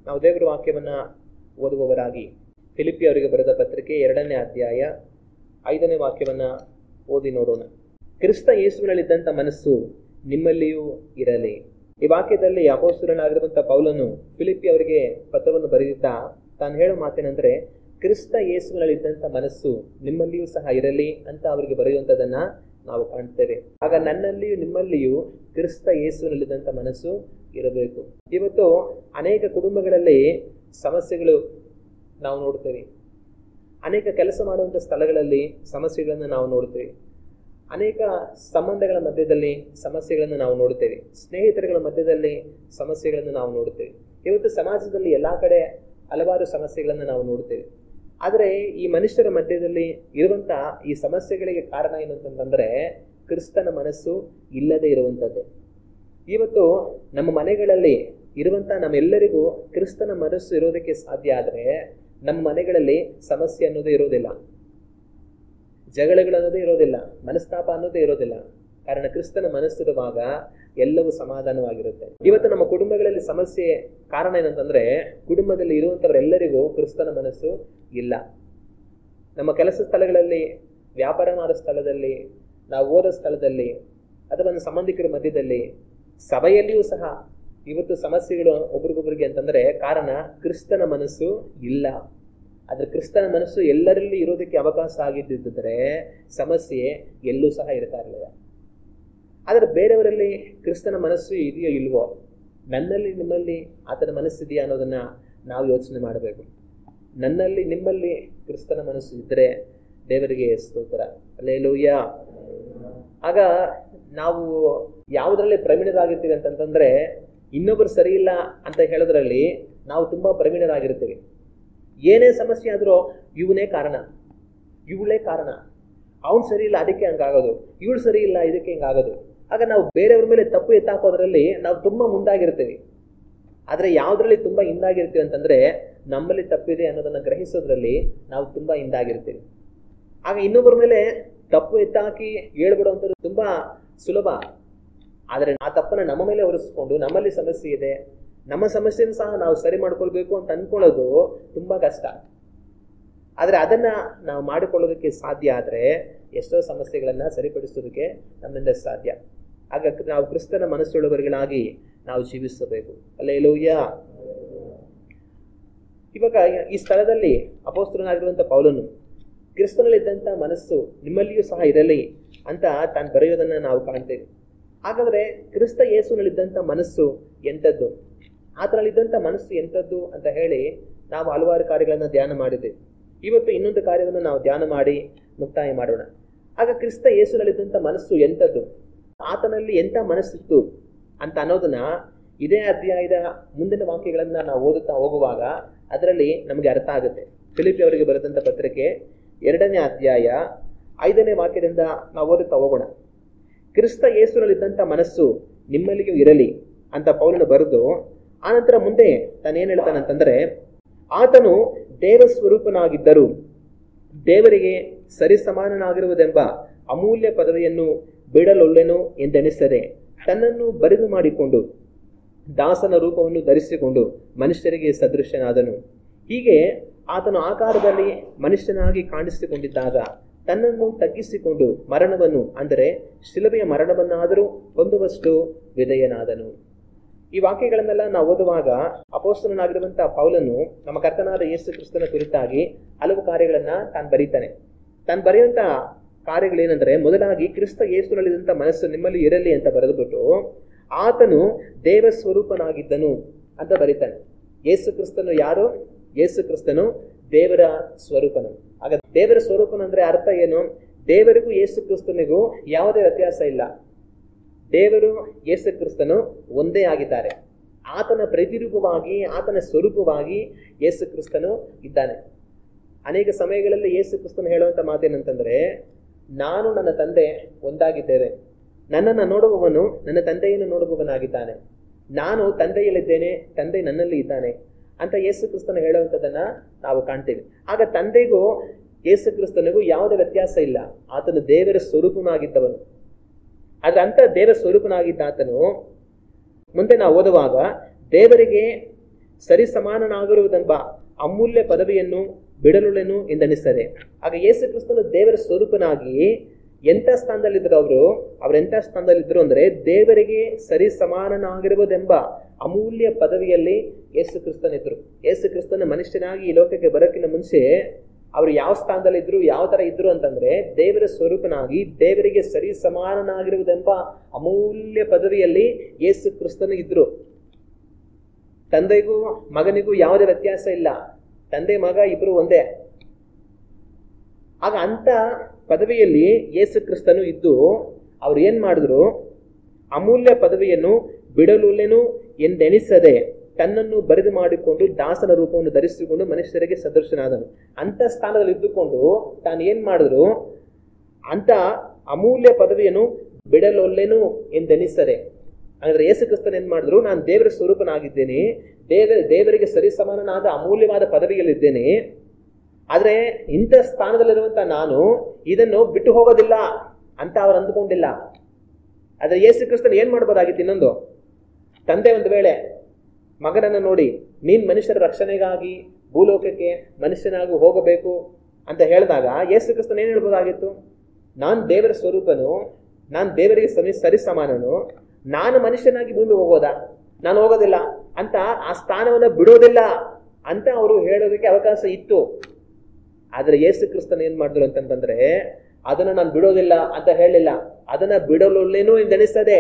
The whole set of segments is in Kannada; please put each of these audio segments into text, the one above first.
ನಾವು ದೇವರ ವಾಕ್ಯವನ್ನ ಓದುವವರಾಗಿ ಫಿಲಿಪ್ಪಿ ಅವರಿಗೆ ಬರೆದ ಪತ್ರಿಕೆ 2ನೇ ಅಧ್ಯಾಯ 5ನೇ ವಾಕ್ಯವನ್ನ ಓದಿ ನೋಡೋಣ. ಕ್ರಿಸ್ತ ಯೇಸುವಿನಲ್ಲಿದ್ದಂಥ ಮನಸ್ಸು ನಿಮ್ಮಲ್ಲಿಯೂ ಇರಲಿ. ಈ ವಾಕ್ಯದಲ್ಲಿ ಅಪೊಸ್ತಲನಾಗಿರುವಂಥ ಪೌಲನು ಫಿಲಿಪ್ಪಿ ಅವರಿಗೆ ಪತ್ರವನ್ನು ಬರೆದಿದ್ದ ತಾನು ಹೇಳೋ ಮಾತೇನೆಂದ್ರೆ, ಕ್ರಿಸ್ತ ಯೇಸುವಿನಲ್ಲಿದ್ದಂಥ ಮನಸ್ಸು ನಿಮ್ಮಲ್ಲಿಯೂ ಸಹ ಇರಲಿ ಅಂತ ಅವರಿಗೆ ಬರೆಯುವಂಥದ್ದನ್ನ ನಾವು ಕಾಣ್ತೇವೆ. ಆಗ ನನ್ನಲ್ಲಿಯೂ ನಿಮ್ಮಲ್ಲಿಯೂ ಕ್ರಿಸ್ತ ಯೇಸುವಿನಲ್ಲಿದ್ದಂಥ ಮನಸ್ಸು ಇರಬೇಕು. ಇವತ್ತು ಅನೇಕ ಕುಟುಂಬಗಳಲ್ಲಿ ಸಮಸ್ಯೆಗಳು ನಾವು ನೋಡ್ತೇವೆ. ಅನೇಕ ಕೆಲಸ ಮಾಡುವಂಥ ಸ್ಥಳಗಳಲ್ಲಿ ಸಮಸ್ಯೆಗಳನ್ನು ನಾವು ನೋಡ್ತೇವೆ. ಅನೇಕ ಸಂಬಂಧಗಳ ಮಧ್ಯದಲ್ಲಿ ಸಮಸ್ಯೆಗಳನ್ನು ನಾವು ನೋಡುತ್ತೇವೆ. ಸ್ನೇಹಿತರುಗಳ ಮಧ್ಯದಲ್ಲಿ ಸಮಸ್ಯೆಗಳನ್ನು ನಾವು ನೋಡುತ್ತೇವೆ. ಇವತ್ತು ಸಮಾಜದಲ್ಲಿ ಎಲ್ಲ ಕಡೆ ಹಲವಾರು ಸಮಸ್ಯೆಗಳನ್ನು ನಾವು ನೋಡುತ್ತೇವೆ. ಆದರೆ ಈ ಮನುಷ್ಯರ ಮಧ್ಯದಲ್ಲಿ ಇರುವಂಥ ಈ ಸಮಸ್ಯೆಗಳಿಗೆ ಕಾರಣ ಏನು ಅಂತಂದ್ರೆ ಕ್ರಿಸ್ತನ ಮನಸ್ಸು ಇಲ್ಲದೆ ಇರುವಂಥದ್ದೇ. ಇವತ್ತು ನಮ್ಮ ಮನೆಗಳಲ್ಲಿ ಇರುವಂಥ ನಮ್ಮೆಲ್ಲರಿಗೂ ಕ್ರಿಸ್ತನ ಮನಸ್ಸು ಇರೋದಕ್ಕೆ ಸಾಧ್ಯ ಆದರೆ ನಮ್ಮ ಮನೆಗಳಲ್ಲಿ ಸಮಸ್ಯೆ ಅನ್ನೋದೇ ಇರೋದಿಲ್ಲ, ಜಗಳಗಳು ಅನ್ನೋದೇ ಇರೋದಿಲ್ಲ, ಮನಸ್ತಾಪ ಅನ್ನೋದೇ ಇರೋದಿಲ್ಲ. ಕಾರಣ ಕ್ರಿಸ್ತನ ಮನಸ್ಸಿರುವಾಗ ಎಲ್ಲವೂ ಸಮಾಧಾನವಾಗಿರುತ್ತೆ. ಇವತ್ತು ನಮ್ಮ ಕುಟುಂಬಗಳಲ್ಲಿ ಸಮಸ್ಯೆ ಕಾರಣ ಏನಂತಂದ್ರೆ ಕುಟುಂಬದಲ್ಲಿ ಇರುವಂಥವರೆಲ್ಲರಿಗೂ ಕ್ರಿಸ್ತನ ಮನಸ್ಸು ಇಲ್ಲ. ನಮ್ಮ ಕೆಲಸ ಸ್ಥಳಗಳಲ್ಲಿ, ವ್ಯಾಪಾರ ಮಾಡೋ ಸ್ಥಳದಲ್ಲಿ, ನಾವು ಓದೋ ಸ್ಥಳದಲ್ಲಿ, ಅಥವಾ ನಮ್ಮ ಸಂಬಂಧಿಕರ ಮಧ್ಯದಲ್ಲಿ, ಸಭೆಯಲ್ಲಿಯೂ ಸಹ ಇವತ್ತು ಸಮಸ್ಯೆಗಳು ಒಬ್ರಿಗೊಬ್ರಿಗೆ ಅಂತಂದ್ರೆ ಕಾರಣ ಕ್ರಿಸ್ತನ ಮನಸ್ಸು ಇಲ್ಲ. ಆದ್ರೆ ಕ್ರಿಸ್ತನ ಮನಸ್ಸು ಎಲ್ಲರಲ್ಲಿ ಇರೋದಕ್ಕೆ ಅವಕಾಶ ಆಗಿದ್ದಿದ್ದರೆ ಸಮಸ್ಯೆ ಎಲ್ಲೂ ಸಹ ಇರ್ತಾ ಇರಲಿಲ್ಲ. ಆದರೆ ಬೇರೆಯವರಲ್ಲಿ ಕ್ರಿಸ್ತನ ಮನಸ್ಸು ಇದೆಯೋ ಇಲ್ವೋ, ನನ್ನಲ್ಲಿ ನಿಮ್ಮಲ್ಲಿ ಆತನ ಮನಸ್ಸಿದೆಯಾ ಅನ್ನೋದನ್ನ ನಾವು ಯೋಚನೆ ಮಾಡಬೇಕು. ನನ್ನಲ್ಲಿ ನಿಮ್ಮಲ್ಲಿ ಕ್ರಿಸ್ತನ ಮನಸ್ಸು ಇದ್ದರೆ ದೇವರಿಗೆ ಸ್ತೋತ್ರ, ಹಲ್ಲೆಲೂಯ. ಆಗ ನಾವು ಯಾವುದರಲ್ಲಿ ಪ್ರವೀಣರಾಗಿರ್ತೀವಿ ಅಂತಂತಂದ್ರೆ ಇನ್ನೊಬ್ಬರು ಸರಿ ಇಲ್ಲ ಅಂತ ಹೇಳೋದ್ರಲ್ಲಿ ನಾವು ತುಂಬಾ ಪ್ರವೀಣರಾಗಿರ್ತೀವಿ. ಏನೇ ಸಮಸ್ಯೆ ಆದ್ರೂ ಇವನೇ ಕಾರಣ, ಇವಳೇ ಕಾರಣ, ಅವನು ಸರಿ ಇಲ್ಲ ಅದಕ್ಕೆ ಹಂಗಾಗೋದು, ಇವಳು ಸರಿ ಇಲ್ಲ ಇದಕ್ಕೆ ಹಿಂಗಾಗೋದು. ಆಗ ನಾವು ಬೇರೆಯವ್ರ ಮೇಲೆ ತಪ್ಪು ಎತ್ತಾಕೋದ್ರಲ್ಲಿ ನಾವು ತುಂಬಾ ಮುಂದಾಗಿರ್ತೀವಿ. ಆದ್ರೆ ಯಾವ್ದ್ರಲ್ಲಿ ತುಂಬಾ ಹಿಂದಾಗಿರ್ತೀವಿ ಅಂತಂದ್ರೆ ನಮ್ಮಲ್ಲಿ ತಪ್ಪಿದೆ ಅನ್ನೋದನ್ನ ಗ್ರಹಿಸೋದ್ರಲ್ಲಿ ನಾವು ತುಂಬಾ ಹಿಂದಾಗಿರ್ತೀವಿ. ಆಗ ಇನ್ನೊಬ್ಬರ ಮೇಲೆ ತಪ್ಪು ಎತ್ತಾಕಿ ಹೇಳ್ಬಿಡುವಂಥದ್ದು ತುಂಬಾ ಸುಲಭ. ಆದರೆ ಆ ತಪ್ಪನ್ನ ನಮ್ಮ ಮೇಲೆ ಹೊರಿಸ್ಕೊಂಡು ನಮ್ಮಲ್ಲಿ ಸಮಸ್ಯೆ ಇದೆ, ನಮ್ಮ ಸಮಸ್ಯೆನ ಸಹ ನಾವು ಸರಿ ಮಾಡ್ಕೊಳ್ಬೇಕು ಅಂತ ಅನ್ಕೊಳ್ಳೋದು ತುಂಬಾ ಕಷ್ಟ. ಆದ್ರೆ ಅದನ್ನ ನಾವು ಮಾಡಿಕೊಳ್ಳೋದಕ್ಕೆ ಸಾಧ್ಯ ಆದ್ರೆ ಎಷ್ಟೋ ಸಮಸ್ಯೆಗಳನ್ನ ಸರಿಪಡಿಸೋದಕ್ಕೆ ನಮ್ಮಿಂದ ಸಾಧ್ಯ. ಆಗ ನಾವು ಕ್ರಿಸ್ತನ ಮನಸ್ಸುಳ್ಳವರುಗಳಾಗಿ ನಾವು ಜೀವಿಸಬೇಕು. ಹಲ್ಲೆಲೂಯ. ಇವಾಗ ಈ ಸ್ಥಳದಲ್ಲಿ ಅಪೊಸ್ತಲನಾಗಿರುವಂತ ಪೌಲನು ಕ್ರಿಸ್ತನಲ್ಲಿದ್ದಂಥ ಮನಸ್ಸು ನಿಮ್ಮಲ್ಲಿಯೂ ಸಹ ಇರಲಿ ಅಂತ ತಾನು ಬರೆಯೋದನ್ನ ನಾವು ಕಾಣ್ತೇವೆ. ಹಾಗಾದ್ರೆ ಕ್ರಿಸ್ತ ಯೇಸುನಲ್ಲಿದ್ದಂಥ ಮನಸ್ಸು ಎಂಥದ್ದು, ಆತನಲ್ಲಿದ್ದಂಥ ಮನಸ್ಸು ಎಂಥದ್ದು ಅಂತ ಹೇಳಿ ನಾವು ಹಲವಾರು ಕಾರ್ಯಗಳನ್ನ ಧ್ಯಾನ ಮಾಡಿದ್ದೇವೆ. ಇವತ್ತು ಇನ್ನೊಂದು ಕಾರ್ಯವನ್ನು ನಾವು ಧ್ಯಾನ ಮಾಡಿ ಮುಕ್ತಾಯ ಮಾಡೋಣ. ಆಗ ಕ್ರಿಸ್ತ ಯೇಸುನಲ್ಲಿದ್ದಂಥ ಮನಸ್ಸು ಎಂಥದ್ದು, ಆತನಲ್ಲಿ ಎಂಥ ಮನಸ್ಸಿತ್ತು ಅಂತ ಅನ್ನೋದನ್ನ ಇದೇ ಅಧ್ಯಾಯದ ಮುಂದಿನ ವಾಕ್ಯಗಳನ್ನ ನಾವು ಓದುತ್ತಾ ಹೋಗುವಾಗ ಅದರಲ್ಲಿ ನಮಗೆ ಅರ್ಥ ಆಗುತ್ತೆ. ಫಿಲಿಪ್ಪಿ ಅವರಿಗೆ ಬರೆದಂಥ ಪತ್ರಿಕೆ 2ನೇ ಅಧ್ಯಾಯ 5ನೇ ವಾಕ್ಯದಿಂದ ನಾವು ಓದುತ್ತಾ ಹೋಗೋಣ. ಕ್ರಿಸ್ತ ಯೇಸುನಲ್ಲಿದ್ದಂಥ ಮನಸ್ಸು ನಿಮ್ಮಲ್ಲಿಯೂ ಇರಲಿ ಅಂತ ಪೌಲನು ಬರೆದು ಆನಂತರ ಮುಂದೆ ತಾನೇನು ಹೇಳ್ತಾನಂತಂದ್ರೆ, ಆತನು ದೇವ ಸ್ವರೂಪನಾಗಿದ್ದರೂ ದೇವರಿಗೆ ಸರಿಸಮಾನನಾಗಿರುವುದೆಂಬ ಅಮೂಲ್ಯ ಪದವಿಯನ್ನು ಬಿಡಲೊಲ್ಲೆನು ಎಂದೆನಿಸದೆ ತನ್ನನ್ನು ಬರಿದು ಮಾಡಿಕೊಂಡು ದಾಸನ ರೂಪವನ್ನು ಧರಿಸಿಕೊಂಡು ಮನುಷ್ಯರಿಗೆ ಸದೃಶನಾದನು. ಹೀಗೆ ಆತನು ಆಕಾರದಲ್ಲಿ ಮನುಷ್ಯನಾಗಿ ಕಾಣಿಸಿಕೊಂಡಿದ್ದಾಗ ತನ್ನನ್ನು ತಗ್ಗಿಸಿಕೊಂಡು ಮರಣವನ್ನು, ಅಂದರೆ ಶಿಲುಬೆಯ ಮರಣವನ್ನಾದರೂ ಹೊಂದುವಷ್ಟು ವಿಧೇಯನಾದನು. ಈ ವಾಕ್ಯಗಳನ್ನೆಲ್ಲ ನಾವು ಓದುವಾಗ ಅಪೊಸ್ತಲನಾಗಿರುವಂತಹ ಪೌಲನು ನಮ್ಮ ಕರ್ತನಾದ ಯೇಸು ಕ್ರಿಸ್ತನ ಕುರಿತಾಗಿ ಹಲವು ಕಾರ್ಯಗಳನ್ನ ತಾನು ಬರೀತಾನೆ. ತಾನು ಬರೆಯುವಂತ ಕಾರ್ಯಗಳೇನೆಂದ್ರೆ, ಮೊದಲಾಗಿ ಕ್ರಿಸ್ತ ಯೇಸುನಲ್ಲಿದ್ದಂಥ ಮನಸ್ಸು ನಿಮ್ಮಲ್ಲಿ ಇರಲಿ ಅಂತ ಬರೆದುಬಿಟ್ಟು ಆತನು ದೇವ ಸ್ವರೂಪನಾಗಿದ್ದನು ಅಂತ ಬರೀತಾನೆ. ಯೇಸು ಕ್ರಿಸ್ತನು ಯಾರು? ಯೇಸು ಕ್ರಿಸ್ತನು ದೇವರ ಸ್ವರೂಪನು. ಆಗ ದೇವರ ಸ್ವರೂಪನು ಅಂದ್ರೆ ಅರ್ಥ ಏನು? ದೇವರಿಗೂ ಯೇಸು ಕ್ರಿಸ್ತನಿಗೂ ಯಾವುದೇ ವ್ಯತ್ಯಾಸ ಇಲ್ಲ. ದೇವರು ಯೇಸು ಕ್ರಿಸ್ತನು ಒಂದೇ ಆಗಿದ್ದಾರೆ. ಆತನ ಪ್ರತಿರೂಪವಾಗಿ, ಆತನ ಸ್ವರೂಪವಾಗಿ ಯೇಸು ಕ್ರಿಸ್ತನು ಇದ್ದಾನೆ. ಅನೇಕ ಸಮಯಗಳಲ್ಲಿ ಯೇಸು ಕ್ರಿಸ್ತನು ಹೇಳುವಂತ ಮಾತೇನಂತಂದ್ರೆ, ನಾನು ನನ್ನ ತಂದೆ ಒಂದಾಗಿದ್ದೇವೆ, ನನ್ನನ್ನು ನೋಡುವವನು ನನ್ನ ತಂದೆಯನ್ನು ನೋಡುವವನಾಗಿದ್ದಾನೆ, ನಾನು ತಂದೆಯಲ್ಲಿದ್ದೇನೆ, ತಂದೆ ನನ್ನಲ್ಲಿ ಇದ್ದಾನೆ ಅಂತ ಯೇಸು ಕ್ರಿಸ್ತನು ಹೇಳುವಂಥದ್ದನ್ನ ನಾವು ಕಾಣ್ತೇವೆ. ಆಗ ತಂದೆಗೂ ಯೇಸು ಕ್ರಿಸ್ತನಿಗೂ ಯಾವುದೇ ವ್ಯತ್ಯಾಸ ಇಲ್ಲ. ಆತನು ದೇವರ ಸ್ವರೂಪನಾಗಿದ್ದವನು. ಆದ್ರೆ ಅಂತ ದೇವರ ಸ್ವರೂಪನಾಗಿದ್ದ ಆತನು ಮುಂದೆ ನಾವು ಓದುವಾಗ ದೇವರಿಗೆ ಸರಿ ಸಮಾನನಾಗಿರುವುದೆಂಬ ಅಮೂಲ್ಯ ಪದವಿಯನ್ನು ಬಿಡಲುಳ್ಳೆನು ಎಂದೆನಿಸ್ತದೆ. ಆಗ ಯೇಸು ಕ್ರಿಸ್ತನು ದೇವರ ಸ್ವರೂಪನಾಗಿ ಎಂಥ ಸ್ಥಾನದಲ್ಲಿದ್ದರು ಅವರು ಎಂಥ ಸ್ಥಾನದಲ್ಲಿದ್ದರು ಅಂದ್ರೆ ದೇವರಿಗೆ ಸರಿ ಸಮಾನನಾಗಿರುವುದೆಂಬ ಅಮೂಲ್ಯ ಪದವಿಯಲ್ಲಿ ಯೇಸು ಕ್ರಿಸ್ತನಿದ್ರು. ಯೇಸು ಕ್ರಿಸ್ತನ ಮನುಷ್ಯನಾಗಿ ಈ ಲೋಕಕ್ಕೆ ಬರೋಕ್ಕಿಂತ ಮುಂಚೆ ಅವರು ಯಾವ ಸ್ಥಾನದಲ್ಲಿ ಇದ್ರು, ಯಾವ ತರ ಇದ್ರು ಅಂತಂದ್ರೆ ದೇವರ ಸ್ವರೂಪನಾಗಿ ದೇವರಿಗೆ ಸರಿ ಸಮಾನನಾಗಿರುವುದೆಂಬ ಅಮೂಲ್ಯ ಪದವಿಯಲ್ಲಿ ಯೇಸು ಕ್ರಿಸ್ತನು ಇದ್ರು. ತಂದೆಗೂ ಮಗನಿಗೂ ಯಾವುದೇ ವ್ಯತ್ಯಾಸ ಇಲ್ಲ, ತಂದೆ ಮಗ ಇಬ್ರು ಒಂದೇ. ಆಗ ಅಂತ ಪದವಿಯಲ್ಲಿ ಯೇಸು ಕ್ರಿಸ್ತನು ಇದ್ದು ಅವ್ರು ಏನ್ ಮಾಡಿದ್ರು, ಅಮೂಲ್ಯ ಪದವಿಯನ್ನು ಬಿಡಲುಲ್ಲೆನು ಎಂದೆನಿಸದೆ ತನ್ನನ್ನು ಬರಿದು ಮಾಡಿಕೊಂಡು ದಾಸನ ರೂಪವನ್ನು ಧರಿಸಿಕೊಂಡು ಮನುಷ್ಯರಿಗೆ ಸದೃಶನಾದನು. ಅಂತ ಸ್ಥಾನದಲ್ಲಿ ಇದ್ದುಕೊಂಡು ತಾನು ಏನ್ ಮಾಡಿದ್ರು, ಅಂತ ಅಮೂಲ್ಯ ಪದವಿಯನ್ನು ಬಿಡಲೊಲ್ಲೆನು ಎಂದೆನಿಸದೆ. ಹಾಗಾದ್ರೆ ಯೇಸು ಕ್ರಿಸ್ತನ್ ಏನ್ ಮಾಡಿದ್ರು, ನಾನು ದೇವರ ಸ್ವರೂಪನಾಗಿದ್ದೇನೆ, ದೇವರಿಗೆ ಸರಿ ಸಮಾನನಾದ ಅಮೂಲ್ಯವಾದ ಪದವಿಯಲ್ಲಿದ್ದೇನೆ, ಆದ್ರೆ ಇಂಥ ಸ್ಥಾನದಲ್ಲಿರುವಂತ ನಾನು ಇದನ್ನು ಬಿಟ್ಟು ಹೋಗೋದಿಲ್ಲ ಅಂತ ಅವ್ರು ಅಂದುಕೊಂಡಿಲ್ಲ. ಆದ್ರೆ ಯೇಸು ಕ್ರಿಸ್ತನ್ ಏನ್ ಮಾಡ್ಬೋದಾಗಿತ್ತು, ಇನ್ನೊಂದು ತಂದೆ ಒಂದು ವೇಳೆ ಮಗನನ್ನು ನೋಡಿ ನೀನ್ ಮನುಷ್ಯರ ರಕ್ಷಣೆಗಾಗಿ ಭೂಲೋಕಕ್ಕೆ ಮನುಷ್ಯನಾಗಿ ಹೋಗಬೇಕು ಅಂತ ಹೇಳಿದಾಗ ಯೇಸು ಕ್ರಿಸ್ತನ್ ಏನ್ ಹೇಳ್ಬೋದಾಗಿತ್ತು, ನಾನ್ ದೇವರ ಸ್ವರೂಪನು, ನಾನ್ ದೇವರಿಗೆ ಸರಿ ಸಮಾನನು, ನಾನು ಮನುಷ್ಯನಾಗಿ ಭೂಮಿಗೆ ಹೋಗೋದಾ, ನಾನು ಹೋಗೋದಿಲ್ಲ ಅಂತ ಆ ಸ್ಥಾನವನ್ನ ಬಿಡೋದಿಲ್ಲ ಅಂತ ಅವರು ಹೇಳೋದಕ್ಕೆ ಅವಕಾಶ ಇತ್ತು. ಆದ್ರೆ ಯೇಸು ಕ್ರಿಸ್ತನ್ ಏನ್ ಮಾಡಿದ್ರು ಅಂತಂದ್ರೆ ಅದನ್ನ ನಾನು ಬಿಡೋದಿಲ್ಲ ಅಂತ ಹೇಳಲಿಲ್ಲ, ಅದನ್ನ ಬಿಡಲೊಲ್ಲೇನು ಎಂದೆನಿಸ್ತದೆ.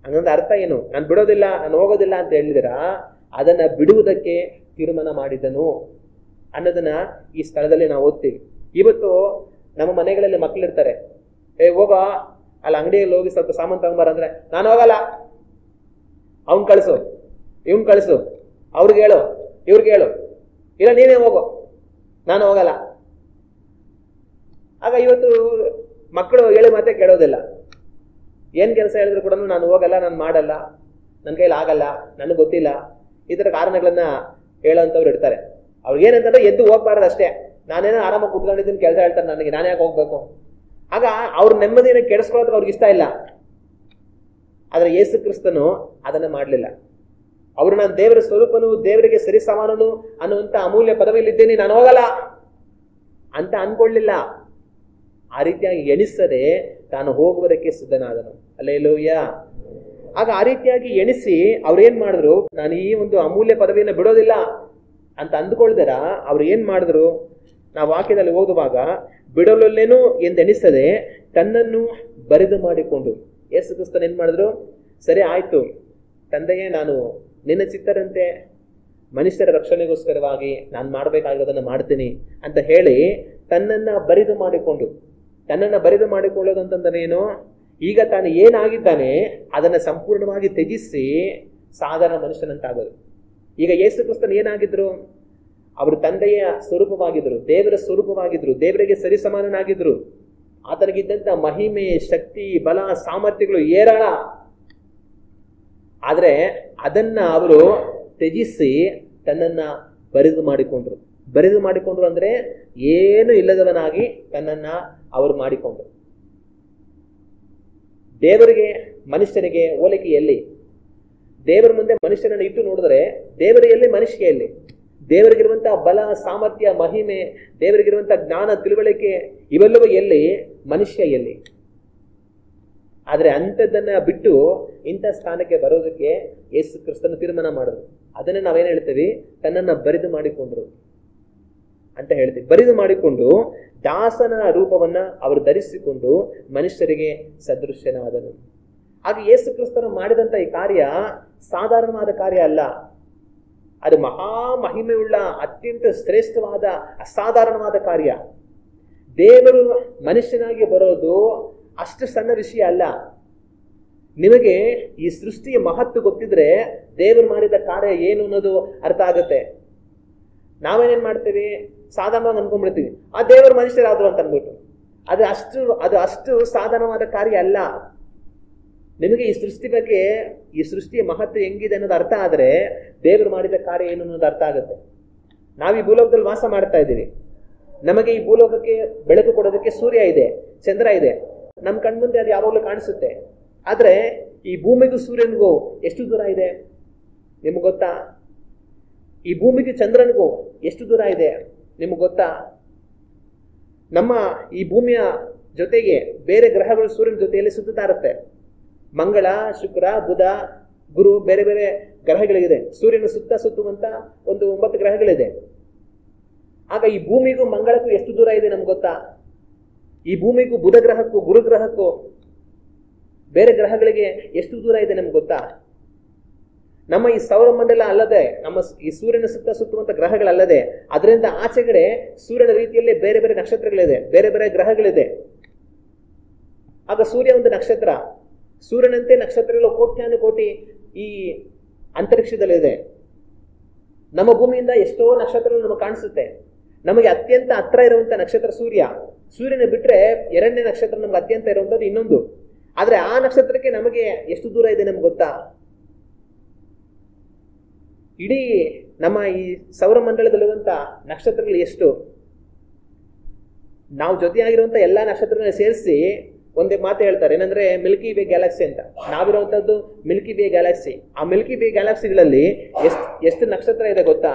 ಹಂಗಂದ್ರೆ ಅರ್ಥ ಏನು, ನಾನು ಬಿಡೋದಿಲ್ಲ, ನಾನು ಹೋಗೋದಿಲ್ಲ ಅಂತ ಹೇಳಿದಿರ, ಅದನ್ನ ಬಿಡುವುದಕ್ಕೆ ತೀರ್ಮಾನ ಮಾಡಿದನು ಅನ್ನೋದನ್ನ ಈ ಸ್ಥಳದಲ್ಲಿ ನಾವು ಓದ್ತೀವಿ. ಇವತ್ತು ನಮ್ಮ ಮನೆಗಳಲ್ಲಿ ಮಕ್ಕಳಿರ್ತಾರೆ, ಹೋಗ ಅಲ್ಲಿ ಅಂಗಡಿಯಲ್ಲಿ ಹೋಗಿ ಸ್ವಲ್ಪ ಸಾಮಾನು ತಗೊಂಬಾರ ಅಂದ್ರೆ ನಾನು ಹೋಗಲ್ಲ, ಅವನ್ ಕಳಿಸು, ಇವನ್ ಕಳಿಸು, ಅವ್ರಿಗೆ ಹೇಳು, ಇವ್ರಿಗೆ ಹೇಳು, ಇಲ್ಲ ನೀನೇ ಹೋಗು, ನಾನು ಹೋಗಲ್ಲ. ಆಗ ಇವತ್ತು ಮಕ್ಕಳು ಹೇಳಿ ಮಾತೆ ಕೇಳೋದಿಲ್ಲ. ಏನ್ ಕೆಲಸ ಹೇಳಿದ್ರು ಕೂಡ ನಾನು ಹೋಗಲ್ಲ, ನಾನು ಮಾಡಲ್ಲ, ನನ್ನ ಕೈಲಿ ಆಗಲ್ಲ, ನನಗೆ ಗೊತ್ತಿಲ್ಲ, ಈ ತರ ಕಾರಣಗಳನ್ನ ಹೇಳೋಂಥವ್ರು ಇರ್ತಾರೆ. ಅವ್ರಿಗೆ ಏನಂತಂದ್ರೆ ಎದ್ದು ಹೋಗ್ಬಾರ್ದು ಅಷ್ಟೇ, ನಾನೇನೋ ಆರಾಮಾಗಿ ಕುತ್ಕೊಂಡಿದ್ದೀನಿ, ಕೆಲಸ ಹೇಳ್ತಾರೆ ನನಗೆ, ನಾನು ಯಾಕೆ ಹೋಗ್ಬೇಕು. ಆಗ ಅವ್ರ ನೆಮ್ಮದಿನ ಕೆಡಿಸ್ಕೊಳ್ಳೋದಕ್ಕೆ ಅವ್ರಿಗೆ ಇಷ್ಟ ಇಲ್ಲ. ಆದ್ರೆ ಯೇಸು ಕ್ರಿಸ್ತನು ಅದನ್ನ ಮಾಡ್ಲಿಲ್ಲ. ಅವರು ನಾನು ದೇವರ ಸ್ವರೂಪನು, ದೇವರಿಗೆ ಸರಿ ಸಮಾನನು ಅನ್ನುವಂತ ಅಮೂಲ್ಯ ಪದವಿಯಲ್ಲಿದ್ದೇನೆ, ನಾನು ಹೋಗಲ್ಲ ಅಂತ ಅನ್ಕೊಳ್ಳಿಲ್ಲ. ಆ ರೀತಿಯಾಗಿ ಎಣಿಸದೆ ತಾನು ಹೋಗುವುದಕ್ಕೆ ಸಿದ್ಧನಾದನು. ಹಲ್ಲೆಲೂಯ. ಆಗ ಆ ರೀತಿಯಾಗಿ ಎಣಿಸಿ ಅವ್ರೇನ್ ಮಾಡಿದ್ರು, ನಾನು ಈ ಒಂದು ಅಮೂಲ್ಯ ಪದವಿಯನ್ನು ಬಿಡೋದಿಲ್ಲ ಅಂತ ಅಂದ್ಕೊಳ್ದಾರ ಅವ್ರು ಏನ್ ಮಾಡಿದ್ರು, ನಾವು ವಾಕ್ಯದಲ್ಲಿ ಓದುವಾಗ ಬಿಡಲೊಲ್ಲೇನು ಎಂದೆಣಿಸದೆ ತನ್ನನ್ನು ಬರಿದು ಮಾಡಿಕೊಂಡು. ಯೇಸು ಕ್ರಿಸ್ತನ್ ಏನ್ ಮಾಡಿದ್ರು, ಸರಿ ಆಯ್ತು ತಂದೆಯೇ, ನಾನು ನಿನ್ನ ಚಿತ್ತರಂತೆ ಮನುಷ್ಯರ ರಕ್ಷಣೆಗೋಸ್ಕರವಾಗಿ ನಾನು ಮಾಡಬೇಕಾಗಿರೋದನ್ನ ಮಾಡ್ತೀನಿ ಅಂತ ಹೇಳಿ ತನ್ನನ್ನ ಬರಿದು ಮಾಡಿಕೊಂಡು. ತನ್ನನ್ನ ಬರಿದು ಮಾಡಿಕೊಳ್ಳೋದು ಅಂತಂದ್ರೆ ಏನು, ಈಗ ತಾನು ಏನಾಗಿದ್ದಾನೆ ಅದನ್ನ ಸಂಪೂರ್ಣವಾಗಿ ತ್ಯಜಿಸಿ ಸಾಧಾರಣ ಮನುಷ್ಯನಂತಾಗೋದು. ಈಗ ಯೇಸು ಕ್ರಿಸ್ತನ್ ಏನಾಗಿದ್ರು, ಅವರು ತಂದೆಯ ಸ್ವರೂಪವಾಗಿದ್ರು, ದೇವರ ಸ್ವರೂಪವಾಗಿದ್ರು, ದೇವರಿಗೆ ಸರಿ ಸಮಾನನಾಗಿದ್ರು. ಆತನಿಗಿದ್ದಂತ ಮಹಿಮೆ, ಶಕ್ತಿ, ಬಲ, ಸಾಮರ್ಥ್ಯಗಳು ಏರಾಳ. ಆದ್ರೆ ಅದನ್ನ ಅವರು ತ್ಯಜಿಸಿ ತನ್ನನ್ನ ಬರಿದು ಮಾಡಿಕೊಂಡ್ರು. ಬರಿದು ಮಾಡಿಕೊಂಡ್ರು ಅಂದ್ರೆ ಏನು ಇಲ್ಲದವನಾಗಿ ತನ್ನನ್ನ ಅವರು ಮಾಡಿಕೊಂಡ್ರು. ದೇವರಿಗೆ ಮನುಷ್ಯನಿಗೆ ಹೋಲಿಕೆ ಎಲ್ಲಿ? ದೇವರ ಮುಂದೆ ಮನುಷ್ಯನನ್ನು ಇಟ್ಟು ನೋಡಿದ್ರೆ ದೇವರ ಎಲ್ಲಿ, ಮನುಷ್ಯ ಎಲ್ಲಿ? ದೇವರಿಗಿರುವಂತಹ ಬಲ, ಸಾಮರ್ಥ್ಯ, ಮಹಿಮೆ, ದೇವರಿಗಿರುವಂತಹ ಜ್ಞಾನ, ತಿಳುವಳಿಕೆ ಇವೆಲ್ಲವೂ ಎಲ್ಲಿ, ಮನುಷ್ಯ ಎಲ್ಲಿ? ಆದ್ರೆ ಅಂಥದ್ದನ್ನ ಬಿಟ್ಟು ಇಂಥ ಸ್ಥಾನಕ್ಕೆ ಬರೋದಕ್ಕೆ ಯೇಸು ಕ್ರಿಸ್ತನ ತೀರ್ಮಾನ ಮಾಡಿದ್ರು. ಅದನ್ನೇ ನಾವೇನ್ ಹೇಳ್ತೀವಿ, ತನ್ನನ್ನ ಬರಿದು ಮಾಡಿಕೊಂಡ್ರು ಅಂತ ಹೇಳ್ತೀವಿ. ಬರಿದು ಮಾಡಿಕೊಂಡು ದಾಸನ ರೂಪವನ್ನ ಅವರು ಧರಿಸಿಕೊಂಡು ಮನುಷ್ಯರಿಗೆ ಸದೃಶ್ಯನಾದನು. ಹಾಗೆ ಯೇಸು ಕ್ರಿಸ್ತನು ಮಾಡಿದಂತ ಈ ಕಾರ್ಯ ಸಾಧಾರಣವಾದ ಕಾರ್ಯ ಅಲ್ಲ, ಅದು ಮಹಾ ಮಹಿಮೆಯುಳ್ಳ, ಅತ್ಯಂತ ಶ್ರೇಷ್ಠವಾದ, ಅಸಾಧಾರಣವಾದ ಕಾರ್ಯ. ದೇವರು ಮನುಷ್ಯನಾಗಿ ಬರೋದು ಅಷ್ಟು ಸಣ್ಣ ವಿಷಯ ಅಲ್ಲ. ನಿಮಗೆ ಈ ಸೃಷ್ಟಿಯ ಮಹತ್ವ ಗೊತ್ತಿದ್ರೆ ದೇವರು ಮಾಡಿದ ಕಾರ್ಯ ಏನು ಅನ್ನೋದು ಅರ್ಥ ಆಗುತ್ತೆ. ನಾವೇನೇನ್ ಮಾಡ್ತೀವಿ, ಸಾಧಾರಣವಾಗಿ ಅನ್ಕೊಂಡ್ಬಿಡ್ತೀವಿ, ಆ ದೇವರು ಮನುಷ್ಯರಾದ್ರು ಅಂತ ಅನ್ಬಿಟ್ಟು. ಅದು ಅಷ್ಟು ಸಾಧಾರಣವಾದ ಕಾರ್ಯ ಅಲ್ಲ. ನಿಮಗೆ ಈ ಸೃಷ್ಟಿ ಬಗ್ಗೆ, ಈ ಸೃಷ್ಟಿಯ ಮಹತ್ವ ಹೆಂಗಿದೆ ಅನ್ನೋದು ಅರ್ಥ ಆದ್ರೆ ದೇವರು ಮಾಡಿದ ಕಾರ್ಯ ಏನು ಅನ್ನೋದು ಅರ್ಥ ಆಗುತ್ತೆ. ನಾವು ಈ ಭೂಲೋಕದಲ್ಲಿ ವಾಸ ಮಾಡ್ತಾ ಇದ್ದೀವಿ. ನಮಗೆ ಈ ಭೂಲೋಕಕ್ಕೆ ಬೆಳಕು ಕೊಡೋದಕ್ಕೆ ಸೂರ್ಯ ಇದೆ, ಚಂದ್ರ ಇದೆ, ನಮ್ ಕಣ್ಮುಂದೆ ಅದು ಯಾವಾಗಲೂ ಕಾಣಿಸುತ್ತೆ. ಆದ್ರೆ ಈ ಭೂಮಿಗೂ ಸೂರ್ಯನಿಗೂ ಎಷ್ಟು ದೂರ ಇದೆ ನಿಮ್ಗೆ ಗೊತ್ತಾ? ಈ ಭೂಮಿಗೆ ಚಂದ್ರನಿಗೂ ಎಷ್ಟು ದೂರ ಇದೆ ನಿಮ್ಗೆ ಗೊತ್ತಾ? ನಮ್ಮ ಈ ಭೂಮಿಯ ಜೊತೆಗೆ ಬೇರೆ ಗ್ರಹಗಳು ಸೂರ್ಯನ ಜೊತೆಯಲ್ಲಿ ಸುತ್ತುತ್ತಾ ಇರುತ್ತೆ. ಮಂಗಳ, ಶುಕ್ರ, ಬುಧ, ಗುರು, ಬೇರೆ ಬೇರೆ ಗ್ರಹಗಳಿದೆ. ಸೂರ್ಯನ ಸುತ್ತುವಂತ ಒಂದು 9 ಗ್ರಹಗಳಿದೆ. ಆಗ ಈ ಭೂಮಿಗೂ ಮಂಗಳಕ್ಕೂ ಎಷ್ಟು ದೂರ ಇದೆ ನಮ್ಗೆ ಗೊತ್ತಾ? ಈ ಭೂಮಿಗೂ ಬುಧ ಗ್ರಹಕ್ಕೂ ಗುರು ಗ್ರಹಕ್ಕೂ ಬೇರೆ ಗ್ರಹಗಳಿಗೆ ಎಷ್ಟು ದೂರ ಇದೆ ನಮ್ಗೆ ಗೊತ್ತಾ? ನಮ್ಮ ಈ ಸೌರಮಂಡಲ ಅಲ್ಲದೆ, ನಮ್ಮ ಈ ಸೂರ್ಯನ ಸುತ್ತುವಂತ ಗ್ರಹಗಳಲ್ಲದೆ, ಅದರಿಂದ ಆಚೆಗಡೆ ಸೂರ್ಯನ ರೀತಿಯಲ್ಲೇ ಬೇರೆ ಬೇರೆ ನಕ್ಷತ್ರಗಳಿದೆ, ಬೇರೆ ಬೇರೆ ಗ್ರಹಗಳಿದೆ. ಆಗ ಸೂರ್ಯ ಒಂದು ನಕ್ಷತ್ರ. ಸೂರ್ಯನಂತೆ ನಕ್ಷತ್ರಗಳು ಕೋಟ್ಯಾನುಕೋಟಿ ಈ ಅಂತರಿಕ್ಷದಲ್ಲಿದೆ. ನಮ್ಮ ಭೂಮಿಯಿಂದ ಎಷ್ಟೋ ನಕ್ಷತ್ರಗಳು ನಮಗೆ ಕಾಣಿಸುತ್ತೆ. ನಮಗೆ ಅತ್ಯಂತ ಹತ್ರ ಇರುವಂತ ನಕ್ಷತ್ರ ಸೂರ್ಯ. ಸೂರ್ಯನ ಬಿಟ್ರೆ 2ನೇ ನಕ್ಷತ್ರ ನಮ್ಗೆ ಅತ್ಯಂತ ಇರುವಂತದ್ದು ಇನ್ನೊಂದು. ಆದ್ರೆ ಆ ನಕ್ಷತ್ರಕ್ಕೆ ನಮಗೆ ಎಷ್ಟು ದೂರ ಇದೆ ನಮ್ಗೆ ಗೊತ್ತಾ? ಇಡೀ ನಮ್ಮ ಈ ಸೌರಮಂಡಲದಲ್ಲಿರುವಂತ ನಕ್ಷತ್ರಗಳು ಎಷ್ಟು? ನಾವು ಜೊತೆಯಾಗಿರುವಂತ ಎಲ್ಲಾ ನಕ್ಷತ್ರಗಳನ್ನ ಸೇರಿಸಿ ಒಂದೇ ಮಾತು ಹೇಳ್ತಾರೆ, ಏನಂದ್ರೆ ಮಿಲ್ಕಿ ವೇ ಗ್ಯಾಲಕ್ಸಿ ಅಂತ. ನಾವಿರುವಂತದ್ದು ಮಿಲ್ಕಿ ವೇ ಗ್ಯಾಲಕ್ಸಿ. ಆ ಮಿಲ್ಕಿ ವೇ ಗ್ಯಾಲಕ್ಸಿಗಳಲ್ಲಿ ಎಷ್ಟು ನಕ್ಷತ್ರ ಇದೆ ಗೊತ್ತಾ?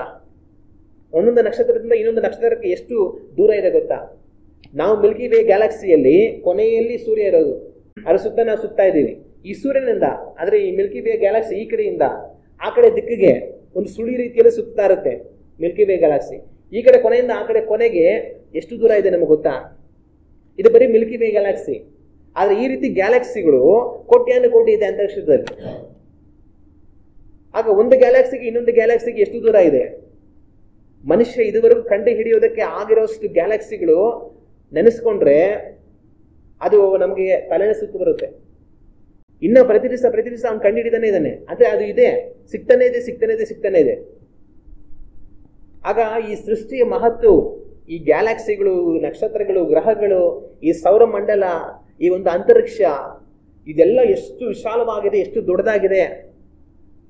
ಒಂದೊಂದು ನಕ್ಷತ್ರದಿಂದ ಇನ್ನೊಂದು ನಕ್ಷತ್ರಕ್ಕೆ ಎಷ್ಟು ದೂರ ಇದೆ ಗೊತ್ತಾ? ನಾವು ಮಿಲ್ಕಿ ವೇ ಗ್ಯಾಲಕ್ಸಿಯಲ್ಲಿ ಕೊನೆಯಲ್ಲಿ ಸೂರ್ಯ ಇರೋದು, ಅದ್ರ ಸುತ್ತ ನಾವು ಸುತ್ತಾ ಇದ್ದೀವಿ. ಈ ಸೂರ್ಯನಿಂದ ಅಂದ್ರೆ ಈ ಮಿಲ್ಕಿ ವೇ ಗ್ಯಾಲಕ್ಸಿ ಈ ಕಡೆಯಿಂದ ಆ ಕಡೆ ದಿಕ್ಕಿಗೆ ಒಂದು ಸುಳಿ ರೀತಿಯಲ್ಲಿ ಸುತ್ತಾ ಇರುತ್ತೆ ಮಿಲ್ಕಿ ವೇ ಗ್ಯಾಲಕ್ಸಿ. ಈ ಕಡೆ ಕೊನೆಯಿಂದ ಆ ಕಡೆ ಕೊನೆಗೆ ಎಷ್ಟು ದೂರ ಇದೆ ನಮಗೆ ಗೊತ್ತಾ? ಇದು ಬರೀ ಮಿಲ್ಕಿ ವೇ ಗ್ಯಾಲಕ್ಸಿ. ಆದ್ರೆ ಈ ರೀತಿ ಗ್ಯಾಲಕ್ಸಿಗಳು ಕೋಟ್ಯಾನುಕೋಟಿ ಇದೆ ಅಂತರಿಕ್ಷದಲ್ಲಿ. ಆಗ ಒಂದು ಗ್ಯಾಲಕ್ಸಿಗೆ ಇನ್ನೊಂದು ಗ್ಯಾಲಕ್ಸಿಗೆ ಎಷ್ಟು ದೂರ ಇದೆ? ಮನುಷ್ಯ ಇದುವರೆಗೂ ಕಂಡು ಹಿಡಿಯೋದಕ್ಕೆ ಆಗಿರೋಷ್ಟು ಗ್ಯಾಲಕ್ಸಿಗಳು ನೆನೆಸ್ಕೊಂಡ್ರೆ ಅದು ನಮಗೆ ತಲೆನೇ ಸುತ್ತು ಬರುತ್ತೆ. ಇನ್ನ ಪ್ರತಿ ದಿವಸ ಅವ್ನು ಕಂಡು ಹಿಡಿತಾನೆ ಇದ್ದಾನೆ. ಅಂದ್ರೆ ಅದು ಇದೆ, ಸಿಗ್ತಾನೆ ಇದೆ. ಆಗ ಈ ಸೃಷ್ಟಿಯ ಮಹತ್ವ, ಈ ಗ್ಯಾಲಕ್ಸಿಗಳು, ನಕ್ಷತ್ರಗಳು, ಗ್ರಹಗಳು, ಈ ಸೌರಮಂಡಲ, ಈ ಒಂದು ಅಂತರಿಕ್ಷ, ಇದೆಲ್ಲ ಎಷ್ಟು ವಿಶಾಲವಾಗಿದೆ, ಎಷ್ಟು ದೊಡ್ಡದಾಗಿದೆ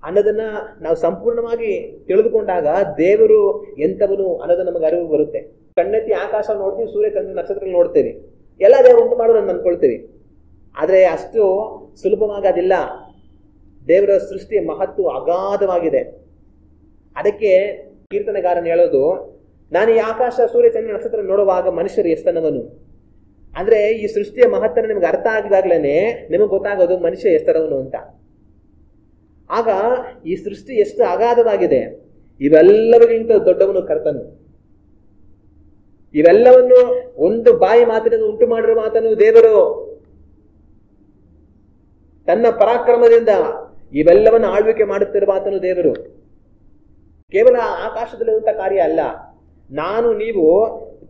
ಅನ್ನೋದನ್ನ ನಾವು ಸಂಪೂರ್ಣವಾಗಿ ತಿಳಿದುಕೊಂಡಾಗ ದೇವರು ಎಂಥವನು ಅನ್ನೋದು ನಮಗೆ ಅರಿವು ಬರುತ್ತೆ. ಕಣ್ಣೆತ್ತಿ ಆಕಾಶ ನೋಡ್ತೀವಿ, ಸೂರ್ಯ, ಚಂದ್ರ, ನಕ್ಷತ್ರಗಳು ನೋಡ್ತೇವೆ, ಎಲ್ಲ ದೇವರು ಉಂಟು ಮಾಡೋದು ಅಂದ್ಕೊಳ್ತೇವೆ. ಆದ್ರೆ ಅಷ್ಟು ಸುಲಭವಾಗಿ ಅದಿಲ್ಲ. ದೇವರ ಸೃಷ್ಟಿಯ ಮಹತ್ವ ಅಗಾಧವಾಗಿದೆ. ಅದಕ್ಕೆ ಕೀರ್ತನೆಗಾರನ್ ಹೇಳೋದು, ನಾನು ಈ ಆಕಾಶ, ಸೂರ್ಯ, ಚಂದ್ರ, ನಕ್ಷತ್ರ ನೋಡುವಾಗ ಮನುಷ್ಯರು ಎಷ್ಟನವನು. ಅಂದ್ರೆ ಈ ಸೃಷ್ಟಿಯ ಮಹತ್ವನ ನಿಮ್ಗೆ ಅರ್ಥ ಆಗಿದಾಗ್ಲೇನೆ ನಿಮಗೆ ಗೊತ್ತಾಗೋದು ಮನುಷ್ಯ ಎಷ್ಟರವನು ಅಂತ. ಆಗ ಈ ಸೃಷ್ಟಿ ಎಷ್ಟು ಅಗಾಧವಾಗಿದೆ. ಇವೆಲ್ಲರಿಗಿಂತ ದೊಡ್ಡವನು ಕರ್ತನು. ಇವೆಲ್ಲವನ್ನು ಒಂದು ಬಾಯಿ ಮಾತಿನಿಂದ ಉಂಟು ಮಾಡಿರುವ ಮಾತನ್ನು ದೇವರು ತನ್ನ ಪರಾಕ್ರಮದಿಂದ ಇವೆಲ್ಲವನ್ನು ಆಳ್ವಿಕೆ ಮಾಡುತ್ತಿರುವ ಆತನು ದೇವರು. ಕೇವಲ ಆಕಾಶದಲ್ಲಿರುವಂತ ಕಾರ್ಯ ಅಲ್ಲ. ನಾನು ನೀವು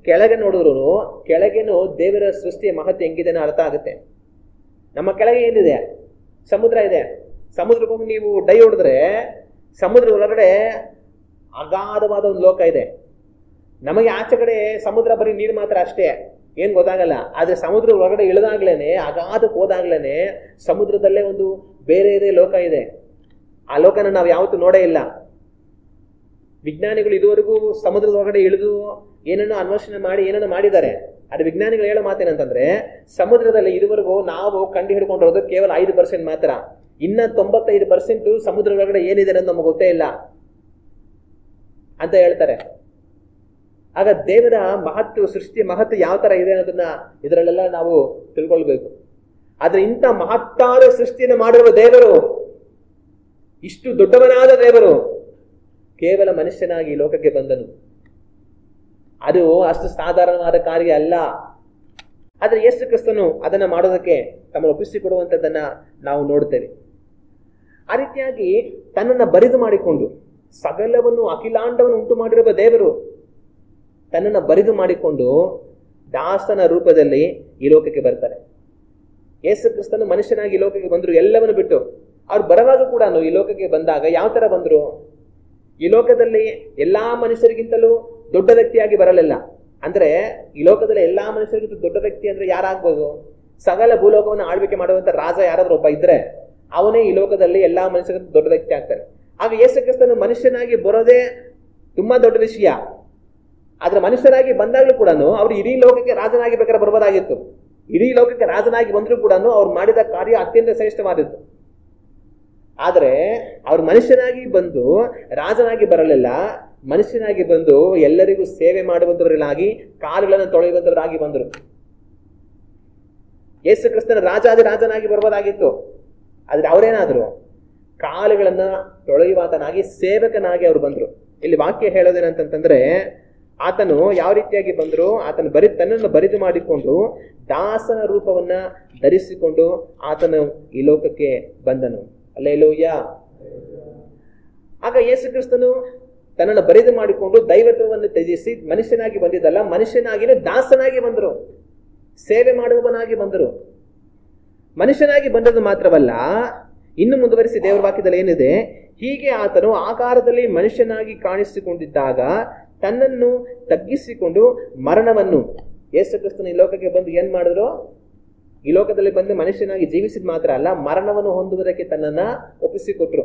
ಕೆಳಗೆ ನೋಡಿದ್ರು ಕೆಳಗೇನು ದೇವರ ಸೃಷ್ಟಿಯ ಮಹತ್ವ ಹೆಂಗಿದೆ ಅರ್ಥ ಆಗುತ್ತೆ. ನಮ್ಮ ಕೆಳಗೆ ಏನಿದೆ? ಸಮುದ್ರ ಇದೆ. ಸಮುದ್ರಕ್ಕೆ ಹೋಗಿ ನೀವು ಡೈ ಹೊಡೆದ್ರೆ ಸಮುದ್ರ ಒಳಗಡೆ ಅಗಾಧವಾದ ಒಂದು ಲೋಕ ಇದೆ. ನಮಗೆ ಆಚೆ ಕಡೆ ಸಮುದ್ರ ಬರೀ ನೀರು ಮಾತ್ರ ಅಷ್ಟೇ, ಏನ್ ಗೊತ್ತಾಗಲ್ಲ. ಆದ್ರೆ ಸಮುದ್ರ ಒಳಗಡೆ ಇಳಿದಾಗ್ಲೇನೆ, ಅಗಾಧಕ್ಕೆ ಹೋದಾಗ್ಲೇನೆ ಸಮುದ್ರದಲ್ಲೇ ಒಂದು ಬೇರೆ ಲೋಕ ಇದೆ. ಆ ಲೋಕನ ನಾವು ಯಾವತ್ತೂ ನೋಡೇ ಇಲ್ಲ. ವಿಜ್ಞಾನಿಗಳು ಇದುವರೆಗೂ ಸಮುದ್ರದ ಒಳಗಡೆ ಇಳಿದು ಏನನ್ನೋ ಅನ್ವೇಷಣೆ ಮಾಡಿ ಏನನ್ನೋ ಮಾಡಿದ್ದಾರೆ. ಅದು ವಿಜ್ಞಾನಿಗಳು ಹೇಳೋ ಮಾತೇನಂತಂದ್ರೆ, ಸಮುದ್ರದಲ್ಲಿ ಇದುವರೆಗೂ ನಾವು ಕಂಡು ಹಿಡ್ಕೊಂಡಿರೋದು ಕೇವಲ 5% ಮಾತ್ರ. ಇನ್ನ 95% ಸಮುದ್ರ ಒಳಗಡೆ ಏನಿದೆ ಅನ್ನೋದು ನಮಗೆ ಗೊತ್ತೇ ಇಲ್ಲ ಅಂತ ಹೇಳ್ತಾರೆ. ಆಗ ದೇವರ ಮಹತ್ವ, ಸೃಷ್ಟಿಯ ಮಹತ್ವ ಯಾವ ತರ ಇದೆ ಅನ್ನೋದನ್ನ ಇದರಲ್ಲೆಲ್ಲ ನಾವು ತಿಳ್ಕೊಳ್ಬೇಕು. ಆದ್ರೆ ಇಂಥ ಮಹತ್ತಾದ ಸೃಷ್ಟಿಯನ್ನು ಮಾಡಿರುವ ದೇವರು, ಇಷ್ಟು ದೊಡ್ಡವನಾದ ದೇವರು ಕೇವಲ ಮನುಷ್ಯನಾಗಿ ಲೋಕಕ್ಕೆ ಬಂದನು. ಅದು ಅಷ್ಟು ಸಾಧಾರಣವಾದ ಕಾರ್ಯ ಅಲ್ಲ. ಆದ್ರೆ ಯೇಸು ಕ್ರಿಸ್ತನು ಅದನ್ನ ಮಾಡೋದಕ್ಕೆ ತಮ್ಮನ್ನು ಒಪ್ಪಿಸಿಕೊಡುವಂಥದ್ದನ್ನ ನಾವು ನೋಡ್ತೇವೆ. ಆ ರೀತಿಯಾಗಿ ತನ್ನನ್ನು ಬರಿದು ಮಾಡಿಕೊಂಡು, ಸಕಲವನ್ನು ಅಖಿಲಾಂಡವನ್ನು ಉಂಟು ಮಾಡಿರುವ ದೇವರು ತನ್ನನ್ನು ಬರಿದು ಮಾಡಿಕೊಂಡು ದಾಸನ ರೂಪದಲ್ಲಿ ಈ ಲೋಕಕ್ಕೆ ಬರ್ತಾರೆ. ಯೇಸು ಕ್ರಿಸ್ತನು ಮನುಷ್ಯನಾಗಿ ಈ ಲೋಕಕ್ಕೆ ಬಂದ್ರು, ಎಲ್ಲವನ್ನು ಬಿಟ್ಟು. ಅವ್ರು ಬರುವಾಗ ಕೂಡ ಈ ಲೋಕಕ್ಕೆ ಬಂದಾಗ ಯಾವ ತರ ಬಂದ್ರು? ಈ ಲೋಕದಲ್ಲಿ ಎಲ್ಲಾ ಮನುಷ್ಯರಿಗಿಂತಲೂ ದೊಡ್ಡ ವ್ಯಕ್ತಿಯಾಗಿ ಬರಲಿಲ್ಲ. ಅಂದ್ರೆ ಈ ಲೋಕದಲ್ಲಿ ಎಲ್ಲಾ ಮನುಷ್ಯರಿಗಿಂತ ದೊಡ್ಡ ವ್ಯಕ್ತಿ ಅಂದ್ರೆ ಯಾರಾಗ್ಬೋದು? ಸಕಲ ಭೂಲೋಕವನ್ನು ಆಳ್ವಿಕೆ ಮಾಡುವಂತ ರಾಜ ಯಾರಾದ್ರೂ ಒಬ್ಬ ಇದ್ರೆ ಅವನೇ ಈ ಲೋಕದಲ್ಲಿ ಎಲ್ಲಾ ಮನುಷ್ಯರಿಗಿಂತ ದೊಡ್ಡ ವ್ಯಕ್ತಿ ಆಗ್ತಾನೆ. ಆಗ ಯೇಸು ಕ್ರಿಸ್ತನು ಮನುಷ್ಯನಾಗಿ ಬರೋದೇ ತುಂಬಾ ದೊಡ್ಡ ವಿಷಯ. ಆದ್ರೆ ಮನುಷ್ಯರಾಗಿ ಬಂದಾಗ್ಲೂ ಕೂಡ ಅವ್ರು ಇಡೀ ಲೋಕಕ್ಕೆ ರಾಜನಾಗಿ ಬೇಕಾದ್ರೆ ಬರ್ಬೋದಾಗಿತ್ತು. ಇಡೀ ಲೋಕಕ್ಕೆ ರಾಜನಾಗಿ ಬಂದ್ರು ಕೂಡ ಅವ್ರು ಮಾಡಿದ ಕಾರ್ಯ ಅತ್ಯಂತ ಶ್ರೇಷ್ಠವಾದದ್ದು. ಆದರೆ ಅವ್ರು ಮನುಷ್ಯನಾಗಿ ಬಂದು ರಾಜನಾಗಿ ಬರಲಿಲ್ಲ, ಮನುಷ್ಯನಾಗಿ ಬಂದು ಎಲ್ಲರಿಗೂ ಸೇವೆ ಮಾಡುವಂತವರಾಗಿ, ಕಾಲುಗಳನ್ನು ತೊಳೆಯುವಂತವರಾಗಿ ಬಂದರು. ಯೇಸು ಕ್ರಿಸ್ತನ ರಾಜನಾಗಿ ಬರ್ಬೋದಾಗಿತ್ತು, ಆದ್ರೆ ಅವರೇನಾದ್ರು ಕಾಲುಗಳನ್ನ ತೊಳೆಯುವಾತನಾಗಿ, ಸೇವಕನಾಗಿ ಅವ್ರು ಬಂದ್ರು. ಇಲ್ಲಿ ವಾಕ್ಯ ಹೇಳೋದೇನಂತಂದ್ರೆ, ಆತನು ಯಾವ ರೀತಿಯಾಗಿ ಬಂದ್ರು, ಆತನು ತನ್ನನ್ನು ಬರಿದು ಮಾಡಿಕೊಂಡು ದಾಸನ ರೂಪವನ್ನ ಧರಿಸಿಕೊಂಡು ಆತನು ಈ ಲೋಕಕ್ಕೆ ಬಂದನು. ಹಲ್ಲೆಲೂಯ. ಆಗ ಯೇಸು ಕ್ರಿಸ್ತನು ತನ್ನನ್ನು ಬರಿದು ಮಾಡಿಕೊಂಡು ದೈವತ್ವವನ್ನು ತ್ಯಜಿಸಿ ಮನುಷ್ಯನಾಗಿ ಬಂದಿದ್ದಲ್ಲ, ಮನುಷ್ಯನಾಗಿನೇ ದಾಸನಾಗಿ ಬಂದರು, ಸೇವೆ ಮಾಡುವವನಾಗಿ ಬಂದರು. ಮನುಷ್ಯನಾಗಿ ಬಂದದ್ದು ಮಾತ್ರವಲ್ಲ, ಇನ್ನು ಮುಂದುವರಿಸಿ ದೇವರ ವಾಕ್ಯದಲ್ಲಿ ಏನಿದೆ, ಹೀಗೆ ಆತನು ಆಕಾರದಲ್ಲಿ ಮನುಷ್ಯನಾಗಿ ಕಾಣಿಸಿಕೊಂಡಿದ್ದಾಗ ತನ್ನನ್ನು ತಗ್ಗಿಸಿಕೊಂಡು ಮರಣವನ್ನು, ಯೇಸು ಕ್ರಿಸ್ತನು ಈ ಲೋಕಕ್ಕೆ ಬಂದು ಏನ್ ಮಾಡಿದ್ರು, ಈ ಲೋಕದಲ್ಲಿ ಬಂದು ಮನುಷ್ಯನಾಗಿ ಜೀವಿಸಿದ ಮಾತ್ರ ಅಲ್ಲ, ಮರಣವನ್ನು ಹೊಂದುವುದಕ್ಕೆ ತನ್ನನ್ನ ಒಪ್ಪಿಸಿಕೊಟ್ರು.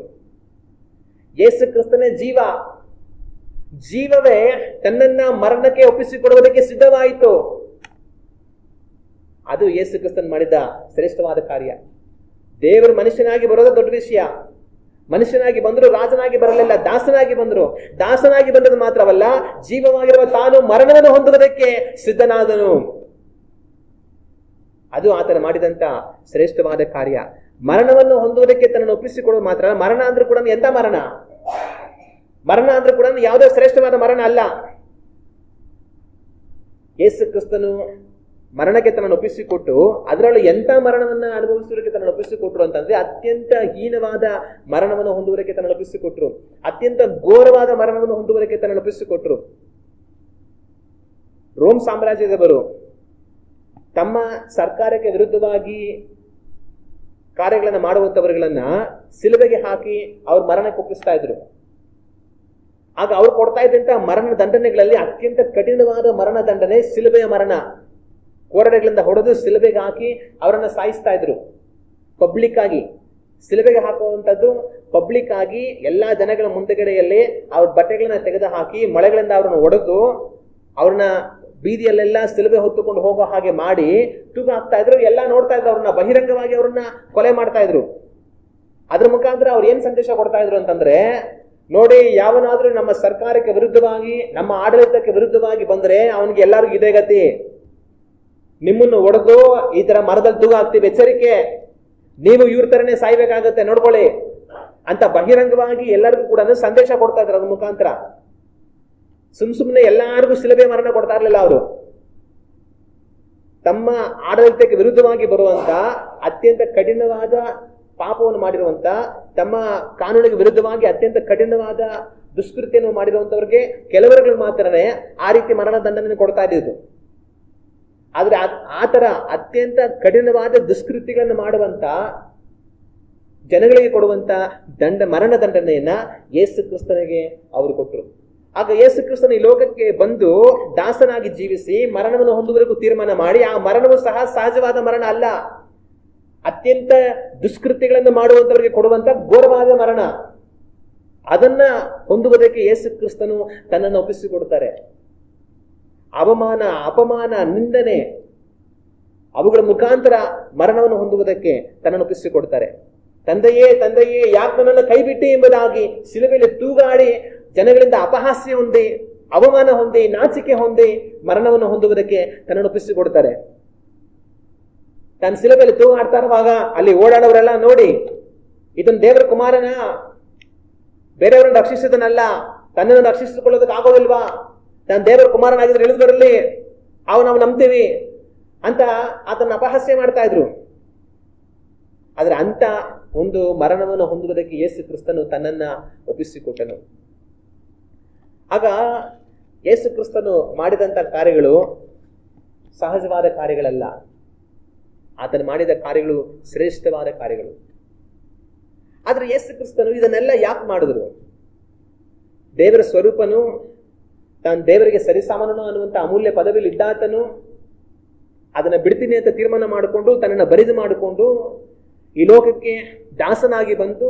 ಯೇಸು ಕ್ರಿಸ್ತನೇ ಜೀವವೇ ತನ್ನನ್ನ ಮರಣಕ್ಕೆ ಒಪ್ಪಿಸಿಕೊಡುವುದಕ್ಕೆ ಸಿದ್ಧವಾಯಿತು. ಅದು ಯೇಸು ಕ್ರಿಸ್ತನ್ ಮಾಡಿದ ಶ್ರೇಷ್ಠವಾದ ಕಾರ್ಯ. ದೇವರು ಮನುಷ್ಯನಾಗಿ ಬರೋದು ದೊಡ್ಡ ವಿಷಯ. ಮನುಷ್ಯನಾಗಿ ಬಂದ್ರು, ರಾಜನಾಗಿ ಬರಲಿಲ್ಲ, ದಾಸನಾಗಿ ಬಂದ್ರು. ದಾಸನಾಗಿ ಬಂದದ್ದು ಮಾತ್ರವಲ್ಲ, ಜೀವವಾಗಿರುವ ತಾನು ಮರಣವನ್ನು ಹೊಂದುವುದಕ್ಕೆ ಸಿದ್ಧನಾದನು. ಅದು ಆತನ ಮಾಡಿದಂತ ಶ್ರೇಷ್ಠವಾದ ಕಾರ್ಯ. ಮರಣವನ್ನು ಹೊಂದುವುದಕ್ಕೆ ತನ್ನನ್ನು ಒಪ್ಪಿಸಿಕೊಡೋದು ಮಾತ್ರ ಅಲ್ಲ, ಮರಣ ಅಂದ್ರೂ ಕೂಡ ಎಂತ ಮರಣ? ಮರಣ ಅಂದ್ರೂ ಕೂಡ ಯಾವುದೇ ಶ್ರೇಷ್ಠವಾದ ಮರಣ ಅಲ್ಲ. ಯೇಸು ಕ್ರಿಸ್ತನು ಮರಣಕ್ಕೆ ತನ್ನನ್ನು ಒಪ್ಪಿಸಿಕೊಟ್ಟು ಅದರಲ್ಲೂ ಎಂಥ ಮರಣವನ್ನ ಅನುಭವಿಸುವುದಕ್ಕೆ ತನ್ನನ್ನು ಒಪ್ಪಿಸಿಕೊಟ್ರು ಅಂತಂದ್ರೆ, ಅತ್ಯಂತ ಹೀನವಾದ ಮರಣವನ್ನು ಹೊಂದುವುದಕ್ಕೆ ತನ್ನನ್ನು ಒಪ್ಪಿಸಿಕೊಟ್ರು, ಅತ್ಯಂತ ಘೋರವಾದ ಮರಣವನ್ನು ಹೊಂದುವುದಕ್ಕೆ ತನ್ನನ್ನು ಒಪ್ಪಿಸಿಕೊಟ್ರು. ರೋಮ್ ಸಾಮ್ರಾಜ್ಯದವರು ತಮ್ಮ ಸರ್ಕಾರಕ್ಕೆ ವಿರುದ್ಧವಾಗಿ ಕಾರ್ಯಗಳನ್ನು ಮಾಡುವಂತವರುಗಳನ್ನ ಸಿಲುಬೆಗೆ ಹಾಕಿ ಅವ್ರ ಮರಣಕ್ಕೆ ಒಪ್ಪಿಸ್ತಾ ಇದ್ರು. ಆಗ ಅವ್ರು ಕೊಡ್ತಾ ಇದ್ದಂತ ಮರಣ ದಂಡನೆಗಳಲ್ಲಿ ಅತ್ಯಂತ ಕಠಿಣವಾದ ಮರಣ ದಂಡನೆ ಸಿಲುಬೆಯ ಮರಣ. ಕೋರಡೆಗಳಿಂದ ಹೊಡೆದು ಸಿಲುಬೆಗೆ ಹಾಕಿ ಅವರನ್ನ ಸಾಯಿಸ್ತಾ ಇದ್ರು. ಪಬ್ಲಿಕ್ ಆಗಿ ಸಿಲುಬೆಗೆ ಹಾಕುವಂಥದ್ದು ಪಬ್ಲಿಕ್ ಆಗಿ ಎಲ್ಲಾ ಜನಗಳ ಮುಂದೆಗಡೆಯಲ್ಲಿ ಅವ್ರ ಬಟ್ಟೆಗಳನ್ನ ತೆಗೆದು ಹಾಕಿ ಮೊಳೆಗಳಿಂದ ಅವ್ರನ್ನ ಹೊಡೆದು ಅವ್ರನ್ನ ಬೀದಿಯಲ್ಲೆಲ್ಲ ಸಿಲುಬೆ ಹೊತ್ತುಕೊಂಡು ಹೋಗೋ ಹಾಗೆ ಮಾಡಿ ತೂಗ ಹಾಕ್ತಾ ಇದ್ರು. ಎಲ್ಲ ನೋಡ್ತಾ ಇದ್ರು, ಅವ್ರನ್ನ ಬಹಿರಂಗವಾಗಿ ಅವ್ರನ್ನ ಕೊಲೆ ಮಾಡ್ತಾ ಇದ್ರು. ಅದ್ರ ಮುಖಾಂತರ ಅವ್ರು ಏನ್ ಸಂದೇಶ ಕೊಡ್ತಾ ಇದ್ರು ಅಂತಂದ್ರೆ, ನೋಡಿ, ಯಾವನಾದ್ರೂ ನಮ್ಮ ಸರ್ಕಾರಕ್ಕೆ ವಿರುದ್ಧವಾಗಿ, ನಮ್ಮ ಆಡಳಿತಕ್ಕೆ ವಿರುದ್ಧವಾಗಿ ಬಂದ್ರೆ ಅವನಿಗೆ ಎಲ್ಲರಿಗೂ ಇದೇ ಗತಿ, ನಿಮ್ಮನ್ನು ಒಡೆದು ಈ ತರ ಮರದಲ್ಲಿ ತೂಗ ಹಾಕ್ತೀವಿ, ಎಚ್ಚರಿಕೆ, ನೀವು ಇವ್ರ ತರನೇ ಸಾಯ್ಬೇಕಾಗತ್ತೆ, ನೋಡ್ಕೊಳ್ಳಿ ಅಂತ ಬಹಿರಂಗವಾಗಿ ಎಲ್ಲರಿಗೂ ಕೂಡ ಸಂದೇಶ ಕೊಡ್ತಾ ಇದ್ರು. ಅದ್ರ ಮುಖಾಂತರ ಸುಮ್ನೆ ಎಲ್ಲಾರಿಗೂ ಸಿಲುಬೆ ಮರಣ ಕೊಡ್ತಾ ಇರ್ಲಿಲ್ಲ. ಅವರು ತಮ್ಮ ಆಡಳಿತಕ್ಕೆ ವಿರುದ್ಧವಾಗಿ ಬರುವಂತ ಅತ್ಯಂತ ಕಠಿಣವಾದ ಪಾಪವನ್ನು ಮಾಡಿರುವಂತ, ತಮ್ಮ ಕಾನೂನಿಗೆ ವಿರುದ್ಧವಾಗಿ ಅತ್ಯಂತ ಕಠಿಣವಾದ ದುಷ್ಕೃತ್ಯವನ್ನು ಮಾಡಿರುವಂತವ್ರಿಗೆ ಕೆಲವರುಗಳು ಮಾತ್ರನೇ ಆ ರೀತಿ ಮರಣ ದಂಡನೆ ಕೊಡ್ತಾ ಇದ್ದಿದ್ದು. ಆದ್ರೆ ಆತರ ಅತ್ಯಂತ ಕಠಿಣವಾದ ದುಷ್ಕೃತ್ಯಗಳನ್ನು ಮಾಡುವಂತ ಜನಗಳಿಗೆ ಕೊಡುವಂತ ಮರಣ ದಂಡನೆಯನ್ನ ಯೇಸು ಕ್ರಿಸ್ತನಿಗೆ ಅವರು ಕೊಟ್ಟರು. ಆಗ ಯೇಸು ಕ್ರಿಸ್ತನ ಈ ಲೋಕಕ್ಕೆ ಬಂದು ದಾಸನಾಗಿ ಜೀವಿಸಿ ಮರಣವನ್ನು ಹೊಂದುವರೆಗೂ ತೀರ್ಮಾನ ಮಾಡಿ, ಆ ಮರಣವು ಸಹ ಸಹಜವಾದ ಮರಣ ಅಲ್ಲ, ಅತ್ಯಂತ ದುಷ್ಕೃತ್ಯಗಳನ್ನು ಮಾಡುವಂತವರಿಗೆ ಕೊಡುವಂತ ಘೋರವಾದ ಮರಣ. ಅದನ್ನ ಹೊಂದುವುದಕ್ಕೆ ಯೇಸು ಕ್ರಿಸ್ತನು ತನ್ನನ್ನು ಒಪ್ಪಿಸಿಕೊಡ್ತಾರೆ. ಅವಮಾನ, ಅಪಮಾನ, ನಿಂದನೆ ಅವುಗಳ ಮುಖಾಂತರ ಮರಣವನ್ನು ಹೊಂದುವುದಕ್ಕೆ ತನ್ನನ್ನು ಒಪ್ಪಿಸಿಕೊಡ್ತಾರೆ. ತಂದೆಯೇ ತಂದೆಯೇ ಯಾಕೆ ನನ್ನನ್ನು ಕೈಬಿಟ್ಟಿ ಎಂಬುದಾಗಿ ಶಿಲುಬೆಯಲ್ಲಿ ತೂಗಾಡಿ ಜನಗಳಿಂದ ಅಪಹಾಸ್ಯ ಹೊಂದಿ, ಅವಮಾನ ಹೊಂದಿ, ನಾಚಿಕೆ ಹೊಂದಿ ಮರಣವನ್ನು ಹೊಂದುವುದಕ್ಕೆ ತನ್ನನ್ನು ಒಪ್ಪಿಸಿಕೊಡ್ತಾರೆ. ತನ್ನ ಶಿಲುಬೆಯಲ್ಲಿ ತೂಗಾಡ್ತಾ ಇರುವಾಗ ಅಲ್ಲಿ ಓಡಾಡೋರೆಲ್ಲ ನೋಡಿ, ಇದನ್ನು ದೇವರ ಕುಮಾರನ, ಬೇರೆಯವರನ್ನು ರಕ್ಷಿಸಿದನಲ್ಲ, ತನ್ನನ್ನು ರಕ್ಷಿಸಿಕೊಳ್ಳೋದಕ್ಕೆ ಆಗೋದಿಲ್ವಾ, ನಾನು ದೇವರ ಕುಮಾರನಾಗಿದ್ರೆ ಇಳಿದು ಬರಲಿ, ನಾವು ನಂಬ್ತೀವಿ ಅಂತ ಆತನ ಅಪಹಾಸ್ಯ ಮಾಡ್ತಾ ಇದ್ರು. ಆದ್ರೆ ಅಂತ ಒಂದು ಮರಣವನ್ನು ಹೊಂದುವುದಕ್ಕೆ ಯೇಸು ಕ್ರಿಸ್ತನು ತನ್ನನ್ನ ಒಪ್ಪಿಸಿಕೊಟ್ಟನು. ಆಗ ಯೇಸು ಕ್ರಿಸ್ತನು ಮಾಡಿದಂತ ಕಾರ್ಯಗಳು ಸಹಜವಾದ ಕಾರ್ಯಗಳಲ್ಲ, ಆತನು ಮಾಡಿದ ಕಾರ್ಯಗಳು ಶ್ರೇಷ್ಠವಾದ ಕಾರ್ಯಗಳು. ಆದ್ರೆ ಯೇಸು ಕ್ರಿಸ್ತನು ಇದನ್ನೆಲ್ಲ ಯಾಕೆ ಮಾಡಿದ್ರು? ದೇವರ ಸ್ವರೂಪನು, ತಾನು ದೇವರಿಗೆ ಸರಿಸಾಮಾನನು ಅನ್ನುವಂಥ ಅಮೂಲ್ಯ ಪದವಿಯಲ್ಲಿ ಇದ್ದಾತನು ಅದನ್ನ ಬಿಡ್ತೀನಿ ಅಂತ ತೀರ್ಮಾನ ಮಾಡಿಕೊಂಡು ತನ್ನನ್ನು ಬರಿದು ಮಾಡಿಕೊಂಡು ಈ ಲೋಕಕ್ಕೆ ದಾಸನಾಗಿ ಬಂದು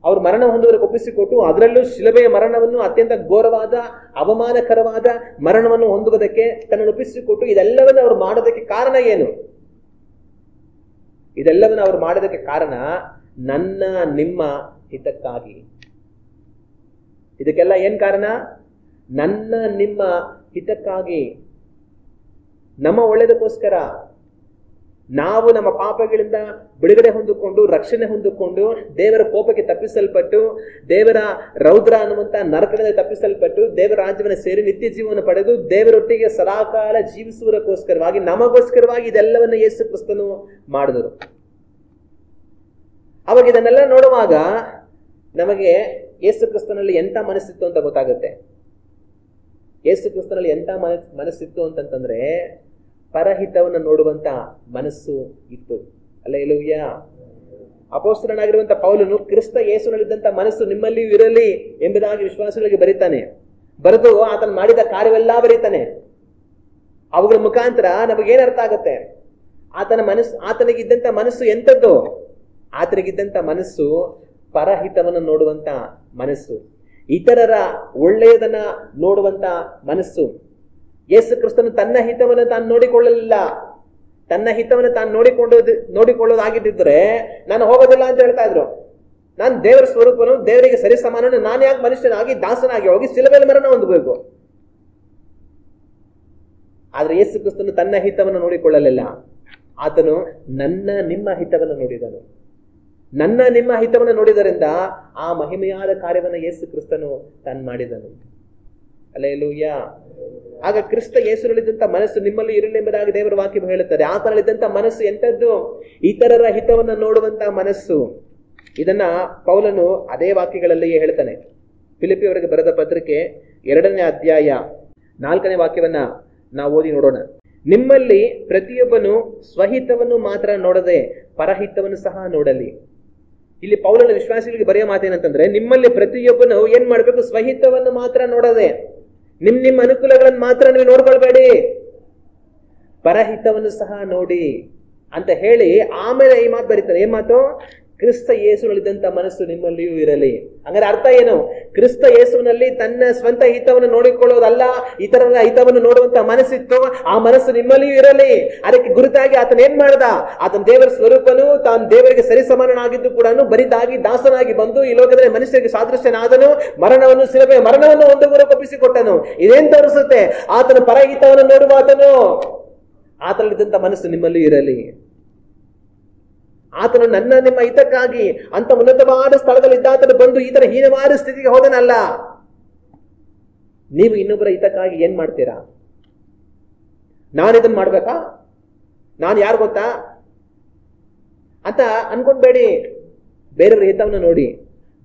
ಅವರು ಮರಣ ಹೊಂದುವರೆಗೆ ಒಪ್ಪಿಸಿಕೊಟ್ಟು, ಅದರಲ್ಲೂ ಶಿಲುಬೆಯ ಮರಣವನ್ನು, ಅತ್ಯಂತ ಘೋರವಾದ ಅವಮಾನಕರವಾದ ಮರಣವನ್ನು ಹೊಂದುವುದಕ್ಕೆ ತನ್ನನ್ನು ಒಪ್ಪಿಸಿಕೊಟ್ಟು, ಇದೆಲ್ಲವನ್ನು ಅವರು ಮಾಡೋದಕ್ಕೆ ಕಾರಣ ಏನು? ಇದೆಲ್ಲವನ್ನು ಅವರು ಮಾಡೋದಕ್ಕೆ ಕಾರಣ ನನ್ನ ನಿಮ್ಮ ಹಿತಕ್ಕಾಗಿ. ಇದಕ್ಕೆಲ್ಲ ಏನ್ ಕಾರಣ? ನನ್ನ ನಿಮ್ಮ ಹಿತಕ್ಕಾಗಿ, ನಮ್ಮ ಒಳ್ಳೆದಕ್ಕೋಸ್ಕರ. ನಾವು ನಮ್ಮ ಪಾಪಗಳಿಂದ ಬಿಡುಗಡೆ ಹೊಂದಿಕೊಂಡು, ರಕ್ಷಣೆ ಹೊಂದಿಕೊಂಡು, ದೇವರ ಕೋಪಕ್ಕೆ ತಪ್ಪಿಸಲ್ಪಟ್ಟು, ದೇವರ ರೌದ್ರ ಅನ್ನುವಂತ ನರಕದಿಂದ ತಪ್ಪಿಸಲ್ಪಟ್ಟು, ದೇವರ ರಾಜ್ಯವನ್ನು ಸೇರಿ ನಿತ್ಯ ಜೀವನ ಪಡೆದು ದೇವರೊಟ್ಟಿಗೆ ಸದಾಕಾಲ ಜೀವಿಸುವುದಕ್ಕೋಸ್ಕರವಾಗಿ, ನಮಗೋಸ್ಕರವಾಗಿ ಇದೆಲ್ಲವನ್ನ ಯೇಸು ಕ್ರಿಸ್ತನು ಮಾಡಿದರು. ಅವಾಗ ಇದನ್ನೆಲ್ಲ ನೋಡುವಾಗ ನಮಗೆ ಯೇಸು ಕ್ರಿಸ್ತನಲ್ಲಿ ಎಂತ ಮನಸ್ಸಿತ್ತು ಅಂತ ಗೊತ್ತಾಗುತ್ತೆ. ಯೇಸು ಕ್ರಿಸ್ತನಲ್ಲಿ ಎಂತ ಮನಸ್ಸಿತ್ತು ಅಂತಂದ್ರೆ ಪರಹಿತವನ್ನು ನೋಡುವಂತ ಮನಸ್ಸು ಇತ್ತು. ಹಲ್ಲೆಲೂಯಾ. ಅಪೊಸ್ತಲನಾಗಿರುವಂತ ಪೌಲನು ಕ್ರಿಸ್ತ ಯೇಸುನಲ್ಲಿದ್ದಂತ ಮನಸ್ಸು ನಿಮ್ಮಲ್ಲಿಯೂ ಇರಲಿ ಎಂಬುದಾಗಿ ವಿಶ್ವಾಸಗಳಿಗೆ ಬರೀತಾನೆ. ಬರೆದು ಆತನು ಮಾಡಿದ ಕಾರ್ಯವೆಲ್ಲ ಬರೀತಾನೆ. ಅವುಗಳ ಮುಖಾಂತರ ನಮಗೇನ್ ಅರ್ಥ ಆಗುತ್ತೆ? ಆತನಿಗಿದ್ದಂತ ಮನಸ್ಸು ಎಂಥದ್ದು? ಆತನಿಗಿದ್ದಂತ ಮನಸ್ಸು ಪರಹಿತವನ್ನು ನೋಡುವಂತ ಮನಸ್ಸು, ಇತರರ ಒಳ್ಳೆಯದನ್ನ ನೋಡುವಂತ ಮನಸ್ಸು. ಯೇಸು ಕ್ರಿಸ್ತನು ತನ್ನ ಹಿತವನ್ನು ತಾನು ನೋಡಿಕೊಳ್ಳಲಿಲ್ಲ. ತನ್ನ ಹಿತವನ್ನು ತಾನು ನೋಡಿಕೊಳ್ಳೋದಾಗಿದ್ದರೆ ನಾನು ಹೋಗೋದಿಲ್ಲ ಅಂತ ಹೇಳ್ತಾ ಇದ್ರು. ನಾನು ದೇವರ ಸ್ವರೂಪನು, ದೇವರಿಗೆ ಸರಿ ಸಮಾನನು, ನಾನು ಯಾಕೆ ಮನುಷ್ಯನಾಗಿ ದಾಸನಾಗಿ ಹೋಗಿ ಶಿಲುಬೆಯಲ್ಲಿ ಮರಣ ಹೊಂದಬೇಕು? ಆದ್ರೆ ಯೇಸು ಕ್ರಿಸ್ತನು ತನ್ನ ಹಿತವನ್ನು ನೋಡಿಕೊಳ್ಳಲಿಲ್ಲ. ಆತನು ನನ್ನ ನಿಮ್ಮ ಹಿತವನ್ನು ನೋಡಿದನು. ನನ್ನ ನಿಮ್ಮ ಹಿತವನ್ನು ನೋಡಿದರಿಂದ ಆ ಮಹಿಮೆಯಾದ ಕಾರ್ಯವನ್ನು ಯೇಸು ಕ್ರಿಸ್ತನು ತಾನು ಮಾಡಿದನು. ಹಲ್ಲೆಲೂಯಾ. ಆಗ ಕ್ರಿಸ್ತ ಯೇಸುನಲ್ಲಿದ್ದಂತ ಮನಸ್ಸು ನಿಮ್ಮಲ್ಲಿ ಇರಲಿ ಎಂಬುದಾಗಿ ದೇವರ ವಾಕ್ಯ ಹೇಳುತ್ತದೆ. ಆತನಲ್ಲಿದ್ದಂತ ಮನಸ್ಸು ಎಂಥದ್ದು? ಇತರರ ಹಿತವನ್ನು ನೋಡುವಂತ ಮನಸ್ಸು. ಇದನ್ನ ಪೌಲನು ಅದೇ ವಾಕ್ಯಗಳಲ್ಲಿಯೇ ಹೇಳ್ತಾನೆ. ಫಿಲಿಪ್ಪಿಯವರಿಗೆ ಬರೆದ ಪತ್ರಿಕೆ 2ನೇ ಅಧ್ಯಾಯ 4ನೇ ವಾಕ್ಯವನ್ನ ನಾವು ಓದಿ ನೋಡೋಣ. ನಿಮ್ಮಲ್ಲಿ ಪ್ರತಿಯೊಬ್ಬನು ಸ್ವಹಿತವನ್ನು ಮಾತ್ರ ನೋಡದೆ ಪರಹಿತವನ್ನು ಸಹ ನೋಡಲಿ. ಇಲ್ಲಿ ಪೌಲನ ವಿಶ್ವಾಸಿಗಳಿಗೆ ಬರೆಯೋ ಮಾತೇನಂತಂದ್ರೆ, ನಿಮ್ಮಲ್ಲಿ ಪ್ರತಿಯೊಬ್ಬನು ಏನ್ ಮಾಡ್ಬೇಕು? ಸ್ವಹಿತವನ್ನು ಮಾತ್ರ ನೋಡದೆ, ನಿಮ್ಮ ಅನುಕೂಲಗಳನ್ನು ಮಾತ್ರ ನೀವು ನೋಡ್ಕೊಳ್ಬೇಡಿ, ಪರಹಿತವನ್ನು ಸಹ ನೋಡಿ ಅಂತ ಹೇಳಿ ಆಮೇಲೆ ಈ ಮಾತು ಬರೀತಾರೆ. ಏನ್ ಮಾತು? ಕ್ರಿಸ್ತ ಯೇಸುನಲ್ಲಿದ್ದಂತ ಮನಸ್ಸು ನಿಮ್ಮಲ್ಲಿಯೂ ಇರಲಿ. ಹಂಗಾರೆ ಅರ್ಥ ಏನು? ಕ್ರಿಸ್ತ ಯೇಸುವಿನಲ್ಲಿ ತನ್ನ ಸ್ವಂತ ಹಿತವನ್ನು ನೋಡಿಕೊಳ್ಳೋದಲ್ಲ, ಇತರರ ಹಿತವನ್ನು ನೋಡುವಂತ ಮನಸ್ಸಿತ್ತು. ಆ ಮನಸ್ಸು ನಿಮ್ಮಲ್ಲಿಯೂ ಇರಲಿ. ಅದಕ್ಕೆ ಗುರುತಾಗಿ ಆತನ ಏನ್ ಮಾಡ್ದ? ಆತನ ದೇವರ ಸ್ವರೂಪನು, ತಾನು ದೇವರಿಗೆ ಸರಿ ಸಮಾನನಾಗಿದ್ದು ಕೂಡ ಬರಿದಾಗಿ ದಾಸನಾಗಿ ಬಂದು ಈ ಲೋಕದಲ್ಲಿ ಮನುಷ್ಯರಿಗೆ ಸಾದೃಶ್ಯನಾದನು. ಮರಣವನ್ನು, ಶಿಲುಬೆಯ ಮರಣವನ್ನು ಹೊಂದುವವರೆಗೂ ಒಪ್ಪಿಸಿಕೊಟ್ಟನು. ಇದೇನ್ ತೋರಿಸುತ್ತೆ? ಆತನ ಪರಹಿತವನ್ನು ನೋಡುವ ಆತನು, ಆತನಲ್ಲಿದ್ದಂತ ಮನಸ್ಸು ನಿಮ್ಮಲ್ಲಿ ಇರಲಿ. ಆತನು ನನ್ನ ನಿಮ್ಮ ಹಿತಕ್ಕಾಗಿ ಅಂತ ಉನ್ನತವಾದ ಸ್ಥಳದಲ್ಲಿ ಆತನು ಬಂದು ಈ ತರ ಹೀನವಾದ ಸ್ಥಿತಿಗೆ ಹೋದನಲ್ಲ. ನೀವು ಇನ್ನೊಬ್ಬರ ಹಿತಕ್ಕಾಗಿ ಏನ್ ಮಾಡ್ತೀರಾ? ನಾನಿದನ್ ಮಾಡ್ಬೇಕಾ? ನಾನು ಯಾರು ಗೊತ್ತಾ ಅಂತ ಅನ್ಕೊಂಡ್ಬೇಡಿ. ಬೇರೆಯವ್ರ ಹಿತವನ್ನು ನೋಡಿ,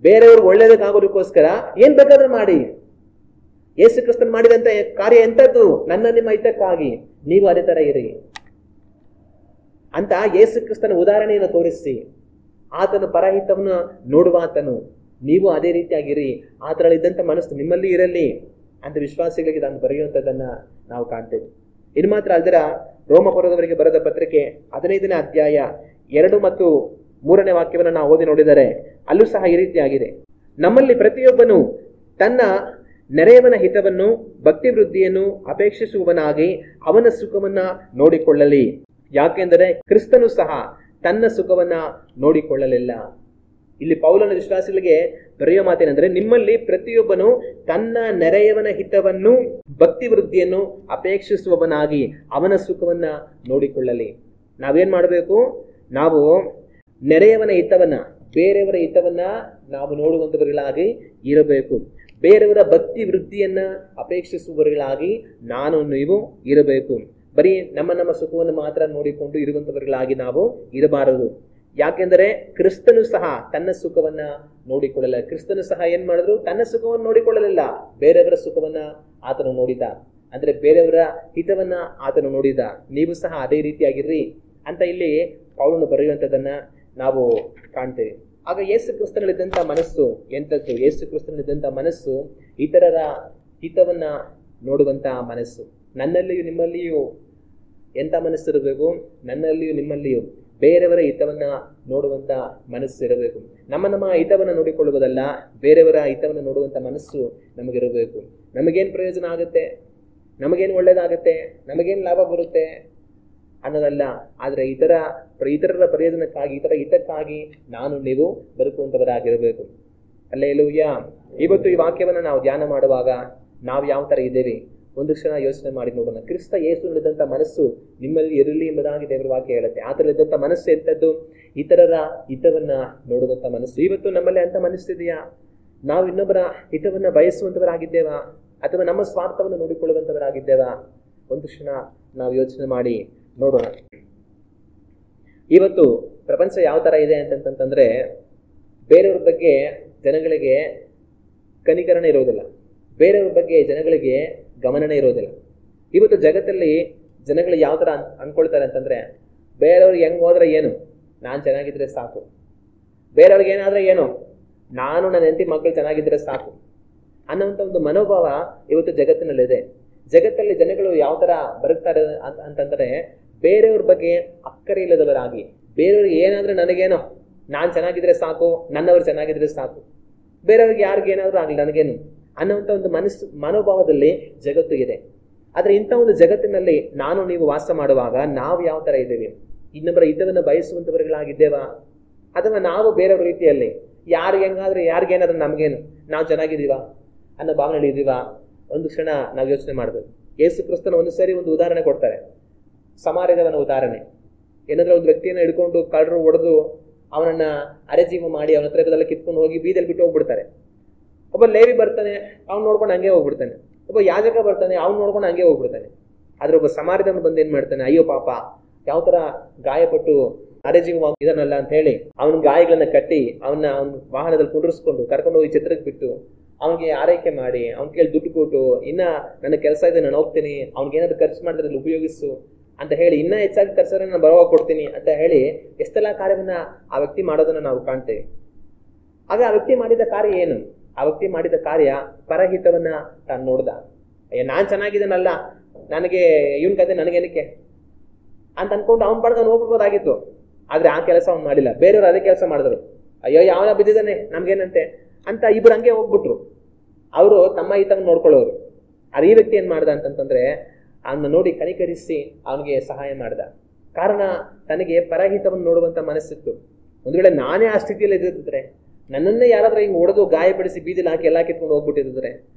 ಬೇರೆಯವ್ರಿಗೆ ಒಳ್ಳೇದಕ್ಕಾಗೋದಕ್ಕೋಸ್ಕರ ಏನ್ ಬೇಕಾದ್ರೂ ಮಾಡಿ. ಯೇಸು ಕ್ರಿಸ್ತನ್ ಮಾಡಿದಂತ ಕಾರ್ಯ ಎಂತದ್ದು? ನನ್ನ ನಿಮ್ಮ ಹಿತಕ್ಕಾಗಿ. ನೀವು ಅದೇ ತರ ಇರಿ ಅಂತ ಯೇಸು ಕ್ರಿಸ್ತನ ಉದಾಹರಣೆಯನ್ನು ತೋರಿಸಿ ಆತನು ಪರಹಿತವನ್ನು ನೋಡುವ ಆತನು. ನೀವು ಅದೇ ರೀತಿಯಾಗಿರಿ, ಆತನಲ್ಲಿದ್ದಂಥ ಮನಸ್ಸು ನಿಮ್ಮಲ್ಲಿ ಇರಲಿ ಅಂತ ವಿಶ್ವಾಸಿಗಳಿಗೆ ನಾನು ಬರೆಯುವಂಥದ್ದನ್ನ ನಾವು ಕಾಣ್ತೇವೆ. ಇದು ಮಾತ್ರ ಅಲ್ದರ ರೋಮಪುರದವರಿಗೆ ಬರೆದ ಪತ್ರಿಕೆ 15ನೇ ಅಧ್ಯಾಯ 2 ಮತ್ತು 3ನೇ ವಾಕ್ಯವನ್ನು ನಾವು ಓದಿ ನೋಡಿದರೆ ಅಲ್ಲೂ ಸಹ ಈ ರೀತಿಯಾಗಿದೆ. ನಮ್ಮಲ್ಲಿ ಪ್ರತಿಯೊಬ್ಬನು ತನ್ನ ನೆರೆಯವನ ಹಿತವನ್ನು, ಭಕ್ತಿ ವೃದ್ಧಿಯನ್ನು ಅಪೇಕ್ಷಿಸುವವನಾಗಿ ಅವನ ಸುಖವನ್ನ ನೋಡಿಕೊಳ್ಳಲಿ. ಯಾಕೆಂದರೆ ಕ್ರಿಸ್ತನು ಸಹ ತನ್ನ ಸುಖವನ್ನ ನೋಡಿಕೊಳ್ಳಲಿಲ್ಲ. ಇಲ್ಲಿ ಪೌಲನ ವಿಶ್ವಾಸಿಗಳಿಗೆ ಬರೆಯೋ ಮಾತೇನೆಂದರೆ, ನಿಮ್ಮಲ್ಲಿ ಪ್ರತಿಯೊಬ್ಬನು ತನ್ನ ನೆರೆಯವನ ಹಿತವನ್ನು, ಭಕ್ತಿ ವೃದ್ಧಿಯನ್ನು ಅಪೇಕ್ಷಿಸುವವನಾಗಿ ಅವನ ಸುಖವನ್ನ ನೋಡಿಕೊಳ್ಳಲಿ. ನಾವೇನ್ ಮಾಡಬೇಕು? ನಾವು ನೆರೆಯವನ ಹಿತವನ್ನ, ಬೇರೆಯವರ ಹಿತವನ್ನ ನಾವು ನೋಡುವಂತವர்களಾಗಿ ಇರಬೇಕು. ಬೇರೆಯವರ ಭಕ್ತಿ ವೃದ್ಧಿಯನ್ನ ಅಪೇಕ್ಷಿಸುವವர்களಾಗಿ ನಾನು ನೀವು ಇರಬೇಕು. ಬರೀ ನಮ್ಮ ಸುಖವನ್ನು ಮಾತ್ರ ನೋಡಿಕೊಂಡು ಇರುವಂತವர்களಾಗಿ ನಾವು ಇರಬಾರದು. ಯಾಕೆಂದರೆ ಕ್ರಿಸ್ತನು ಸಹ ತನ್ನ ಸುಖವನ್ನ ನೋಡಿಕೊಳ್ಳಲ್ಲ. ಕ್ರಿಸ್ತನು ಸಹ ಏನ್ ಮಾಡಿದ್ರು? ತನ್ನ ಸುಖವನ್ನು ನೋಡಿಕೊಳ್ಳಲಿಲ್ಲ, ಬೇರೆಯವರ ಸುಖವನ್ನ ಆತನು ನೋಡಿದ. ಅಂದ್ರೆ ಬೇರೆಯವರ ಹಿತವನ್ನ ಆತನು ನೋಡಿದ. ನೀವು ಸಹ ಅದೇ ರೀತಿಯಾಗಿರ್ರಿ ಅಂತ ಇಲ್ಲಿ ಪೌಲನು ಬರೆಯುವಂಥದ್ದನ್ನ ನಾವು ಕಾಣ್ತೇವೆ. ಆಗ ಯೇಸು ಕ್ರಿಸ್ತನಲ್ಲಿದ್ದಂಥ ಮನಸ್ಸು ಎಂಥದ್ದು? ಯೇಸು ಕ್ರಿಸ್ತನಲ್ಲಿದ್ದಂಥ ಮನಸ್ಸು ಇತರರ ಹಿತವನ್ನ ನೋಡುವಂತ ಮನಸ್ಸು. ನನ್ನಲ್ಲಿಯೂ ನಿಮ್ಮಲ್ಲಿಯೂ ಎಂಥ ಮನಸ್ಸಿರಬೇಕು? ನನ್ನಲ್ಲಿಯೂ ನಿಮ್ಮಲ್ಲಿಯೂ ಬೇರೆಯವರ ಹಿತವನ್ನ ನೋಡುವಂತ ಮನಸ್ಸು ಇರಬೇಕು. ನಮ್ಮ ಹಿತವನ್ನ ನೋಡಿಕೊಳ್ಳುವುದಲ್ಲ, ಬೇರೆಯವರ ಹಿತವನ್ನ ನೋಡುವಂತ ಮನಸ್ಸು ನಮಗಿರಬೇಕು. ನಮಗೇನು ಪ್ರಯೋಜನ ಆಗುತ್ತೆ, ನಮಗೇನು ಒಳ್ಳೇದಾಗತ್ತೆ, ನಮಗೇನು ಲಾಭ ಬರುತ್ತೆ ಅನ್ನೋದಲ್ಲ, ಆದರೆ ಇತರ ಇತರರ ಪ್ರಯೋಜನಕ್ಕಾಗಿ, ಇತರ ಹಿತಕ್ಕಾಗಿ ನಾನು ನೀವು ಬದುಕುವಂತವರಾಗಿರಬೇಕು. ಹಲ್ಲೆಲೂಯಾ. ಇವತ್ತು ಈ ವಾಕ್ಯವನ್ನು ನಾವು ಧ್ಯಾನ ಮಾಡುವಾಗ ನಾವು ಯಾವ ತರ ಇದ್ದೇವೆ ಒಂದು ಕ್ಷಣ ಯೋಚನೆ ಮಾಡಿ ನೋಡೋಣ. ಕ್ರಿಸ್ತ ಯೇಸುವಿನಲ್ಲಿದ್ದಂಥ ಮನಸ್ಸು ನಿಮ್ಮಲ್ಲಿ ಇರಲಿ ಎಂಬುದಾಗಿ ದೇವರ ವಾಕ್ಯ ಹೇಳುತ್ತೆ. ಆತರಲ್ಲಿದ್ದಂಥ ಮನಸ್ಸು ಎಂಥದ್ದು? ಇತರರ ಹಿತವನ್ನ ನೋಡುವಂಥ ಮನಸ್ಸು. ಇವತ್ತು ನಮ್ಮಲ್ಲಿ ಅಂತ ಮನಸ್ಸಿದೆಯಾ? ನಾವು ಇನ್ನೊಬ್ಬರ ಹಿತವನ್ನ ಬಯಸುವಂತವರಾಗಿದ್ದೇವಾ ಅಥವಾ ನಮ್ಮ ಸ್ವಾರ್ಥವನ್ನು ನೋಡಿಕೊಳ್ಳುವಂತವರಾಗಿದ್ದೇವಾ? ಒಂದು ಕ್ಷಣ ನಾವು ಯೋಚನೆ ಮಾಡಿ ನೋಡೋಣ. ಇವತ್ತು ಪ್ರಪಂಚ ಯಾವ ತರ ಇದೆ ಅಂತಂತಂದ್ರೆ, ಬೇರೆಯವ್ರ ಬಗ್ಗೆ ಜನಗಳಿಗೆ ಕನಿಕರಣ ಇರೋದಿಲ್ಲ, ಬೇರೆಯವ್ರ ಬಗ್ಗೆ ಜನಗಳಿಗೆ ಗಮನನೇ ಇರೋದಿಲ್ಲ. ಇವತ್ತು ಜಗತ್ತಲ್ಲಿ ಜನಗಳು ಯಾವ ತರ ಅನ್ಕೊಳ್ತಾರೆ ಅಂತಂದ್ರೆ, ಬೇರೆಯವ್ರಿಗೆ ಹೆಂಗ್ ಹೋದ್ರೆ ಏನು, ನಾನು ಚೆನ್ನಾಗಿದ್ರೆ ಸಾಕು, ಬೇರೆಯವ್ರಿಗೆ ಏನಾದ್ರೆ ಏನು, ನಾನು ನನ್ನ ಹೆಂಡತಿ ಮಕ್ಕಳು ಚೆನ್ನಾಗಿದ್ರೆ ಸಾಕು ಅನ್ನೋಂಥ ಒಂದು ಮನೋಭಾವ ಇವತ್ತು ಜಗತ್ತಿನಲ್ಲಿದೆ. ಜಗತ್ತಲ್ಲಿ ಜನಗಳು ಯಾವ ತರ ಬದುಕ್ತಾರೆ ಅಂತಂದ್ರೆ, ಬೇರೆಯವ್ರ ಬಗ್ಗೆ ಅಕ್ಕರೆ ಇಲ್ಲದವರಾಗಿ, ಬೇರೆಯವ್ರಿಗೆ ಏನಾದ್ರೆ ನನಗೇನೋ, ನಾನು ಚೆನ್ನಾಗಿದ್ರೆ ಸಾಕು, ನನ್ನವ್ರು ಚೆನ್ನಾಗಿದ್ರೆ ಸಾಕು, ಬೇರೆಯವ್ರಿಗೆ ಯಾರಿಗ ಏನಾದ್ರೂ ಆಗಲಿ ನನಗೇನು ಅನ್ನೋಂಥ ಒಂದು ಮನೋಭಾವದಲ್ಲಿ ಜಗತ್ತು ಇದೆ. ಆದ್ರೆ ಇಂಥ ಒಂದು ಜಗತ್ತಿನಲ್ಲಿ ನಾನು ನೀವು ವಾಸ ಮಾಡುವಾಗ ನಾವು ಯಾವ ತರ ಇದ್ದೇವೆ? ಇನ್ನೊಬ್ಬರ ಹಿತವನ್ನು ಬಯಸುವಂತವರುಗಳಾಗಿದ್ದೇವಾ ಅಥವಾ ನಾವು ಬೇರೆಯವ್ರ ರೀತಿಯಲ್ಲಿ ಯಾರಿಗೆ ಹೆಂಗಾದ್ರೆ ಯಾರಿಗೇನಾದ್ರೂ ನಮಗೇನು, ನಾವು ಚೆನ್ನಾಗಿದ್ದೀವಾ ಅನ್ನೋ ಭಾವನೆಯಲ್ಲಿ ಇದ್ದೀವಾ? ಒಂದು ಕ್ಷಣ ನಾವು ಯೋಚನೆ ಮಾಡಬೇಕು. ಯೇಸು ಕ್ರಿಸ್ತನ ಒಂದು ಸರಿ ಒಂದು ಉದಾಹರಣೆ ಕೊಡ್ತಾರೆ, ಸಮಾರ್ಯದವನ ಉದಾಹರಣೆ. ಏನಾದ್ರೂ ಒಂದು ವ್ಯಕ್ತಿಯನ್ನು ಹಿಡ್ಕೊಂಡು ಕಳ್ಳರು ಹೊಡೆದು ಅವನನ್ನ ಅರೆಜೀವ ಮಾಡಿ ಅವನ ಹತ್ರ ಇದೆಲ್ಲ ಕಿತ್ಕೊಂಡು ಹೋಗಿ ಬೀದಲ್ಲಿ ಬಿಟ್ಟು ಹೋಗ್ಬಿಡ್ತಾರೆ. ಒಬ್ಬ ಲೇವಿ ಬರ್ತಾನೆ, ಅವ್ನು ನೋಡ್ಕೊಂಡು ಹಂಗೆ ಹೋಗ್ಬಿಡ್ತಾನೆ. ಒಬ್ಬ ಯಾಜಕ ಬರ್ತಾನೆ, ಅವ್ನು ನೋಡ್ಕೊಂಡು ಹಂಗೆ ಹೋಗ್ಬಿಡ್ತಾನೆ. ಆದ್ರೆ ಒಬ್ಬ ಸಮಾರ್ಯದವನು ಬಂದು ಏನ್ ಮಾಡ್ತಾನೆ, ಅಯ್ಯೋ ಪಾಪ ಯಾವ ತರ ಗಾಯಪಟ್ಟು ಅರೆಜೀವ ಇದನ್ನಲ್ಲ ಅಂತ ಹೇಳಿ ಅವನ ಗಾಯಗಳನ್ನ ಕಟ್ಟಿ ಅವನ ವಾಹನದಲ್ಲಿ ಕುಂಡ್ರಿಸ್ಕೊಂಡು ಕರ್ಕೊಂಡು ಹೋಗಿ ಚಿತ್ರಕ್ಕೆ ಬಿಟ್ಟು ಅವನಿಗೆ ಆರೈಕೆ ಮಾಡಿ ಅವ್ನ ಕೇಳಿ ದುಡ್ಡು ಕೊಟ್ಟು, ಇನ್ನ ನನ್ನ ಕೆಲಸ ಇದೆ ನಾನು ಹೋಗ್ತೀನಿ, ಅವ್ನಿಗೆ ಏನಾದ್ರು ಖರ್ಚು ಮಾಡಿದ್ರೆ ಉಪಯೋಗಿಸು ಅಂತ ಹೇಳಿ, ಇನ್ನೂ ಹೆಚ್ಚಾಗಿ ಖರ್ಚು ನಾನು ಬರುವಾಗ ಕೊಡ್ತೀನಿ ಅಂತ ಹೇಳಿ ಎಷ್ಟೆಲ್ಲ ಕಾರ್ಯವನ್ನ ಆ ವ್ಯಕ್ತಿ ಮಾಡೋದನ್ನ ನಾವು ಕಾಣ್ತೇವೆ. ಆಗ ಆ ವ್ಯಕ್ತಿ ಮಾಡಿದ ಕಾರ್ಯ ಏನು? ಆ ವ್ಯಕ್ತಿ ಮಾಡಿದ ಕಾರ್ಯ ಪರಹಿತವನ್ನ ತಾನು ನೋಡ್ದ. ನಾನ್ ಚೆನ್ನಾಗಿದ್ದಾನಲ್ಲ, ನನಗೆ ಇವನ್ ಕತೆ ನನಗೇನಕ್ಕೆ ಅಂತ ಅನ್ಕೊಂಡು ಅವ್ನ್ ಪಡ್ಕೊಂಡು ಹೋಗ್ಬೋದಾಗಿತ್ತು. ಆದ್ರೆ ಆ ಕೆಲಸ ಅವ್ನು ಮಾಡಿಲ್ಲ, ಬೇರೆಯವ್ರು ಅದೇ ಕೆಲಸ ಮಾಡಿದ್ರು. ಅಯ್ಯೋ ಯಾವನ ಬಿದ್ದಿದ್ದಾನೆ ನಮ್ಗೇನಂತೆ ಅಂತ ಇಬ್ರು ಹಂಗೆ ಹೋಗ್ಬಿಟ್ರು. ಅವರು ತಮ್ಮ ಹಿತವನ್ನು ನೋಡ್ಕೊಳ್ಳೋರು. ಅದು ಈ ವ್ಯಕ್ತಿ ಏನ್ ಮಾಡ್ದ ಅಂತಂತಂದ್ರೆ, ಅವನ್ನ ನೋಡಿ ಕನಿಕರಿಸಿ ಅವನಿಗೆ ಸಹಾಯ ಮಾಡ್ದ. ಕಾರಣ ತನಗೆ ಪರಹಿತವನ್ನು ನೋಡುವಂತ ಮನಸ್ಸಿತ್ತು. ಒಂದ್ ವೇಳೆ ನಾನೇ ಆ ಸ್ಥಿತಿಯಲ್ಲಿ ಇದ್ದಿದ್ರೆ, ನನ್ನನ್ನೇ ಯಾರಾದ್ರೂ ಹಿಂಗ್ ಹೊಡೆದು ಗಾಯಪಡಿಸಿ ಬೀದಿಲಿ ಹಾಕಿ ಎಲ್ಲಾ ಕಿತ್ಕೊಂಡು ಹೋಗ್ಬಿಟ್ಟಿದ್ರೆ,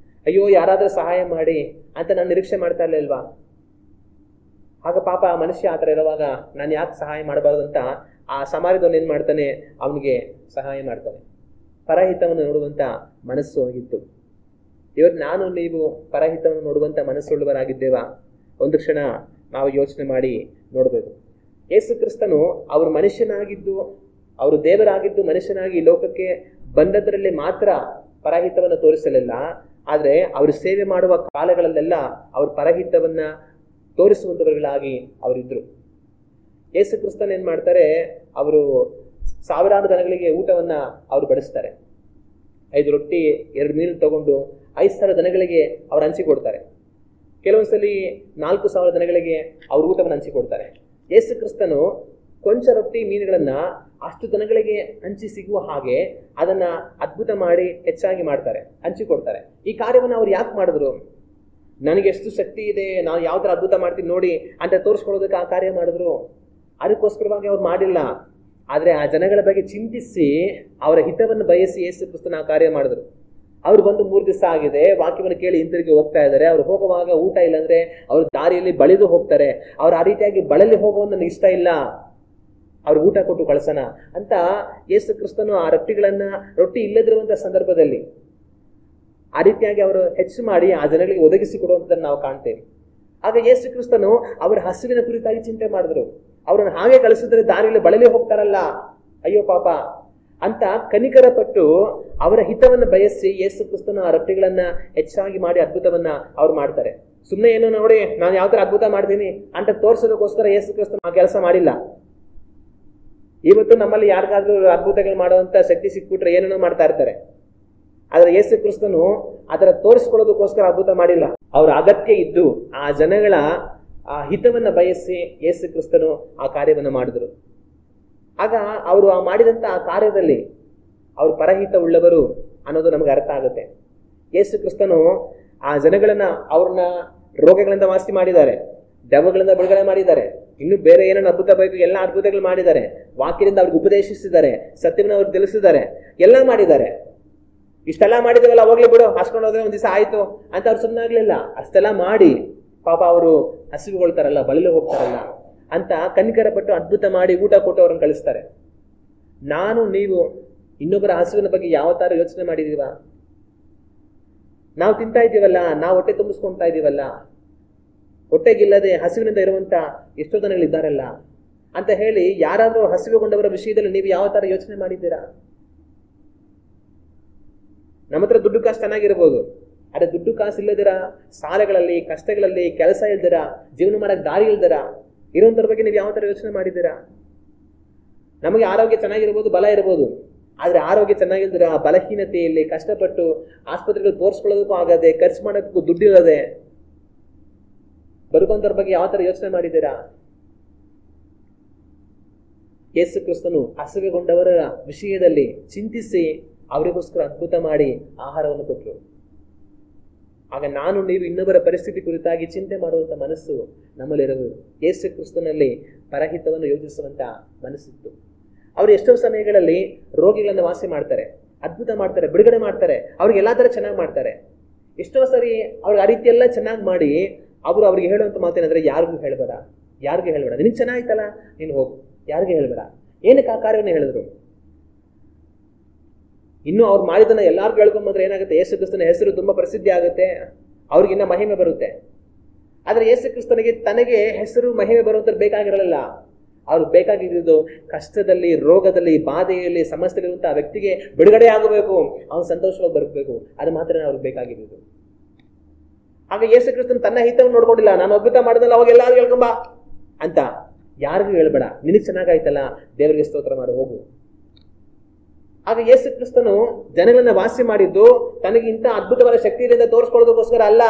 ಅಯ್ಯೋ ಯಾರಾದ್ರೂ ಸಹಾಯ ಮಾಡಿ ಅಂತ ನಾನು ನಿರೀಕ್ಷೆ ಮಾಡ್ತಾ ಇರ್ಲಿಲ್ವಾ? ಆಗ ಪಾಪ ಆ ಮನುಷ್ಯ ಆತರ ಇರುವಾಗ ನಾನು ಯಾಕೆ ಸಹಾಯ ಮಾಡಬಾರ್ದು ಅಂತ ಆ ಸಮಾರ್ಯದವನು ಏನ್ ಮಾಡ್ತಾನೆ, ಅವನಿಗೆ ಸಹಾಯ ಮಾಡ್ತಾನೆ. ಪರಹಿತವನ್ನು ನೋಡುವಂತ ಮನಸ್ಸು ಆಗಿತ್ತು. ಇವತ್ತು ನಾನು ನೀವು ಪರಹಿತವನ್ನು ನೋಡುವಂತ ಮನಸ್ಸುಳ್ಳವರಾಗಿದ್ದೇವಾ? ಒಂದು ಕ್ಷಣ ನಾವು ಯೋಚನೆ ಮಾಡಿ ನೋಡ್ಬೇಕು. ಯೇಸು ಕ್ರಿಸ್ತನು ಅವರು ಮನುಷ್ಯನಾಗಿದ್ದು, ಅವರು ದೇವರಾಗಿದ್ದು ಮನುಷ್ಯನಾಗಿ ಲೋಕಕ್ಕೆ ಬಂದದ್ರಲ್ಲಿ ಮಾತ್ರ ಪರಹಿತವನ್ನು ತೋರಿಸಲಿಲ್ಲ. ಆದ್ರೆ ಅವರು ಸೇವೆ ಮಾಡುವ ಕಾಲಗಳಲ್ಲೆಲ್ಲ ಅವರು ಪರಹಿತವನ್ನ ತೋರಿಸುವಂತವರುಗಳಾಗಿ ಅವರಿದ್ರು. ಯೇಸು ಕ್ರಿಸ್ತನ್ ಏನ್ ಮಾಡ್ತಾರೆ, ಅವರು ಸಾವಿರಾರು ದನಗಳಿಗೆ ಊಟವನ್ನ ಅವರು ಬಡಿಸ್ತಾರೆ. 5 ರೊಟ್ಟಿ 2 ಮೀನು ತಗೊಂಡು 5,000 ದನಗಳಿಗೆ ಅವ್ರು ಹಂಚಿಕೊಡ್ತಾರೆ. ಕೆಲವೊಂದ್ಸಲಿ 4,000 ದನಗಳಿಗೆ ಅವ್ರ ಊಟವನ್ನು ಹಂಚಿಕೊಡ್ತಾರೆ. ಯೇಸು ಕ್ರಿಸ್ತನು ಕೊಂಚ ರೊಟ್ಟಿ ಮೀನುಗಳನ್ನ ಅಷ್ಟು ದನಗಳಿಗೆ ಹಂಚಿ ಸಿಗುವ ಹಾಗೆ ಅದನ್ನ ಅದ್ಭುತ ಮಾಡಿ ಹೆಚ್ಚಾಗಿ ಮಾಡ್ತಾರೆ, ಹಂಚಿಕೊಡ್ತಾರೆ. ಈ ಕಾರ್ಯವನ್ನು ಅವ್ರು ಯಾಕೆ ಮಾಡಿದ್ರು? ನನಗೆ ಎಷ್ಟು ಶಕ್ತಿ ಇದೆ, ನಾನು ಯಾವ ತರ ಅದ್ಭುತ ಮಾಡ್ತೀನಿ ನೋಡಿ ಅಂತ ತೋರಿಸ್ಕೊಳ್ಳೋದಕ್ಕೆ ಆ ಕಾರ್ಯ ಮಾಡಿದ್ರು. ಅದಕ್ಕೋಸ್ಕರವಾಗಿ ಅವ್ರು ಮಾಡಿಲ್ಲ. ಆದ್ರೆ ಆ ಜನಗಳ ಬಗ್ಗೆ ಚಿಂತಿಸಿ ಅವರ ಹಿತವನ್ನು ಬಯಸಿ ಯೇಸು ಕ್ರಿಸ್ತನ ಆ ಕಾರ್ಯ ಮಾಡಿದ್ರು. ಅವ್ರು ಬಂದು 3 ದಿವಸ ಆಗಿದೆ, ವಾಕ್ಯವನ್ನು ಕೇಳಿ ಹಿಂತಿರುಗಿ ಹೋಗ್ತಾ ಇದ್ದಾರೆ. ಅವ್ರು ಹೋಗುವಾಗ ಊಟ ಇಲ್ಲಾಂದ್ರೆ ಅವ್ರ ದಾರಿಯಲ್ಲಿ ಬಳಿದು ಹೋಗ್ತಾರೆ. ಅವ್ರು ಆ ರೀತಿಯಾಗಿ ಬಳಲಿ ಹೋಗೋದು ನನಗೆ ಇಷ್ಟ ಇಲ್ಲ, ಅವ್ರಿಗೆ ಊಟ ಕೊಟ್ಟು ಕಳ್ಸೋಣ ಅಂತ ಯೇಸು ಕ್ರಿಸ್ತನು ಆ ರೊಟ್ಟಿ ಇಲ್ಲದಿರುವಂತ ಸಂದರ್ಭದಲ್ಲಿ ಆ ರೀತಿಯಾಗಿ ಅವರು ಹೆಚ್ಚು ಮಾಡಿ ಆ ಜನಗಳಿಗೆ ಒದಗಿಸಿ ಕೊಡುವಂಥದ್ದನ್ನು ನಾವು ಕಾಣ್ತೇವೆ. ಆಗ ಯೇಸು ಕ್ರಿಸ್ತನು ಅವರ ಹಸುವಿನ ಕುರಿತಾಗಿ ಚಿಂತೆ ಮಾಡಿದ್ರು. ಅವ್ರನ್ನ ಹಾಗೆ ಕಳಿಸಿದ್ರೆ ದಾರಿಯಲ್ಲಿ ಬಳಲಿ ಹೋಗ್ತಾರಲ್ಲ, ಅಯ್ಯೋ ಪಾಪ ಅಂತ ಕನಿಕರ ಪಟ್ಟು ಅವರ ಹಿತವನ್ನು ಬಯಸಿ ಯೇಸು ಕ್ರಿಸ್ತನ ಆ ರೊಟ್ಟಿಗಳನ್ನ ಹೆಚ್ಚಾಗಿ ಮಾಡಿ ಅದ್ಭುತವನ್ನ ಅವ್ರು ಮಾಡ್ತಾರೆ. ಸುಮ್ಮನೆ ಏನೋ ನೋಡಿ ನಾನು ಯಾವ ತರ ಅದ್ಭುತ ಮಾಡ್ತೀನಿ ಅಂತ ತೋರಿಸೋದಕ್ಕೋಸ್ಕರ ಯೇಸು ಕ್ರಿಸ್ತನ ಆ ಕೆಲಸ ಮಾಡಿಲ್ಲ. ಇವತ್ತು ನಮ್ಮಲ್ಲಿ ಯಾರಿಗಾದ್ರೂ ಅದ್ಭುತಗಳು ಮಾಡುವಂತ ಶಕ್ತಿ ಸಿಕ್ಬಿಟ್ರೆ ಏನೇನೋ ಮಾಡ್ತಾ ಇರ್ತಾರೆ. ಆದ್ರೆ ಯೇಸು ಕ್ರಿಸ್ತನು ಅದರ ತೋರಿಸ್ಕೊಳ್ಳೋದಕ್ಕೋಸ್ಕರ ಅದ್ಭುತ ಮಾಡಿಲ್ಲ. ಅವ್ರ ಅಗತ್ಯ ಇದ್ದು ಆ ಜನಗಳ ಆ ಹಿತವನ್ನ ಬಯಸಿ ಯೇಸು ಕ್ರಿಸ್ತನು ಆ ಕಾರ್ಯವನ್ನು ಮಾಡಿದ್ರು. ಆಗ ಅವರು ಆ ಮಾಡಿದಂತ ಆ ಕಾರ್ಯದಲ್ಲಿ ಅವ್ರು ಪರಹಿತ ಉಳ್ಳವರು ಅನ್ನೋದು ನಮ್ಗೆ ಅರ್ಥ ಆಗುತ್ತೆ. ಯೇಸು ಕ್ರಿಸ್ತನು ಆ ಜನಗಳನ್ನ ಅವ್ರನ್ನ ರೋಗಗಳಿಂದ ವಾಸಿ ಮಾಡಿದ್ದಾರೆ, ದೆವ್ವಗಳಿಂದ ಬಿಡುಗಡೆ ಮಾಡಿದ್ದಾರೆ, ಇನ್ನು ಬೇರೆ ಏನೇನು ಅದ್ಭುತ ಬೇಕು ಎಲ್ಲ ಅದ್ಭುತಗಳು ಮಾಡಿದ್ದಾರೆ, ವಾಕ್ಯದಿಂದ ಅವ್ರಿಗೆ ಉಪದೇಶಿಸಿದ್ದಾರೆ, ಸತ್ಯವನ್ನು ಅವ್ರಿಗೆ ತಿಳಿಸಿದ್ದಾರೆ, ಎಲ್ಲ ಮಾಡಿದ್ದಾರೆ. ಇಷ್ಟೆಲ್ಲ ಮಾಡಿದೇವಲ್ಲ ಹೋಗ್ಲಿ ಬಿಡು, ಹಾಸ್ಕೊಂಡು ಹೋದ್ರೆ ಒಂದ್ ದಿವಸ ಆಯ್ತು ಅಂತ ಅವ್ರು ಸುಮ್ಮನಾಗ್ಲಿಲ್ಲ. ಅಷ್ಟೆಲ್ಲ ಮಾಡಿ ಪಾಪ ಅವರು ಹಸಿವುಗೊಳ್ತಾರಲ್ಲ, ಬಳಲು ಹೋಗ್ತಾರಲ್ಲ ಅಂತ ಕನಿಕರ ಪಟ್ಟು ಅದ್ಭುತ ಮಾಡಿ ಊಟ ಕೊಟ್ಟು ಅವ್ರನ್ನ ಕಳಿಸ್ತಾರೆ. ನಾನು ನೀವು ಇನ್ನೊಬ್ಬರ ಹಸುವಿನ ಬಗ್ಗೆ ಯಾವ ತರ ಯೋಚನೆ ಮಾಡಿದೀವ? ನಾವು ತಿಂತಾ ಇದ್ದೀವಲ್ಲ, ನಾವು ಹೊಟ್ಟೆ ತುಂಬಿಸ್ಕೊಂತಾ ಇದೀವಲ್ಲ, ಹೊಟ್ಟೆಗಿಲ್ಲದೆ ಹಸಿವಿನಿಂದ ಇರುವಂತ ಎಷ್ಟೋ ಜನಗಳಿದ್ದಾರಲ್ಲ ಅಂತ ಹೇಳಿ ಯಾರಾದ್ರೂ ಹಸಿವುಗೊಂಡವರ ವಿಷಯದಲ್ಲಿ ನೀವು ಯಾವ ತರ ಯೋಚನೆ ಮಾಡಿದ್ದೀರಾ? ನಮ್ಮ ಹತ್ರ ದುಡ್ಡು ಕಾಸು ಚೆನ್ನಾಗಿರ್ಬೋದು, ಆದ್ರೆ ದುಡ್ಡು ಕಾಸು ಇಲ್ಲದಿರ, ಸಾಲಗಳಲ್ಲಿ, ಕಷ್ಟಗಳಲ್ಲಿ, ಕೆಲಸ ಇಲ್ದಿರ, ಜೀವನ ಮಾಡಕ್ ದಾರಿ ಇಲ್ದಿರ ಇರುವಂತರ ಬಗ್ಗೆ ನೀವು ಯಾವ ತರ ಯೋಚನೆ ಮಾಡಿದ್ದೀರಾ? ನಮಗೆ ಆರೋಗ್ಯ ಚೆನ್ನಾಗಿರ್ಬೋದು, ಬಲ ಇರ್ಬೋದು, ಆದ್ರೆ ಆರೋಗ್ಯ ಚೆನ್ನಾಗಿಲ್ದಿರ, ಬಲಹೀನತೆಯಲ್ಲಿ ಕಷ್ಟಪಟ್ಟು ಆಸ್ಪತ್ರೆಗಳು ತೋರಿಸ್ಕೊಳ್ಳೋದಕ್ಕೂ ಆಗದೆ, ಖರ್ಚು ಮಾಡೋದಕ್ಕೂ ದುಡ್ಡಿಲ್ಲದೆ ಬದುಕುವಂತರ ಬಗ್ಗೆ ಯಾವ ತರ ಯೋಚನೆ ಮಾಡಿದ್ದೀರಾ? ಯೇಸು ಕ್ರಿಸ್ತನು ಹಸಿವೆಗೊಂಡವರ ವಿಷಯದಲ್ಲಿ ಚಿಂತಿಸಿ ಅವರಿಗೋಸ್ಕರ ಅದ್ಭುತ ಮಾಡಿ ಆಹಾರವನ್ನು ಕೊಟ್ಟರು. ಆಗ ನಾನು ನೀವು ಇನ್ನೊಬ್ಬರ ಪರಿಸ್ಥಿತಿ ಕುರಿತಾಗಿ ಚಿಂತೆ ಮಾಡುವಂತ ಮನಸ್ಸು ನಮ್ಮಲ್ಲಿರಬೇಕು. ಯೇಸು ಕ್ರಿಸ್ತನಲ್ಲಿ ಪರಹಿತವನ್ನು ಯೋಚಿಸುವಂತ ಮನಸ್ಸಿತ್ತು. ಅವರು ಎಷ್ಟೋ ಸಮಯಗಳಲ್ಲಿ ರೋಗಿಗಳನ್ನ ವಾಸಿ ಮಾಡ್ತಾರೆ, ಅದ್ಭುತ ಮಾಡ್ತಾರೆ, ಬಿಡುಗಡೆ ಮಾಡ್ತಾರೆ, ಅವ್ರಿಗೆ ಎಲ್ಲಾ ತರ ಚೆನ್ನಾಗಿ ಮಾಡ್ತಾರೆ. ಎಷ್ಟೋ ಸರಿ ಅವ್ರಿಗೆ ಆ ರೀತಿ ಎಲ್ಲ ಚೆನ್ನಾಗಿ ಮಾಡಿ ಅವ್ರಿಗೆ ಹೇಳುವಂತ ಮಾತೇನಂದ್ರೆ, ಯಾರಿಗೂ ಹೇಳ್ಬೇಡ, ಯಾರಿಗೂ ಹೇಳ್ಬೇಡ, ನಿನಗೆ ಚೆನ್ನಾಗಿತ್ತಲ್ಲ ನೀನು ಹೋಗು, ಯಾರಿಗೂ ಹೇಳ್ಬೇಡ. ಏನಕ್ಕೆ ಆ ಕಾರ್ಯವನ್ನು ಹೇಳಿದ್ರು? ಇನ್ನು ಅವ್ರು ಮಾಡಿದನ್ನ ಎಲ್ಲಾರ್ಗೂ ಹೇಳ್ಕೊಂಬಂದ್ರೆ ಏನಾಗುತ್ತೆ? ಯೇಸು ಕ್ರಿಸ್ತನ ಹೆಸರು ತುಂಬಾ ಪ್ರಸಿದ್ಧಿ ಆಗುತ್ತೆ, ಅವ್ರಿಗಿನ್ನ ಮಹಿಮೆ ಬರುತ್ತೆ. ಆದ್ರೆ ಯೇಸು ಕ್ರಿಸ್ತನಿಗೆ ತನಗೆ ಹೆಸರು ಮಹಿಮೆ ಬರುವಂತ ಬೇಕಾಗಿರಲಿಲ್ಲ. ಅವ್ರಿಗೆ ಬೇಕಾಗಿದ್ದು ಕಷ್ಟದಲ್ಲಿ, ರೋಗದಲ್ಲಿ, ಬಾಧೆಯಲ್ಲಿ, ಸಮಸ್ಯೆಗಳಿರುವಂತಹ ವ್ಯಕ್ತಿಗೆ ಬಿಡುಗಡೆ ಆಗಬೇಕು, ಅವನು ಸಂತೋಷವಾಗಿ ಬರಬೇಕು, ಅದು ಮಾತ್ರ ಅವ್ರಿಗೆ ಬೇಕಾಗಿದ್ದು. ಆಗ ಯೇಸು ಕ್ರಿಸ್ತನ್ ತನ್ನ ಹಿತವನ್ನು ನೋಡ್ಕೊಂಡಿಲ್ಲ, ನಾನು ಅದ್ಭುತ ಮಾಡಿದಲ್ಲ ಅವಾಗ ಎಲ್ಲಾರು ಹೇಳ್ಕೊಂಬ ಅಂತ, ಯಾರಿಗೂ ಹೇಳ್ಬೇಡ, ನಿನಗೆ ಚೆನ್ನಾಗಾಯ್ತಲ್ಲ ದೇವರಿಗೆ ಸ್ತೋತ್ರ ಮಾಡಿ ಹೋಗು. ಆಗ ಯೇಸು ಕ್ರಿಸ್ತನು ಜನಗಳನ್ನ ವಾಸಿ ಮಾಡಿದ್ದು ತನಗೆ ಇಂಥ ಅದ್ಭುತವಾದ ಶಕ್ತಿಯಿಂದ ತೋರಿಸ್ಕೊಳ್ಳೋದಕ್ಕೋಸ್ಕರ ಅಲ್ಲ,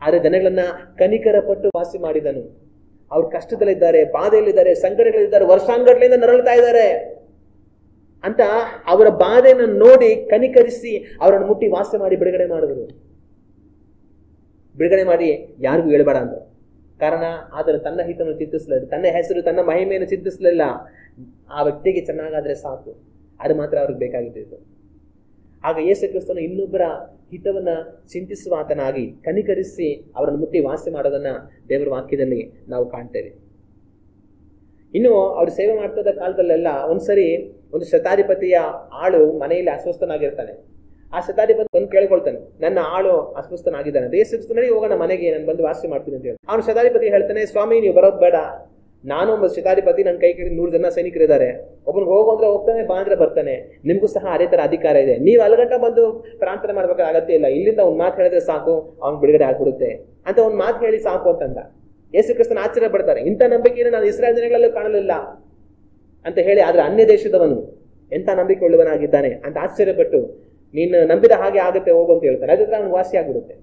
ಆದ್ರೆ ಜನಗಳನ್ನ ಕನಿಕರ ಪಟ್ಟು ವಾಸಿ ಮಾಡಿದನು. ಅವ್ರು ಕಷ್ಟದಲ್ಲಿದ್ದಾರೆ, ಬಾಧೆಯಲ್ಲಿದ್ದಾರೆ, ಸಂಕಟಗಳಿದ್ದಾರೆ, ವರ್ಷಾಂಗಟ್ಲೆಯಿಂದ ನರಳ್ತಾ ಇದ್ದಾರೆ ಅಂತ ಅವರ ಬಾಧೆಯನ್ನು ನೋಡಿ ಕನಿಕರಿಸಿ ಅವರನ್ನು ಮುಟ್ಟಿ ವಾಸಿ ಮಾಡಿ ಬಿಡುಗಡೆ ಮಾಡಿದ್ರು. ಬಿಡುಗಡೆ ಮಾಡಿ ಯಾರಿಗೂ ಹೇಳ್ಬೇಡ ಅಂದ್ರು. ಕಾರಣ ಆತನು ತನ್ನ ಹಿತವನ್ನು ಚಿಂತಿಸಲಿಲ್ಲ, ತನ್ನ ಹೆಸರು, ತನ್ನ ಮಹಿಮೆಯನ್ನು ಚಿಂತಿಸಲಿಲ್ಲ. ಆ ವ್ಯಕ್ತಿಗೆ ಚೆನ್ನಾಗಾದ್ರೆ ಸಾಕು, ಅದು ಮಾತ್ರ ಅವ್ರಿಗೆ ಬೇಕಾಗಿದ್ದು. ಆಗ ಯೇಸು ಕ್ರಿಸ್ತನು ಇನ್ನೊಬ್ಬರ ಹಿತವನ್ನ ಚಿಂತಿಸುವ ಆತನಾಗಿ ಕನಿಕರಿಸಿ ಅವರನ್ನು ಮುಟ್ಟಿ ವಾಸಿ ಮಾಡೋದನ್ನ ದೇವರ ವಾಕ್ಯದಲ್ಲಿ ನಾವು ಕಾಣ್ತೇವೆ. ಇನ್ನು ಅವ್ರು ಸೇವೆ ಮಾಡ್ತಿದ್ದ ಕಾಲದಲ್ಲೆಲ್ಲ ಒಂದ್ಸರಿ ಒಂದು ಶತಾಧಿಪತಿಯ ಆಳು ಮನೆಯಲ್ಲಿ ಅಸ್ವಸ್ಥನಾಗಿರ್ತಾನೆ. ಆ ಶತಾಧಿಪತಿ ಬಂದು ಕೇಳ್ಕೊಳ್ತಾನೆ, ನನ್ನ ಆಳು ಅಸ್ವಸ್ಥನಾಗಿದ್ದಾನೆ, ಯೇಸು ಕ್ರಿಸ್ತನಲ್ಲಿ ಹೋಗೋಣ ಮನೆಗೆ, ನಾನು ಬಂದು ವಾಸಿ ಮಾಡ್ತೀನಿ ಅಂತ ಹೇಳಿ. ಅವನು ಶತಾಧಿಪತಿ ಹೇಳ್ತಾನೆ, ಸ್ವಾಮಿ ನೀವು ಬರೋದು ಬೇಡ, ನಾನು ಒಬ್ಬ ಶತಾಧಿಪತಿ, ನನ್ನ ಕೈ ಕೆಳಗೆ 100 ಜನ ಸೈನಿಕರಿದ್ದಾರೆ, ಒಬ್ಬನಿಗೆ ಹೋಗು ಅಂದ್ರೆ ಹೋಗ್ತಾನೆ, ಬಾ ಅಂದ್ರೆ ಬರ್ತಾನೆ, ನಿಮ್ಗೂ ಸಹ ಅದೇ ತರ ಅಧಿಕಾರ ಇದೆ, ನೀವು ಅಲ್ಗಂಟ ಬಂದು ಪ್ರಾರ್ಥನೆ ಮಾಡ್ಬೇಕಾದ ಅಗತ್ಯ ಇಲ್ಲ, ಇಲ್ಲಿಂದ ಒಂದ್ ಮಾತು ಹೇಳಿದ್ರೆ ಸಾಕು ಅವ್ನು ಬಿಡುಗಡೆ ಆಗ್ಬಿಡುತ್ತೆ ಅಂತ ಒಂದ್ ಮಾತು ಹೇಳಿ ಸಾಕು ಅಂತಂದ. ಯೇಸು ಕ್ರಿಸ್ತನ ಆಶ್ಚರ್ಯ ಪಡ್ತಾರೆ, ಇಂಥ ನಂಬಿಕೆಯನ್ನು ನಾನು ಇಸ್ರಾಯೇಲ್ ಜನಗಳಲ್ಲೂ ಕಾಣಲಿಲ್ಲ ಅಂತ ಹೇಳಿ. ಆದ್ರೆ ಅನ್ಯ ದೇಶದವನು ಎಂತ ನಂಬಿಕೆ ಉಳ್ಳವನಾಗಿದ್ದಾನೆ ಅಂತ ಆಶ್ಚರ್ಯಪಟ್ಟು, ನೀನು ನಂಬಿದ ಹಾಗೆ ಆಗುತ್ತೆ ಹೋಗು ಅಂತ ಹೇಳ್ತಾನೆ. ಅದ್ರ ಅವ್ನು ವಾಸಿ ಆಗ್ಬಿಡುತ್ತೆ.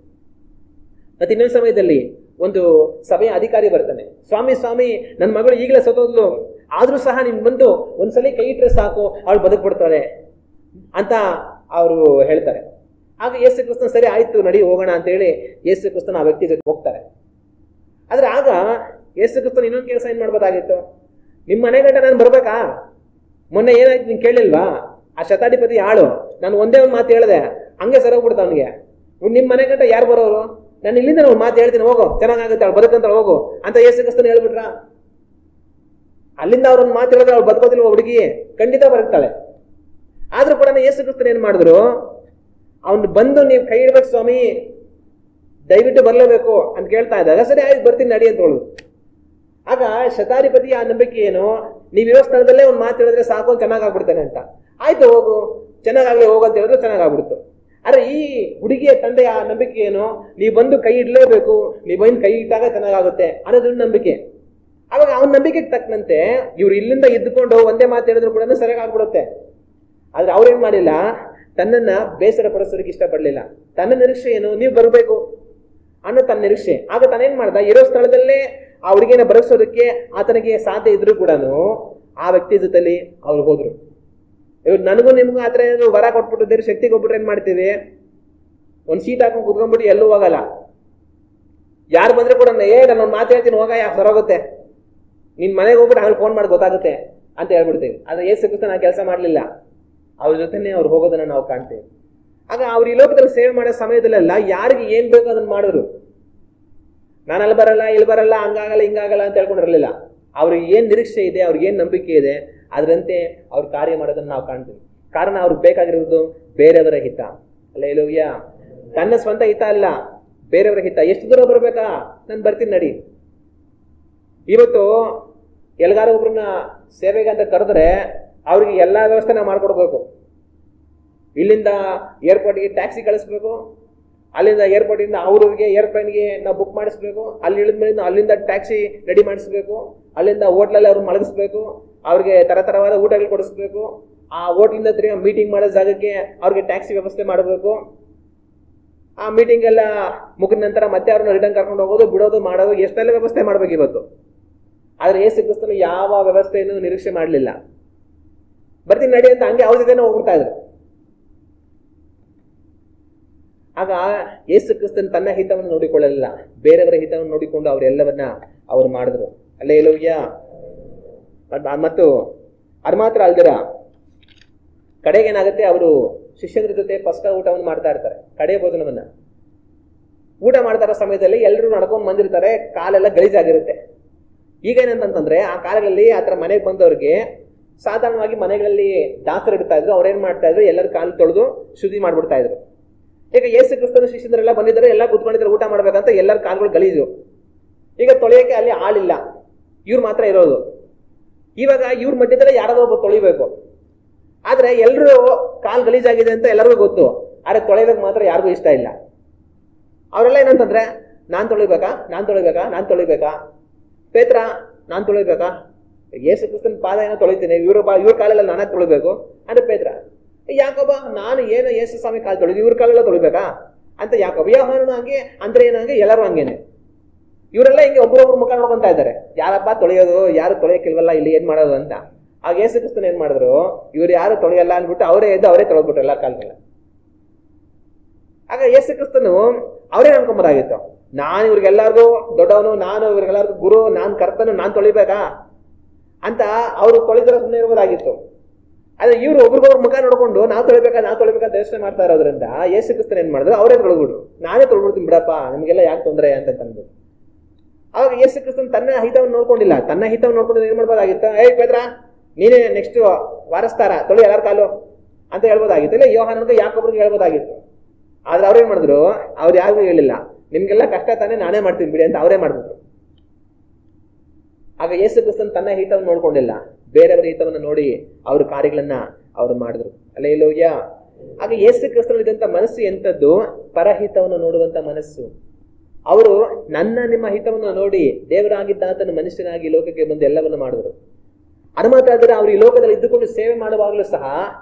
ಮತ್ತೆ ಇನ್ನೊಂದು ಸಮಯದಲ್ಲಿ ಒಂದು ಸಭೆಯ ಅಧಿಕಾರಿ ಬರ್ತಾನೆ, ಸ್ವಾಮಿ ಸ್ವಾಮಿ ನನ್ನ ಮಗಳು ಈಗಲೇ ಸತ್ತೋದ್ಲು, ಆದ್ರೂ ಸಹ ನೀನ್ ಬಂದು ಒಂದ್ಸಲಿ ಕೈ ಇಟ್ರೆ ಸಾಕು ಅವಳು ಬದುಕ್ಬಿಡ್ತಾಳೆ ಅಂತ ಅವರು ಹೇಳ್ತಾರೆ. ಆಗ ಯೇಸು ಕ್ರಿಸ್ತನ ಸರಿ ಆಯ್ತು ನಡಿ ಹೋಗೋಣ ಅಂತ ಹೇಳಿ ಯೇಸು ಕ್ರಿಸ್ತನ ಆ ವ್ಯಕ್ತಿ ಜೊತೆ ಹೋಗ್ತಾರೆ. ಆದ್ರೆ ಆಗ ಯೇಸು ಕ್ರಿಸ್ತನ ಇನ್ನೊಂದು ಕೆಲಸ ಏನ್ ಮಾಡ್ಬೋದಾಗಿತ್ತು, ನಿಮ್ಮ ಮನೆ ಗಂಟ ನಾನು ಬರ್ಬೇಕಾ? ಮೊನ್ನೆ ಏನಾಯ್ತು ನೀನ್ ಕೇಳಿಲ್ವಾ? ಆ ಶತಾಧಿಪತಿ ಆಳು ನಾನು ಒಂದೇ ಒಂದು ಮಾತು ಹೇಳಿದೆ, ಹಂಗೆ ಸರೋಗ್ಬಿಡ್ತ ಅವನಿಗೆ. ನಿಮ್ ಮನೆ ಗಂಟ ಯಾರು ಬರೋರು? ನಾನು ಇಲ್ಲಿಂದ ಒಂದು ಮಾತು ಹೇಳ್ತೀನಿ, ಹೋಗೋ ಚೆನ್ನಾಗುತ್ತೆ ಅವಳು ಬದುಕಂತ ಹೋಗು ಅಂತ ಯೇಸು ಕ್ರಿಸ್ತನ ಹೇಳ್ಬಿಟ್ರ? ಅಲ್ಲಿಂದ ಅವ್ರೊಂದು ಮಾತು ಹೇಳಿದ್ರೆ ಅವಳು ಬದುಕೋದಿಲ್ವ? ಹುಡುಗಿ ಖಂಡಿತ ಬರುತ್ತಾಳೆ. ಆದ್ರೂ ಕೂಡ ಯೇಸು ಕ್ರಿಸ್ತನ ಏನ್ ಮಾಡಿದ್ರು, ಅವ್ನು ಬಂದು ನೀವು ಕೈ ಇಡ್ಬೇಕು ಸ್ವಾಮಿ, ದಯವಿಟ್ಟು ಬರ್ಲೇಬೇಕು ಅಂತ ಕೇಳ್ತಾ ಇದ್ದಾಗ, ಸರಿ ಆಯ್ತು ಬರ್ತೀನಿ ನಡಿ ಅಂತ ಹೇಳುದು. ಆಗ ಶತಾಧಿಪತಿ ಆ ನಂಬಿಕೆ ಏನು, ನೀವಿರೋ ಸ್ಥಳದಲ್ಲೇ ಒಂದು ಮಾತು ಹೇಳಿದ್ರೆ ಸಾಕು ಚೆನ್ನಾಗಾಗ್ಬಿಡ್ತಾನೆ ಅಂತ. ಆಯ್ತು ಹೋಗು, ಚೆನ್ನಾಗಾಗ್ಲಿ ಹೋಗು ಅಂತ ಹೇಳಿದ್ರೆ ಚೆನ್ನಾಗಾಗ್ಬಿಡ್ತು. ಆದ್ರೆ ಈ ಹುಡುಗಿಯ ತಂದೆಯ ನಂಬಿಕೆ ಏನು, ನೀವು ಬಂದು ಕೈ ಇಡ್ಲೇಬೇಕು, ನೀವು ಬಂದು ಕೈ ಇಟ್ಟಾಗ ಚೆನ್ನಾಗಾಗುತ್ತೆ ಅನ್ನೋದು ನಂಬಿಕೆ. ಅವಾಗ ಅವನ ನಂಬಿಕೆಗೆ ತಕ್ಕಂತೆ ಇವ್ರು ಇಲ್ಲಿಂದ ಇದ್ದುಕೊಂಡು ಒಂದೇ ಮಾತು ಹೇಳಿದ್ರು ಕೂಡ ಸರಿಯಾಗ್ಬಿಡುತ್ತೆ. ಆದ್ರೆ ಅವ್ರೇನ್ ಮಾಡಿಲ್ಲ, ತನ್ನನ್ನ ಬೇಸರ ಪಡಿಸೋದಕ್ಕೆ ಇಷ್ಟಪಡ್ಲಿಲ್ಲ. ತನ್ನ ನಿರೀಕ್ಷೆ ಏನು, ನೀವು ಬರಬೇಕು ಅನ್ನೋ ತನ್ನ ನಿರೀಕ್ಷೆ. ಆಗ ತಾನೇನ್ ಮಾಡ್ದ, ಇರೋ ಸ್ಥಳದಲ್ಲೇ ಆ ಹುಡುಗಿನ ಬರೆಸೋದಕ್ಕೆ ಆತನಿಗೆ ಸಾಧ್ಯ ಇದ್ರು ಕೂಡ ಆ ವ್ಯಕ್ತಿ ಜೊತೆಲಿ ಅವ್ರು ಹೋದ್ರು. ಇವ್ರು ನನಗೂ ನಿಮ್ಗೂ ಆತರ ವರ ಕೊಟ್ಬಿಟ್ಟು ದೇವ್ರ ಶಕ್ತಿ ಕೊಟ್ಬಿಟ್ರೆ ಏನ್ ಮಾಡ್ತೀವಿ, ಒಂದ್ ಸೀಟ್ ಹಾಕೊಂಡು ಕುತ್ಕೊಂಡ್ಬಿಟ್ಟು ಎಲ್ಲೂ ಹೋಗಲ್ಲ. ಯಾರು ಬಂದ್ರೆ ಕೂಡ ನಾನು ಮಾತು ಹೇಳ್ತೀನಿ ಹೋಗ ಹೊರಗೋಗುತ್ತೆ, ನಿನ್ ಮನೆಗೆ ಹೋಗ್ಬಿಟ್ಟು ಆಮೇಲೆ ಫೋನ್ ಮಾಡಿ ಗೊತ್ತಾಗುತ್ತೆ ಅಂತ ಹೇಳ್ಬಿಡ್ತೀವಿ. ಆದ್ರೆ ಯೇಸು ಕ್ರಿಸ್ತನ ಆ ಕೆಲಸ ಮಾಡ್ಲಿಲ್ಲ. ಅವ್ರ ಜೊತೆನೆ ಅವ್ರು ಹೋಗೋದನ್ನ ನಾವು ಕಾಣ್ತೇವೆ. ಆಗ ಅವ್ರು ಈ ಲೋಕದಲ್ಲಿ ಸೇವೆ ಮಾಡೋ ಸಮಯದಲ್ಲೆಲ್ಲ ಯಾರಿಗೆ ಏನ್ ಬೇಕೋ ಅದನ್ನ ಮಾಡಿದ್ರು. ನಾನು ಅಲ್ಲಿ ಬರಲ್ಲ, ಇಲ್ಲಿ ಬರಲ್ಲ, ಹಂಗಾಗಲ್ಲ ಹಿಂಗಾಗಲ್ಲ ಅಂತ ಹೇಳ್ಕೊಂಡಿರಲಿಲ್ಲ. ಅವ್ರಿಗೆ ಏನ್ ನಿರೀಕ್ಷೆ ಇದೆ, ಅವ್ರಿಗೆ ಏನ್ ನಂಬಿಕೆ ಇದೆ, ಅದರಂತೆ ಅವ್ರು ಕಾರ್ಯ ಮಾಡೋದನ್ನ ನಾವು ಕಾಣ್ತೀವಿ. ಕಾರಣ ಅವ್ರಿಗೆ ಬೇಕಾಗಿರೋದು ಬೇರೆಯವರ ಹಿತ. ಹಲ್ಲೆಲೂಯಾ. ತನ್ನ ಸ್ವಂತ ಹಿತ ಅಲ್ಲ, ಬೇರೆಯವರ ಹಿತ. ಎಷ್ಟು ದೂರ ಬರ್ಬೇಕಾ, ನಾನು ಬರ್ತೀನಿ ನಡಿ. ಇವತ್ತು ಎಲ್ಗಾರು ಒಬ್ರನ್ನ ಸೇವೆಗೆ ಅಂತ ಕರೆದ್ರೆ ಅವ್ರಿಗೆ ಎಲ್ಲಾ ವ್ಯವಸ್ಥೆ ನಾವು ಮಾಡ್ಕೊಡ್ಬೇಕು. ಇಲ್ಲಿಂದ ಏರ್ಪೋರ್ಟ್ಗೆ ಟ್ಯಾಕ್ಸಿ ಕಳಿಸ್ಬೇಕು, ಅಲ್ಲಿಂದ ಏರ್ಪೋರ್ಟ್ ಇಂದ ಅವ್ರಿಗೆ ಏರ್ಪ್ಲೇನ್ಗೆ ನಾವು ಬುಕ್ ಮಾಡಿಸ್ಬೇಕು, ಅಲ್ಲಿ ಇಳಿದ ಮೇಲೆ ಅಲ್ಲಿಂದ ಟ್ಯಾಕ್ಸಿ ರೆಡಿ ಮಾಡಿಸ್ಬೇಕು, ಅಲ್ಲಿಂದ ಹೋಟ್ಲಲ್ಲಿ ಅವ್ರು ಮಲಗಿಸ್ಬೇಕು, ಅವ್ರಿಗೆ ತರತರವಾದ ಊಟಗಳು ಕೊಡಿಸ್ಬೇಕು, ಆ ಹೋಟ್ಲಿಂದ ತಿರುಗಿ ಮೀಟಿಂಗ್ ಮಾಡೋ ಜಾಗಕ್ಕೆ ಅವ್ರಿಗೆ ಟ್ಯಾಕ್ಸಿ ವ್ಯವಸ್ಥೆ ಮಾಡಬೇಕು. ಆ ಮೀಟಿಂಗ್ ಎಲ್ಲ ಮುಗಿದ ನಂತರ ಮತ್ತೆ ಅವ್ರನ್ನ ರಿಟರ್ನ್ ಕರ್ಕೊಂಡು ಹೋಗೋದು, ಬಿಡೋದು, ಮಾಡೋದು, ಎಷ್ಟೆಲ್ಲ ವ್ಯವಸ್ಥೆ ಮಾಡ್ಬೇಕು ಇವತ್ತು. ಆದ್ರೆ ಯೇಸು ಕ್ರಿಸ್ತನು ಯಾವ ವ್ಯವಸ್ಥೆಯನ್ನು ನಿರೀಕ್ಷೆ ಮಾಡಲಿಲ್ಲ. ಬರ್ತೀನಿ ನಡಿ ಅಂತ ಹಂಗೆ ಅವ್ರ ಜೊತೆನೇ ಹೋಗ್ಬಿಡ್ತಾ ಇದ್ರು. ಆಗ ಯೇಸು ಕ್ರಿಸ್ತನ್ ತನ್ನ ಹಿತವನ್ನು ನೋಡಿಕೊಳ್ಳಲಿಲ್ಲ, ಬೇರೆಯವರ ಹಿತವನ್ನು ನೋಡಿಕೊಂಡು ಅವರೆಲ್ಲವನ್ನ ಅವ್ರು ಮಾಡಿದ್ರು. ಹಲ್ಲೆಲೂಯಾ. ಮತ್ತು ಅದು ಮಾತ್ರ ಅಲ್ದಿರ, ಕಡೆಗೇನಾಗುತ್ತೆ, ಅವರು ಶಿಷ್ಯರ ಜೊತೆ ಪಸ್ಕ ಊಟವನ್ನು ಮಾಡ್ತಾ ಇರ್ತಾರೆ, ಕಡೆ ಭೋಜನವನ್ನ ಊಟ ಮಾಡ್ತಾ ಇರೋ ಸಮಯದಲ್ಲಿ ಎಲ್ಲರೂ ನಡ್ಕೊಂಡ್ ಬಂದಿರ್ತಾರೆ, ಕಾಲೆಲ್ಲ ಗಲೀಜಾಗಿರುತ್ತೆ. ಈಗ ಏನಂತಂದ್ರೆ ಆ ಕಾಲಗಳಲ್ಲಿ ಆತರ ಮನೆಗೆ ಬಂದವ್ರಿಗೆ ಸಾಧಾರಣವಾಗಿ ಮನೆಗಳಲ್ಲಿ ದಾಸರು ಇಡ್ತಾ ಇದ್ರು. ಅವ್ರೇನ್ ಮಾಡ್ತಾ ಇದ್ರು, ಎಲ್ಲರ ಕಾಲು ತೊಳೆದು ಶುದ್ಧಿ ಮಾಡ್ಬಿಡ್ತಾ ಇದ್ರು. ಈಗ ಯೇಸು ಕ್ರಿಸ್ತನ ಶಿಷ್ಯರೆಲ್ಲ ಬಂದಿದ್ದಾರೆ, ಎಲ್ಲ ಕೂತ್ಕೊಂಡಿದ್ದಾರೆ ಊಟ ಮಾಡ್ಬೇಕಂತ, ಎಲ್ಲರ ಕಾಲುಗಳು ಗಲೀಜು. ಈಗ ತೊಳೆಯಕ್ಕೆ ಅಲ್ಲಿ ಆಳಿಲ್ಲ, ಇವ್ರು ಮಾತ್ರ ಇರೋದು. ಇವಾಗ ಇವ್ರ ಮಧ್ಯದಲ್ಲೇ ಯಾರಾದ್ರೂ ಒಬ್ಬ ತೊಳಿಬೇಕು. ಆದ್ರೆ ಎಲ್ರು ಕಾಲ್ ಗಲೀಜಾಗಿದೆ ಅಂತ ಎಲ್ಲರಿಗೂ ಗೊತ್ತು, ಆದ್ರೆ ತೊಳೆಯೋದಕ್ಕೆ ಮಾತ್ರ ಯಾರಿಗೂ ಇಷ್ಟ ಇಲ್ಲ. ಅವರೆಲ್ಲ ಏನಂತಂದ್ರೆ, ನಾನ್ ತೊಳಿಬೇಕಾ, ಪೇತ್ರ ನಾನ್ ತೊಳಿಬೇಕಾ, ಯೇಸು ಕ್ರಿಸ್ತನ ಪಾದ ಏನೋ ತೊಳಿತೀನಿ, ಇವ್ರ ಕಾಲೆಲ್ಲ ನಾನಾಗಿ ತೊಳಿಬೇಕು ಅಂದ್ರೆ ಪೇತ್ರ, ಯಾಕೋಬ ನಾನು ಏನೋ ಯೇಸು ಸ್ವಾಮಿ ಕಾಲು ತೊಳಿದು ಇವ್ರ ಕಾಲೆಲ್ಲ ತೊಳಿಬೇಕಾ ಅಂತ ಯಾಕೋಬ, ಯೋಹಾನನು ಹಂಗೆ, ಅಂದ್ರೆ ಏನಂಗೆ, ಎಲ್ಲರೂ ಹಂಗೇನೆ. ಇವರೆಲ್ಲ ಹಿಂಗೆ ಒಬ್ಬರೊಬ್ರು ಮುಖ ನೋಡ್ಕೊಂತ ಇದ್ದಾರೆ, ಯಾರಪ್ಪ ತೊಳೆಯೋದು, ಯಾರು ತೊಳೆಯಕ್ಕಿಲ್ವಲ್ಲ, ಇಲ್ಲಿ ಏನ್ ಮಾಡೋದು ಅಂತ. ಆಗ ಯೇಸು ಕ್ರಿಸ್ತನ್ ಏನ್ ಮಾಡಿದ್ರು, ಇವ್ರು ಯಾರು ತೊಳೆಯಲ್ಲ ಅಂದ್ಬಿಟ್ಟು ಅವರೇ ಎದ್ದು ಅವರೇ ತೊಳೆದ್ಬಿಟ್ರು ಎಲ್ಲ ಕಾಲಗಳ. ಆಗ ಯೇಸು ಕ್ರಿಸ್ತನು ಅವರೇ ಅನ್ಕೊಂಬೋದಾಗಿತ್ತು, ನಾನು ಇವ್ರಿಗೆಲ್ಲರಿಗೂ ದೊಡ್ಡವನು, ನಾನು ಇವ್ರಿಗೆಲ್ಲರಿಗೂ ಗುರು, ನಾನ್ ಕರ್ತನು, ನಾನ್ ತೊಳಿಬೇಕಾ ಅಂತ ಅವ್ರು ತೊಳಿದ್ರೆ ಸುಮ್ಮನೆ ಇರ್ಬೋದಾಗಿತ್ತು. ಆದ್ರೆ ಇವ್ರು ಒಬ್ರಿಗೊಬ್ರು ಮುಖ ನೋಡ್ಕೊಂಡು ನಾವು ತೊಳಿಬೇಕಂತ ಯೋಚನೆ ಮಾಡ್ತಾ ಇರೋದ್ರಿಂದ ಯೇಸು ಕ್ರಿಸ್ತನ್ ಏನ್ ಮಾಡಿದ್ರು, ಅವರೇ ತೊಳೆದ್ಬಿಟ್ರು. ನಾನೇ ತೊಳ್ಬಿಡ್ತೀನಿ ಬಿಡಪ್ಪ, ನಿಮ್ಗೆಲ್ಲ ಯಾಕೆ ತೊಂದರೆ ಅಂತ ತಂದು. ಅವಾಗ ಯೇಸು ಕ್ರಿಸ್ತನ್ ತನ್ನ ಹಿತವನ್ನು ನೋಡ್ಕೊಂಡಿಲ್ಲ, ತನ್ನ ಹಿತವನ್ನು ನೋಡ್ಕೊಂಡು ಏನ್ ಮಾಡ್ಬೋದಾಗಿತ್ತು, ಪೇತ್ರ ನೀನೇ ನೆಕ್ಸ್ಟ್ ವಾರಸ್ತಾರ ತೊಳಿ ಎಲ್ಲಾರ ಕಾಲು ಅಂತ ಹೇಳ್ಬೋದಾಗಿತ್ತು, ಇಲ್ಲ ಯೋಹಾನನಿಗೆ ಯಾಕೊಬ್ರಿಗೆ ಹೇಳ್ಬೋದಾಗಿತ್ತು. ಆದ್ರೆ ಅವ್ರೇನ್ ಮಾಡಿದ್ರು, ಅವ್ರು ಯಾರಿಗೂ ಹೇಳಿಲ್ಲ, ನಿಮ್ಗೆಲ್ಲ ಕಷ್ಟ ತಾನೇ, ನಾನೇ ಮಾಡ್ತೀನಿ ಬಿಡಿ ಅಂತ ಅವರೇ ಮಾಡ್ಬಿಟ್ರು. ಆಗ ಯೇಸು ಕ್ರಿಸ್ತನ್ ತನ್ನ ಹಿತವನ್ನು ನೋಡ್ಕೊಂಡಿಲ್ಲ, ಬೇರೆಯವರ ಹಿತವನ್ನು ನೋಡಿ ಅವ್ರ ಕಾರ್ಯಗಳನ್ನ ಅವ್ರು ಮಾಡಿದ್ರು. ಹಲ್ಲೆಲೂಯಾ. ಆಗ ಯೇಸು ಕ್ರಿಸ್ತನಲ್ಲಿದ್ದಂತ ಮನಸ್ಸು ಎಂತದ್ದು, ಪರಹಿತವನ್ನು ನೋಡುವಂತ ಮನಸ್ಸು. ಅವರು ನಿಮ್ಮ ಹಿತವನ್ನು ನೋಡಿ ದೇವರಾಗಿದ್ದಾತನ ಮನುಷ್ಯನಾಗಿ ಲೋಕಕ್ಕೆ ಬಂದು ಎಲ್ಲವನ್ನು ಮಾಡಿದ್ರು. ಅದು ಮಾತ್ರ ಆದರೆ ಅವ್ರು ಈ ಲೋಕದಲ್ಲಿ ಇದ್ದುಕೊಂಡು ಸೇವೆ ಮಾಡುವಾಗಲೂ ಸಹ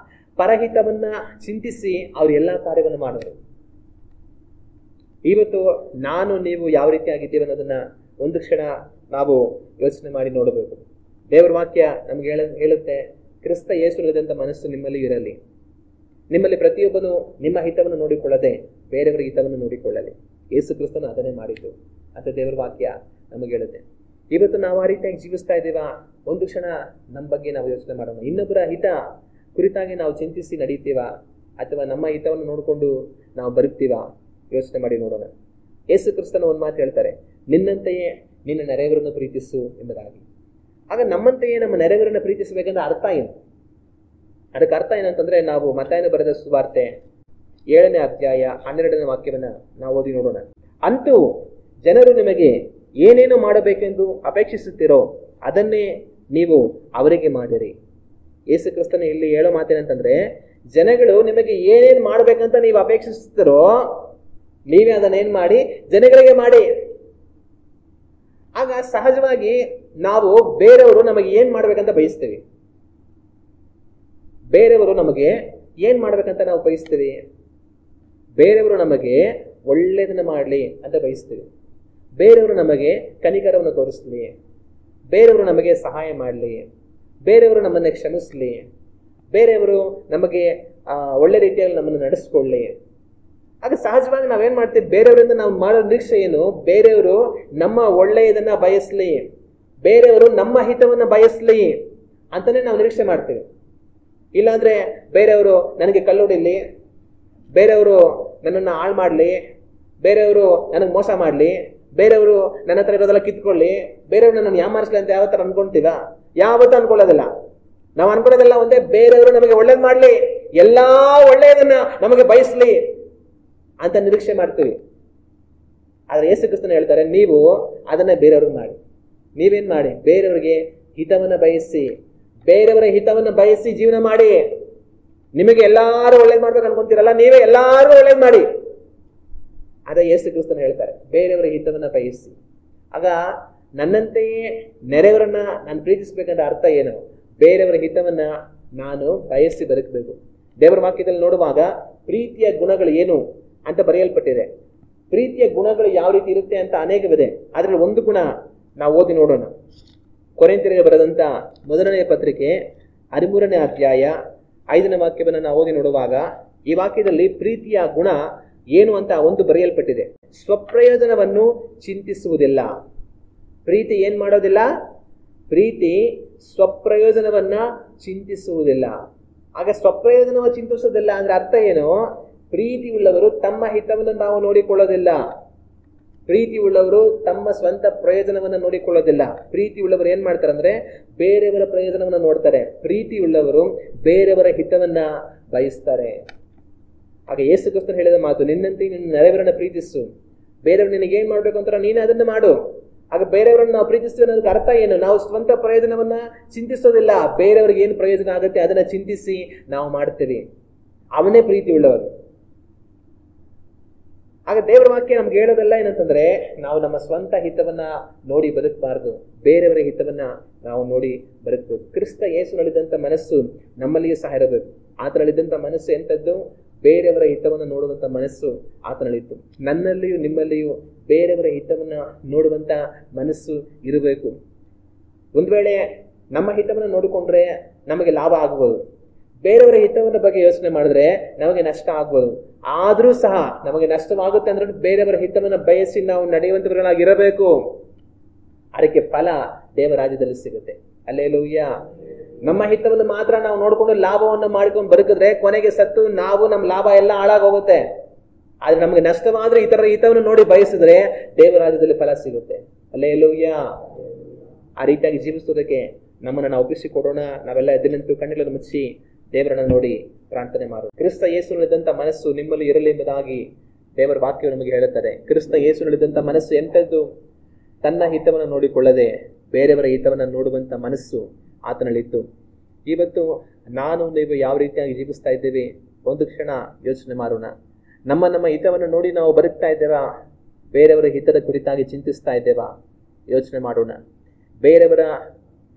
ಪರಹಿತವನ್ನ ಚಿಂತಿಸಿ ಅವ್ರು ಎಲ್ಲಾ ಕಾರ್ಯವನ್ನು ಮಾಡಿದ್ರು. ಇವತ್ತು ನಾನು ನೀವು ಯಾವ ರೀತಿ ಆಗಿದ್ದೀವಿ ಅನ್ನೋದನ್ನ ಒಂದು ಕ್ಷಣ ನಾವು ಯೋಚನೆ ಮಾಡಿ ನೋಡಬೇಕು. ದೇವರ ವಾಕ್ಯ ನಮ್ಗೆ ಹೇಳುತ್ತೆ, ಕ್ರಿಸ್ತ ಯೇಸುವಿನಂತ ಮನಸ್ಸು ನಿಮ್ಮಲ್ಲಿ ಇರಲಿ. ನಿಮ್ಮಲ್ಲಿ ಪ್ರತಿಯೊಬ್ಬನು ನಿಮ್ಮ ಹಿತವನ್ನು ನೋಡಿಕೊಳ್ಳದೆ ಬೇರೆಯವರ ಹಿತವನ್ನು ನೋಡಿಕೊಳ್ಳಲಿ. ಯೇಸು ಕ್ರಿಸ್ತನು ಅದನ್ನೇ ಮಾಡಿದ್ದು ಅಂತ ದೇವರ ವಾಕ್ಯ ನಮಗೆ ಹೇಳುತ್ತೆ. ಇವತ್ತು ನಾವು ಆ ರೀತಿಯಾಗಿ ಜೀವಿಸ್ತಾ ಇದ್ದೀವಾ? ಒಂದು ಕ್ಷಣ ನಮ್ಮ ಬಗ್ಗೆ ನಾವು ಯೋಚನೆ ಮಾಡೋಣ. ಇನ್ನೊಬ್ಬರ ಹಿತ ಕುರಿತಾಗಿ ನಾವು ಚಿಂತಿಸಿ ನಡೀತೀವಾ, ಅಥವಾ ನಮ್ಮ ಹಿತವನ್ನು ನೋಡಿಕೊಂಡು ನಾವು ಬರುತ್ತೀವಾ? ಯೋಚನೆ ಮಾಡಿ ನೋಡೋಣ. ಯೇಸು ಕ್ರಿಸ್ತನ ಒಂದು ಮಾತು ಹೇಳ್ತಾರೆ, ನಿನ್ನಂತೆಯೇ ನಿನ್ನ ನೆರೆಯವರನ್ನು ಪ್ರೀತಿಸು ಎಂಬುದಾಗಿ. ಆಗ ನಮ್ಮಂತೆಯೇ ನಮ್ಮ ನೆರೆಯವರನ್ನು ಪ್ರೀತಿಸಬೇಕಂದ್ರೆ ಅರ್ಥ ಏನು? ಅದಕ್ಕೆ ಅರ್ಥ ಏನಂತಂದ್ರೆ, ನಾವು ಮತ್ತಾಯನ ಬರೆದ ಸುವಾರ್ತೆ 7ನೇ ಅಧ್ಯಾಯ 12ನೇ ವಾಕ್ಯವನ್ನ ನಾವು ಓದಿ ನೋಡೋಣ. ಅಂತೂ ಜನರು ನಿಮಗೆ ಏನೇನು ಮಾಡಬೇಕೆಂದು ಅಪೇಕ್ಷಿಸುತ್ತೀರೋ ಅದನ್ನೇ ನೀವು ಅವರಿಗೆ ಮಾಡಿರಿ. ಯೇಸು ಕ್ರಿಸ್ತನ ಇಲ್ಲಿ ಹೇಳೋ ಮಾತೇನಂತಂದ್ರೆ, ಜನಗಳು ನಿಮಗೆ ಏನೇನು ಮಾಡ್ಬೇಕಂತ ನೀವು ಅಪೇಕ್ಷಿಸುತ್ತೀರೋ ನೀವೇ ಅದನ್ನೇನ್ ಮಾಡಿ ಜನಗಳಿಗೆ ಮಾಡಿ. ಆಗ ಸಹಜವಾಗಿ ನಾವು ಬೇರೆಯವರು ನಮಗೆ ಏನ್ ಮಾಡ್ಬೇಕಂತ ಬಯಸ್ತೀವಿ. ಬೇರೆಯವರು ನಮಗೆ ಏನ್ ಮಾಡ್ಬೇಕಂತ ನಾವು ಬಯಸ್ತೀವಿ. ಬೇರೆಯವರು ನಮಗೆ ಒಳ್ಳೆಯದನ್ನ ಮಾಡಲಿ ಅಂತ ಬಯಸ್ತೀವಿ. ಬೇರೆಯವರು ನಮಗೆ ಕನಿಕರವನ್ನು ತೋರಿಸ್ಲಿ, ಬೇರೆಯವರು ನಮಗೆ ಸಹಾಯ ಮಾಡಲಿ, ಬೇರೆಯವರು ನಮ್ಮನ್ನ ಕ್ಷಮಿಸ್ಲಿ, ಬೇರೆಯವರು ನಮಗೆ ಒಳ್ಳೆ ರೀತಿಯಲ್ಲಿ ನಮ್ಮನ್ನು ನಡೆಸ್ಕೊಳ್ಳಿ. ಆಗ ಸಹಜವಾಗಿ ನಾವೇನ್ ಮಾಡ್ತೀವಿ, ಬೇರೆಯವರಿಂದ ನಾವು ಮಾಡೋ ನಿರೀಕ್ಷೆ ಏನು, ಬೇರೆಯವರು ನಮ್ಮ ಒಳ್ಳೆಯದನ್ನ ಬಯಸ್ಲಿ, ಬೇರೆಯವರು ನಮ್ಮ ಹಿತವನ್ನ ಬಯಸ್ಲಿ ಅಂತಾನೆ ನಾವು ನಿರೀಕ್ಷೆ ಮಾಡ್ತೀವಿ. ಇಲ್ಲಾಂದ್ರೆ ಬೇರೆಯವರು ನನಗೆ ಕಲ್ಲೊಡಿಲಿ, ಬೇರೆಯವರು ನನ್ನನ್ನು ಹಾಳು ಮಾಡಲಿ, ಬೇರೆಯವರು ನನಗೆ ಮೋಸ ಮಾಡಲಿ, ಬೇರೆಯವರು ನನ್ನ ಹತ್ರ ಇರೋದೆಲ್ಲ ಕಿತ್ಕೊಳ್ಳಿ, ಬೇರೆಯವರು ನನ್ನನ್ನು ಯಾಮಾರಿಸ್ಲಿ ಅಂತ ಯಾವತ್ತರ ಅನ್ಕೊಂತೀವ? ಯಾವತ್ತೂ ಅನ್ಕೊಳ್ಳೋದಿಲ್ಲ. ನಾವು ಅನ್ಕೊಳ್ಳೋದೆಲ್ಲ ಒಂದೇ, ಬೇರೆಯವರು ನಮಗೆ ಒಳ್ಳೇದು ಮಾಡಲಿ, ಎಲ್ಲಾ ಒಳ್ಳೆಯದನ್ನ ನಮಗೆ ಬಯಸ್ಲಿ ಅಂತ ನಿರೀಕ್ಷೆ ಮಾಡ್ತೀವಿ. ಆದ್ರೆ ಯೇಸು ಕ್ರಿಸ್ತನು ಹೇಳ್ತಾರೆ, ನೀವು ಅದನ್ನ ಬೇರೆಯವ್ರಿಗೆ ಮಾಡಿ. ನೀವೇನ್ ಮಾಡಿ? ಬೇರೆಯವರಿಗೆ ಹಿತವನ್ನ ಬಯಸಿ, ಬೇರೆಯವರ ಹಿತವನ್ನ ಬಯಸಿ ಜೀವನ ಮಾಡಿ. ನಿಮಗೆ ಎಲ್ಲಾರು ಒಳ್ಳೇದ್ ಮಾಡ್ಬೇಕು ಅನ್ಕೊಂತೀರಲ್ಲ, ನೀವೇ ಎಲ್ಲಾರು ಒಳ್ಳೇದ್ ಮಾಡಿ. ಅದೇ ಯೇಸು ಕ್ರಿಸ್ತನು ಹೇಳ್ತಾರೆ, ಬೇರೆಯವರ ಹಿತವನ್ನ ಬಯಸಿ. ಆಗ ನನ್ನಂತೆಯೇ ನೆರೆಯವರನ್ನ ನಾನು ಪ್ರೀತಿಸ್ಬೇಕಂದ್ರೆ ಅರ್ಥ ಏನು? ಬೇರೆಯವರ ಹಿತವನ್ನ ನಾನು ಬಯಸಿ ಬದುಕಬೇಕು. ದೇವರ ವಾಕ್ಯದಲ್ಲಿ ನೋಡುವಾಗ ಪ್ರೀತಿಯ ಗುಣಗಳು ಏನು ಅಂತ ಬರೆಯಲ್ಪಟ್ಟಿದೆ. ಪ್ರೀತಿಯ ಗುಣಗಳು ಯಾವ ರೀತಿ ಇರುತ್ತೆ ಅಂತ ಅನೇಕವಿದೆ. ಅದರಲ್ಲಿ ಒಂದು ಗುಣ ನಾವು ಓದಿ ನೋಡೋಣ. ಕೊರಿಂಥರಿಗೆ ಬರೆದಂತ ಮೊದಲನೆಯ ಪತ್ರಿಕೆ 13ನೇ ಅಧ್ಯಾಯ 5ನೇ ವಾಕ್ಯವನ್ನು ನಾವು ಓದಿ ನೋಡುವಾಗ ಈ ವಾಕ್ಯದಲ್ಲಿ ಪ್ರೀತಿಯ ಗುಣ ಏನು ಅಂತ ಒಂದು ಬರೆಯಲ್ಪಟ್ಟಿದೆ. ಸ್ವಪ್ರಯೋಜನವನ್ನು ಚಿಂತಿಸುವುದಿಲ್ಲ. ಪ್ರೀತಿ ಏನ್ ಮಾಡೋದಿಲ್ಲ? ಪ್ರೀತಿ ಸ್ವಪ್ರಯೋಜನವನ್ನ ಚಿಂತಿಸುವುದಿಲ್ಲ. ಆಗ ಸ್ವಪ್ರಯೋಜನವ ಚಿಂತಿಸುವುದಿಲ್ಲ ಅಂದ್ರೆ ಅರ್ಥ ಏನು? ಪ್ರೀತಿ ಉಳ್ಳವರು ತಮ್ಮ ಹಿತವನ್ನು ನಾವು ನೋಡಿಕೊಳ್ಳೋದಿಲ್ಲ. ಪ್ರೀತಿ ಉಳ್ಳವರು ತಮ್ಮ ಸ್ವಂತ ಪ್ರಯೋಜನವನ್ನ ನೋಡಿಕೊಳ್ಳೋದಿಲ್ಲ. ಪ್ರೀತಿ ಉಳ್ಳವರು ಏನ್ ಮಾಡ್ತಾರೆ ಅಂದ್ರೆ ಬೇರೆಯವರ ಪ್ರಯೋಜನವನ್ನ ನೋಡ್ತಾರೆ. ಪ್ರೀತಿ ಉಳ್ಳವರು ಬೇರೆಯವರ ಹಿತವನ್ನ ಬಯಸ್ತಾರೆ. ಆಗ ಯೇಸು ಕ್ರಿಸ್ತನು ಹೇಳಿದ ಮಾತು, ನಿನ್ನಂತೆ ನಿನ್ನ ನೆರೆಯವರನ್ನ ಪ್ರೀತಿಸು, ಬೇರೆಯವರು ನಿನಗೆ ಏನ್ ಮಾಡ್ಬೇಕು ಅಂತಾರ ನೀನು ಅದನ್ನ ಮಾಡು. ಆಗ ಬೇರೆಯವರನ್ನ ನಾವು ಪ್ರೀತಿಸ್ತೀವಿ ಅನ್ನೋದಕ್ಕೆ ಅರ್ಥ ಏನು? ನಾವು ಸ್ವಂತ ಪ್ರಯೋಜನವನ್ನ ಚಿಂತಿಸೋದಿಲ್ಲ, ಬೇರೆಯವ್ರಿಗೆ ಏನು ಪ್ರಯೋಜನ ಆಗುತ್ತೆ ಅದನ್ನ ಚಿಂತಿಸಿ ನಾವು ಮಾಡ್ತೀವಿ. ಅವನೇ ಪ್ರೀತಿ ಉಳ್ಳವರು. ಆಗ ದೇವರ ವಾಕ್ಯ ನಮ್ಗೆ ಹೇಳೋದೆಲ್ಲ ಏನಂತಂದ್ರೆ, ನಾವು ನಮ್ಮ ಸ್ವಂತ ಹಿತವನ್ನ ನೋಡಿ ಬದುಕಬಾರ್ದು, ಬೇರೆಯವರ ಹಿತವನ್ನ ನಾವು ನೋಡಿ ಬದುಕಬೇಕು. ಕ್ರಿಸ್ತ ಯೇಸುನಲ್ಲಿದ್ದಂಥ ಮನಸ್ಸು ನಮ್ಮಲ್ಲಿಯೂ ಸಹ ಇರಬೇಕು. ಆತನಲ್ಲಿದ್ದಂಥ ಮನಸ್ಸು ಎಂಥದ್ದು? ಬೇರೆಯವರ ಹಿತವನ್ನು ನೋಡುವಂತ ಮನಸ್ಸು ಆತನಲ್ಲಿತ್ತು. ನನ್ನಲ್ಲಿಯೂ ನಿಮ್ಮಲ್ಲಿಯೂ ಬೇರೆಯವರ ಹಿತವನ್ನ ನೋಡುವಂತ ಮನಸ್ಸು ಇರಬೇಕು. ಒಂದ್ ವೇಳೆ ನಮ್ಮ ಹಿತವನ್ನ ನೋಡಿಕೊಂಡ್ರೆ ನಮಗೆ ಲಾಭ ಆಗ್ಬೋದು, ಬೇರೆಯವರ ಹಿತವನ್ನ ಬಗ್ಗೆ ಯೋಚನೆ ಮಾಡಿದ್ರೆ ನಮಗೆ ನಷ್ಟ ಆಗ್ಬೋದು. ಆದ್ರೂ ಸಹ ನಮಗೆ ನಷ್ಟವಾಗುತ್ತೆ ಅಂದ್ರೆ ಬೇರೆಯವರ ಹಿತವನ್ನ ಬಯಸಿ ನಾವು ನಡೆಯುವಂತವರಾಗಿರಬೇಕು. ಅದಕ್ಕೆ ಫಲ ದೇವರಾಜ್ಯದಲ್ಲಿ ಸಿಗುತ್ತೆ. ಹಲ್ಲೆಲೂಯಾ. ನಮ್ಮ ಹಿತವನ್ನು ಮಾತ್ರ ನಾವು ನೋಡ್ಕೊಂಡು ಲಾಭವನ್ನು ಮಾಡಿಕೊಂಡು ಬದುಕಿದ್ರೆ ಕೊನೆಗೆ ಸತ್ತು ನಾವು ನಮ್ಮ ಲಾಭ ಎಲ್ಲ ಹಾಳಾಗೋಗುತ್ತೆ. ಆದ್ರೆ ನಮಗೆ ನಷ್ಟವಾದ್ರೆ ಇತರರ ಹಿತವನ್ನು ನೋಡಿ ಬಯಸಿದ್ರೆ ದೇವರಾಜ್ಯದಲ್ಲಿ ಫಲ ಸಿಗುತ್ತೆ. ಹಲ್ಲೆಲೂಯಾ. ಆ ರೀತಿಯಾಗಿ ಜೀವಿಸೋದಕ್ಕೆ ನಮ್ಮನ್ನು ನಾವು ಒಪ್ಪಿಸಿಕೊಡೋಣ. ನಾವೆಲ್ಲ ಎದ್ದು ನಿಂತು ಕಣ್ಣುಗಳನ್ನು ಮುಚ್ಚಿ ದೇವರನ್ನ ನೋಡಿ ಪ್ರಾರ್ಥನೆ ಮಾಡೋಣ. ಕ್ರಿಸ್ತ ಯೇಸುನಲ್ಲಿದ್ದಂಥ ಮನಸ್ಸು ನಿಮ್ಮಲ್ಲಿ ಇರಲಿ ಎಂಬುದಾಗಿ ದೇವರ ವಾಕ್ಯವು ನಮಗೆ ಹೇಳುತ್ತದೆ. ಕ್ರಿಸ್ತ ಯೇಸುನಲ್ಲಿದ್ದಂಥ ಮನಸ್ಸು ಎಂಥದ್ದು? ತನ್ನ ಹಿತವನ್ನು ನೋಡಿಕೊಳ್ಳದೆ ಬೇರೆಯವರ ಹಿತವನ್ನು ನೋಡುವಂಥ ಮನಸ್ಸು ಆತನಲ್ಲಿತ್ತು. ಇವತ್ತು ನಾನು ನೀವು ಯಾವ ರೀತಿಯಾಗಿ ಜೀವಿಸ್ತಾ ಇದ್ದೇವೆ ಒಂದು ಕ್ಷಣ ಯೋಚನೆ ಮಾಡೋಣ. ನಮ್ಮ ಹಿತವನ್ನು ನೋಡಿ ನಾವು ಬದುಕ್ತಾ ಇದ್ದೇವಾ? ಬೇರೆಯವರ ಹಿತದ ಕುರಿತಾಗಿ ಚಿಂತಿಸ್ತಾ ಇದ್ದೇವಾ? ಯೋಚನೆ ಮಾಡೋಣ. ಬೇರೆಯವರ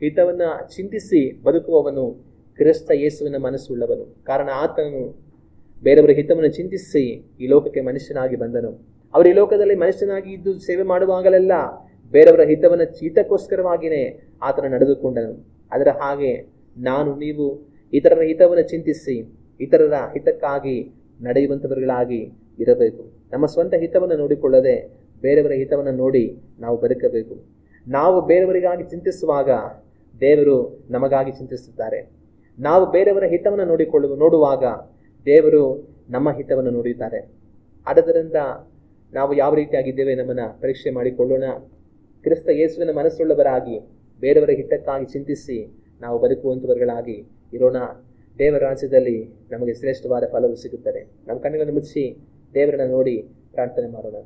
ಹಿತವನ್ನ ಚಿಂತಿಸಿ ಬದುಕುವವನು ಕ್ರಿಸ್ತ ಯೇಸುವಿನ ಮನಸ್ಸುಳ್ಳವನು. ಕಾರಣ ಆತನು ಬೇರೆಯವರ ಹಿತವನ್ನು ಚಿಂತಿಸಿ ಈ ಲೋಕಕ್ಕೆ ಮನುಷ್ಯನಾಗಿ ಬಂದನು. ಅವರು ಈ ಲೋಕದಲ್ಲಿ ಮನುಷ್ಯನಾಗಿ ಇದ್ದು ಸೇವೆ ಮಾಡುವಾಗಲೆಲ್ಲ ಬೇರೆಯವರ ಹಿತಕ್ಕೋಸ್ಕರವಾಗಿಯೇ ಆತನ ನಡೆದುಕೊಂಡನು. ಅದರ ಹಾಗೆ ನಾನು ನೀವು ಇತರರ ಹಿತವನ್ನು ಚಿಂತಿಸಿ ಇತರರ ಹಿತಕ್ಕಾಗಿ ನಡೆಯುವಂಥವರುಗಳಾಗಿ ಇರಬೇಕು. ನಮ್ಮ ಸ್ವಂತ ಹಿತವನ್ನು ನೋಡಿಕೊಳ್ಳದೆ ಬೇರೆಯವರ ಹಿತವನ್ನು ನೋಡಿ ನಾವು ಬದುಕಬೇಕು. ನಾವು ಬೇರೆಯವರಿಗಾಗಿ ಚಿಂತಿಸುವಾಗ ದೇವರು ನಮಗಾಗಿ ಚಿಂತಿಸುತ್ತಾರೆ. ನಾವು ಬೇರೆಯವರ ಹಿತವನ್ನು ನೋಡುವಾಗ ದೇವರು ನಮ್ಮ ಹಿತವನ್ನು ನೋಡುತ್ತಾರೆ. ಆದ್ದರಿಂದ ನಾವು ಯಾವ ರೀತಿಯಾಗಿದ್ದೇವೆ ನಮ್ಮನ್ನು ಪರೀಕ್ಷೆ ಮಾಡಿಕೊಳ್ಳೋಣ. ಕ್ರಿಸ್ತ ಯೇಸುವಿನ ಮನಸ್ಸುಳ್ಳವರಾಗಿ ಬೇರೆಯವರ ಹಿತಕ್ಕಾಗಿ ಚಿಂತಿಸಿ ನಾವು ಬದುಕುವಂಥವರುಗಳಾಗಿ ಇರೋಣ. ದೇವರ ರಾಜ್ಯದಲ್ಲಿ ನಮಗೆ ಶ್ರೇಷ್ಠವಾದ ಫಲವು ಸಿಗುತ್ತದೆ. ನಮ್ಮ ಕಣ್ಣುಗಳನ್ನು ಮುಚ್ಚಿ ದೇವರನ್ನ ನೋಡಿ ಪ್ರಾರ್ಥನೆ ಮಾಡೋಣ.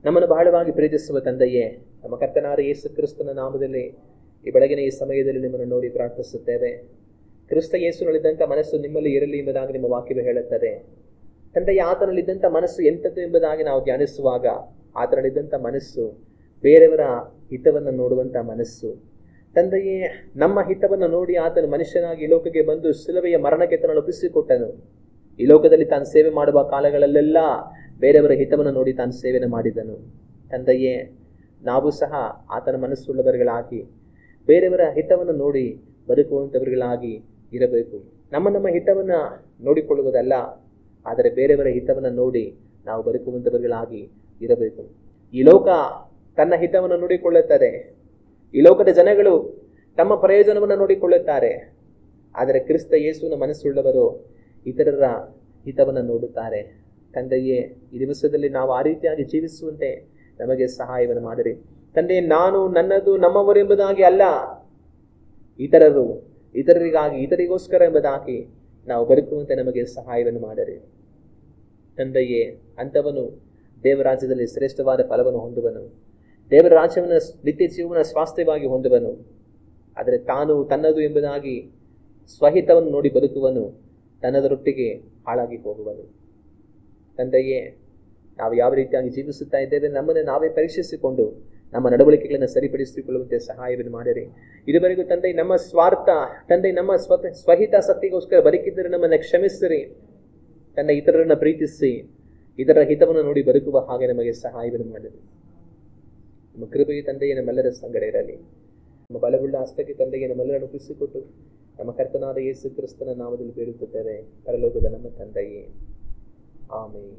ನಮ್ಮನ್ನು ಬಹಳವಾಗಿ ಪ್ರೀತಿಸುವ ತಂದೆಯೇ, ನಮ್ಮ ಕರ್ತನಾದ ಯೇಸು ಕ್ರಿಸ್ತನ ನಾಮದಲ್ಲಿ ಈ ಬೆಳಗಿನ ಈ ಸಮಯದಲ್ಲಿ ನಿಮ್ಮನ್ನು ನೋಡಿ ಪ್ರಾರ್ಥಿಸುತ್ತೇವೆ. ಕ್ರಿಸ್ತ ಯೇಸುನಲ್ಲಿದ್ದಂಥ ಮನಸ್ಸು ನಿಮ್ಮಲ್ಲಿ ಇರಲಿ ಎಂಬುದಾಗಿ ನಿಮ್ಮ ವಾಕ್ಯವೇ ಹೇಳುತ್ತದೆ. ತಂದೆಯ ಆತನಲ್ಲಿದ್ದಂಥ ಮನಸ್ಸು ಎಂಥದ್ದು ಎಂಬುದಾಗಿ ನಾವು ಧ್ಯಾನಿಸುವಾಗ ಆತನಲ್ಲಿದ್ದಂಥ ಮನಸ್ಸು ಬೇರೆಯವರ ಹಿತವನ್ನು ನೋಡುವಂಥ ಮನಸ್ಸು. ತಂದೆಯೇ, ನಮ್ಮ ಹಿತವನ್ನು ನೋಡಿ ಆತನು ಮನುಷ್ಯನಾಗಿ ಈ ಲೋಕಕ್ಕೆ ಬಂದು ಶಿಲುಬೆಯ ಮರಣಕ್ಕೆ ತನ್ನನ್ನು ಒಪ್ಪಿಸಿಕೊಟ್ಟನು. ಈ ಲೋಕದಲ್ಲಿ ತಾನು ಸೇವೆ ಮಾಡುವ ಕಾಲಗಳಲ್ಲೆಲ್ಲ ಬೇರೆಯವರ ಹಿತವನ್ನು ನೋಡಿ ತಾನು ಸೇವೆಯನ್ನು ಮಾಡಿದನು. ತಂದೆಯೇ, ನಾವು ಸಹ ಆತನ ಮನಸ್ಸುಳ್ಳವರುಗಳಾಗಿ ಬೇರೆಯವರ ಹಿತವನ್ನು ನೋಡಿ ಬದುಕುವಂಥವರುಗಳಾಗಿ ಇರಬೇಕು. ನಮ್ಮ ಹಿತವನ್ನು ನೋಡಿಕೊಳ್ಳುವುದಲ್ಲ, ಆದರೆ ಬೇರೆಯವರ ಹಿತವನ್ನು ನೋಡಿ ನಾವು ಬದುಕುವಂತವர்களಾಗಿ ಇರಬೇಕು. ಈ ಲೋಕ ತನ್ನ ಹಿತವನ್ನು ನೋಡಿಕೊಳ್ಳುತ್ತದೆ. ಈ ಲೋಕದ ಜನಗಳು ತಮ್ಮ ಪ್ರಯೋಜನವನ್ನು ನೋಡಿಕೊಳ್ಳುತ್ತಾರೆ. ಆದರೆ ಕ್ರಿಸ್ತ ಯೇಸುವಿನ ಮನಸ್ಸುಳ್ಳವರು ಇತರರ ಹಿತವನ್ನು ನೋಡುತ್ತಾರೆ. ತಂದೆಯೇ, ಈ ದಿವಸದಲ್ಲಿ ನಾವು ಆ ರೀತಿಯಾಗಿ ಜೀವಿಸುವಂತೆ ನಮಗೆ ಸಹಾಯವನ್ನು ಮಾಡಿರಿ. ತಂದೆ, ನಾನು ನನ್ನದು ನಮ್ಮವರು ಎಂಬುದಾಗಿ ಅಲ್ಲ, ಇತರರು ಇತರರಿಗಾಗಿ ಇತರಿಗೋಸ್ಕರ ಎಂಬುದಾಗಿ ನಾವು ಬದುಕುವಂತೆ ನಮಗೆ ಸಹಾಯವನ್ನು ಮಾಡಿರಿ. ತಂದೆಯೇ, ಅಂಥವನು ದೇವರಾಜ್ಯದಲ್ಲಿ ಶ್ರೇಷ್ಠವಾದ ಫಲವನ್ನು ಹೊಂದುವನು, ದೇವರ ರಾಜ್ಯವನ್ನು ನಿತ್ಯ ಜೀವನ ಸ್ವಾಸ್ಥ್ಯವಾಗಿ ಹೊಂದುವನು. ಆದರೆ ತಾನು ತನ್ನದು ಎಂಬುದಾಗಿ ಸ್ವಹಿತವನ್ನು ನೋಡಿ ಬದುಕುವನು, ತನ್ನದರೊಟ್ಟಿಗೆ ಹಾಳಾಗಿ ಹೋಗುವನು. ತಂದೆಯೇ, ನಾವು ಯಾವ ರೀತಿಯಾಗಿ ಜೀವಿಸುತ್ತಾ ಇದ್ದೇವೆ, ನಮ್ಮನ್ನು ನಾವೇ ಪರೀಕ್ಷಿಸಿಕೊಂಡು ನಮ್ಮ ನಡವಳಿಕೆಗಳನ್ನು ಸರಿಪಡಿಸಿಕೊಳ್ಳುವಂತೆ ಸಹಾಯವನ್ನು ಮಾಡಿರಿ. ಇದುವರೆಗೂ ತಂದೆ ನಮ್ಮ ಸ್ವಾರ್ಥ, ತಂದೆ ನಮ್ಮ ಸ್ವಹಿತಾಸಕ್ತಿಗೋಸ್ಕರ ಬದುಕಿದ್ದರೆ ನಮ್ಮನ್ನು ಕ್ಷಮಿಸಿರಿ. ತಂದೆ, ಇತರರನ್ನು ಪ್ರೀತಿಸಿ ಇದರ ಹಿತವನ್ನು ನೋಡಿ ಬದುಕುವ ಹಾಗೆ ನಮಗೆ ಸಹಾಯವನ್ನು ಮಾಡಿರಿ. ನಮ್ಮ ಕೃಪೆಗೆ ತಂದೆಯೇ ನಮ್ಮೆಲ್ಲರ ಸಂಗಡ ಇರಲಿ. ನಮ್ಮ ಬಲವುಳ್ಳ ಹಸ್ತಕ್ಕೆ ತಂದೆಗೆ ನಮ್ಮೆಲ್ಲರನ್ನು ಒಪ್ಪಿಸಿಕೊಟ್ಟು ನಮ್ಮ ಕರ್ತನಾದ ಯೇಸು ಕ್ರಿಸ್ತನ ನಾಮದಲ್ಲಿ ಬೇಡುತ್ತಿದ್ದೇವೆ, ಪರಲೋಕದ ನಮ್ಮ ತಂದೆಯೇ, ಆಮೆನ್.